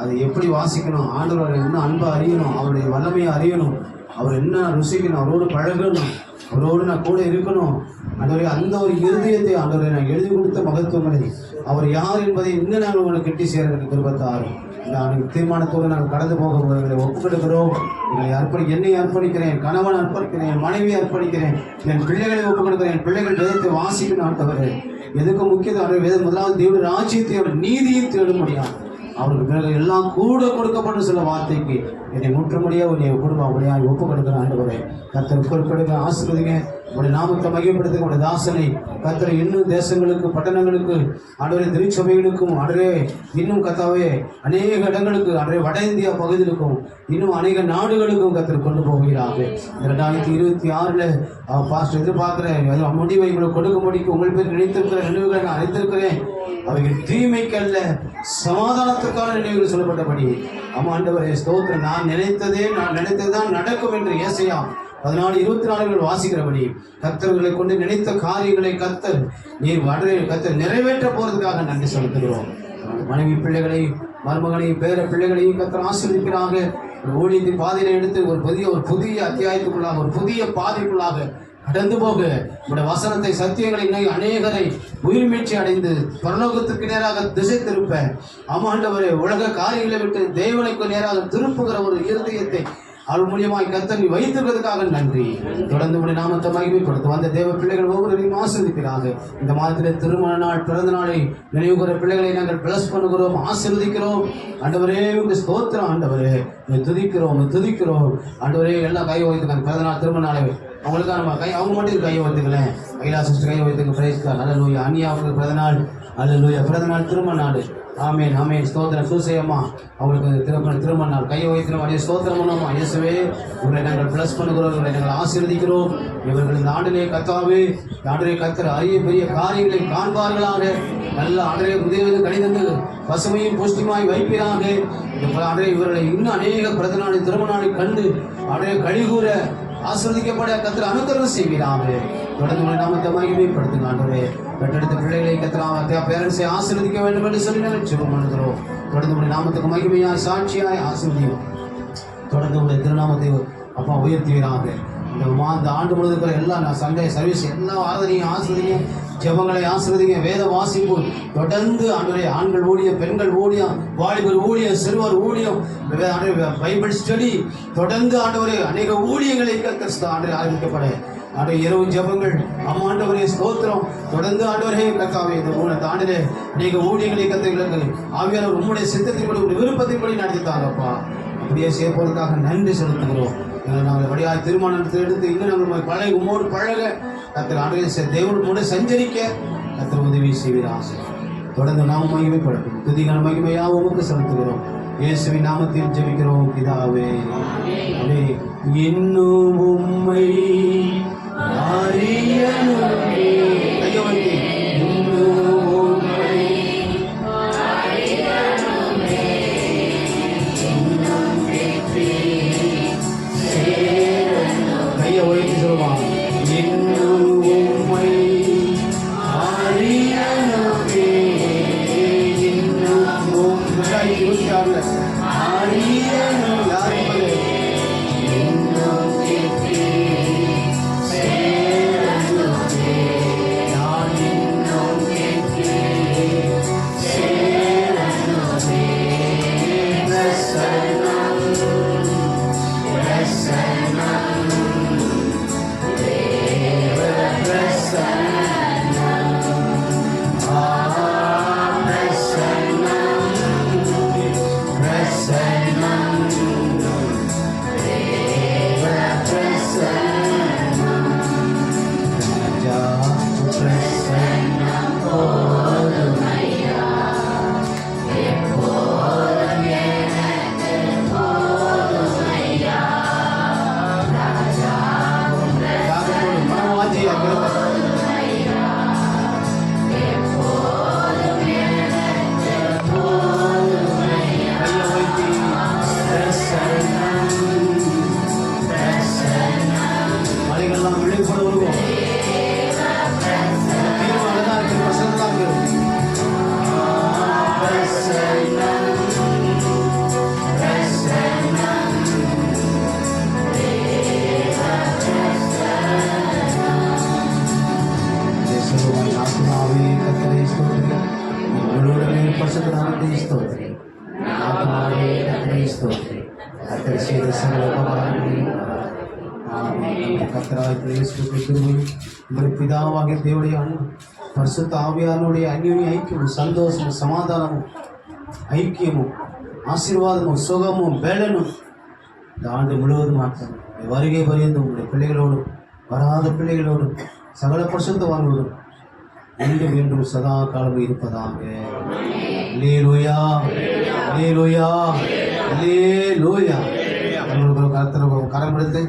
அதை எப்படி வாசிக்கணும், ஆண்டவரை என்ன அன்பை அறியணும், அவருடைய வல்லமையை அறியணும், அவர் என்ன ருசிக்கணும், அவரோடு பழகணும், அவரோடு நான் கூட இருக்கணும். ஆண்டவரே அந்த ஒரு இருதயத்தை ஆண்டவரை நான் எழுதி கொடுத்த மகத்துவங்களை அவர் யார் என்பதை இன்னும் நாங்கள் உங்களுக்கு கிட்டி சேர்ந்து கிருபத்தாரு நாங்கள் தீர்மானத்தோடு நாங்கள் கடந்து போக எங்களை ஒப்புக்கெடுக்கிறோம். என்னை அர்ப்பணிக்கிறேன், கணவன் அர்ப்பணிக்கிறேன், என் மனைவி அர்ப்பணிக்கிறேன், என் பிள்ளைகளை ஒப்புக்கொடுக்கிறேன். என் பிள்ளைகள் வேதத்தை வாசிக்கணும் ஆண்டவரே. எதுக்கு முக்கியத்துவம் வேதம் முதலாவது தேவனுடைய ராஜ்யத்தை அவர் நீதியை தேட முடியாது. அவருக்கு பிறகு எல்லாம் கூட கொடுக்கப்பட்ட சில வார்த்தைக்கு என்னை முற்றுமுடியாக உன்னை குடும்பம் அப்படியாக ஒப்புக் கொடுக்குற ஆண்டவரே. கர்த்தர் பொறுப்பெடுக்க ஆசீர்வதிங்க. உடைய நாமத்தை மையப்படுத்த உடைய தாசனை கர்த்தரை இன்னும் தேசங்களுக்கு பட்டணங்களுக்கு ஆண்டவரே திருச்சபைகளுக்கும் ஆண்டவரே இன்னும் கர்த்தாவே அநேக இடங்களுக்கு ஆண்டவரே வட இந்தியா பகுதிகளுக்கும் இன்னும் அநேக நாடுகளுக்கும் கர்த்தர் கொண்டு போகிறாங்க. 2026 பாஸ்டர் எதிர்பார்க்கிறேன் முடிவை உங்களுக்கு கொடுக்க முடிக்கும். உங்கள் பேர் நினைத்திருக்கிற நினைவுகளை நான் அறிந்திருக்கிறேன். அவைகள் தீமைக்கல்ல சமாதானத்துக்கான நினைவுகள் சொல்லப்பட்டபடி ஆண்டவரே ஸ்தோத்திரம். நான் நினைத்ததுதான் நடக்கும் என்று ஏசாயா 14:24 வாசிக்கிறபடி கர்த்தர்களை கொண்டு நினைத்த காரியங்களை கர்த்தர் நிறைவேற்ற போறதுக்காக நன்றி செலுத்துகிறோம். மனைவி பிள்ளைகளை மருமகளை பேர பிள்ளைகளையும் கர்த்தர் ஆசீர்வதிக்கிறாங்க. ஊழியத்தின் பாதையில எடுத்து ஒரு புதிய அத்தியாயத்துக்குள்ளாக ஒரு புதிய பாதைக்குள்ளாக கடந்து போக உடைய வசனத்தை சத்தியங்களை அநேகரை உயிர் மீட்சி அடைந்து பரலோகத்துக்கு நேராக திசை திருப்ப ஆண்டவரே உலக காரியங்களை விட்டு தேவனுக்கு நேராக திருப்புகிற ஒரு இருதயத்தை அவள் மூலியமாய் கர்த்தர் வைத்திருக்கிறதுக்காக நன்றி. தொடர்ந்து உடைய நாமத்தை மகிமைப்படுத்த வந்த தேவ பிள்ளைகள் ஒவ்வொருவரையும் ஆசீர்வதிக்கிறாங்க. இந்த மாதத்தில் திருமண நாள் பிறந்த நாளை நினைவுகிற பிள்ளைகளை நாங்கள் பிளஸ் பண்ணுகிறோம், ஆசீர்வதிக்கிறோம். ஆண்டவரே உங்க ஸ்தோத்திரம் ஆண்டவரே துதிக்கிறோம் ஆண்டவரே. எல்லாம் கை வைத்துக்காங்க பிறந்த நாள் திருமண நாளை அவங்களுக்காக நம்ம அவங்க மட்டும் கையை வைத்துக்கலேன். கைலாசிஸ்டர் கையை வைத்துக்க பிரைஸ்கார் அல்லேலூயா. அனியா அவங்களுக்கு பிறந்த நாள் அல்லேலூயா. பிறந்த நாள் திருமண நாள் ஆமேன் ஸ்தோத்திரம். சூசையம்மா அவங்களுக்கு திருமண நாள் கையை வைக்கிறோம். அதே ஸ்தோத்திரம் பண்ணுவோமா. இயேசுவே உங்களை நாங்கள் பிளஸ் பண்ணுகிறோம், இவர்களை நாங்கள் ஆசீர்வதிக்கிறோம். இவர்கள் இந்த ஆண்டிலே கர்த்தாவே ஆண்டிலே கர்த்தர் அரிய பெரிய காரியங்களை காண்பார்களாக. நல்ல ஆண்டிலே உதவி கடிதந்து பசுமையும் புஷ்டிமாய் வைப்பீராக. இவர்களை இன்னும் அநேக பிறந்த நாள் திருமண நாளை கண்டு ஆண்டிலே கழிகூற ஆசீர்வதிக்கப்பட கர்த்தர் அனுகிரகம் செய்வீராக. தொடர்ந்து நாமத்தை மகிமைப்படுத்துங்க ஆண்டவரே. பெற்றெடுத்த பிள்ளைகளை கர்த்தர் பேரண்ட்ஸை ஆசீர்வதிக்க வேண்டும் என்று சொல்லி நாங்கள் ஜெபம் பண்ணுகிறோம். தொடர்ந்து நாமத்துக்கு மகிமையாய் சாட்சியாய் ஆசீர்வதியும். தொடர்ந்து உடைய திருநாமத்தை அப்பா உயர்த்துவீராக. இந்த ஆண்டு முழுவதுக்கிற எல்லா சண்டே சர்வீஸ் எல்லா ஆராதனையும் ஆசீர்வதிங்க, ஜெபங்களை ஆசீர்வதிங்க, வேத வாசிப்பு தொடர்ந்து ஆண்டவரே. ஆண்கள் ஊழியம், பெண்கள் ஊழியம், வாலிபர் ஊழியம், சிறுவர் ஊழியம், பைபிள் ஸ்டடி தொடர்ந்து ஆண்டவரே அநேக ஊழியங்களை ஆண்டவரே ஆரம்பிக்கப்பட இரவு ஜெபங்கள் ஆண்டவரே ஸ்தோத்திரம். தொடர்ந்து ஆண்டவரே கர்த்தாவே இந்த ஆண்டிலே அநேக ஊழியங்களை கத்துகளுக்கு ஆவியானவர் உம்முடைய சித்தத்தின்படி உங்களுடைய விருப்பத்தின்படி நடத்தித்தாங்கப்பா. அப்படியே சேர்ப்பதற்காக நன்றி செலுத்துகிறோம். நாங்கள் வழியாக தீர்மானத்தை எடுத்து இன்னும் நாங்கள் பழக உம்மோடு பழக கர்த்தர் ஆண்டவரே தேவனோடு சஞ்சரிக்க கர்த்தர் உதவி செய்வீராக. தொடர்ந்து நாம மகிமைப்படட்டும். துதிகான மகிமையாக உமக்கு செலுத்துகிறோம். இயேசுவின் நாமத்தில் ஜெபிக்கிறோம் பிதாவே. இன்னும் உம்மை அறியணுமே. இன்னும் உம்மை அறியணுமே. 26 அறியேனும் யார் என்பது இன்னும் கேட்கிறேன் சேரனுமே. நான் இன்னும் கேட்கிறேன் சேரனுமே. பிரசன்னம் பிரசன்னம் தேவ பிரசன்னம் பிரசன்னம் பிரசன்னம் தேவ பிரசன்னம் ராஜா பிரசன்னம் போதுமையா எப்போதும் எனக்கு போதுமையா ராஜா மனவாஞ்சியா மலைகள்லாம் விழிப்பட வருவோம். அழகா இருக்கு, பிரசன்னமா இருக்கு. பிரசன்னம் பிரசன்னம் இயேசுவின் ஆத்மாவே கர்த்தரை ஸ்தோத்திரி. உங்களுடனே பரிசுத்த நாமத்தை ஸ்தோத்திரி. ஆத்மாவே கர்த்தரை ஸ்தோத்திரி. கர்த்தர் செய்த சகல உபகாரங்களையும் கர்த்தராகிய இயேசுவின் கிருபையும் உங்கள் பிதாவாகிய தேவனுடைய அன்பும் பரிசுத்த ஆவியானவருடைய அந்யோன்ய ஐக்கியமும் சந்தோஷமும் சமாதானமும் ஐக்கியமும் ஆசீர்வாதமும் சுகமும் வேலனும் இந்த ஆண்டு முழுவதும் மாற்றம் வருகை பரியந்த உங்களுடைய பிள்ளைகளோடும் வராத பிள்ளைகளோடும் சகல பரிசுத்தவான்களோடும் மீண்டும் மீண்டும் சதா காலமும் இருப்பதாக. அல்லேலூயா அல்லேலூயா அல்லேலூயா. கரம் எடுத்து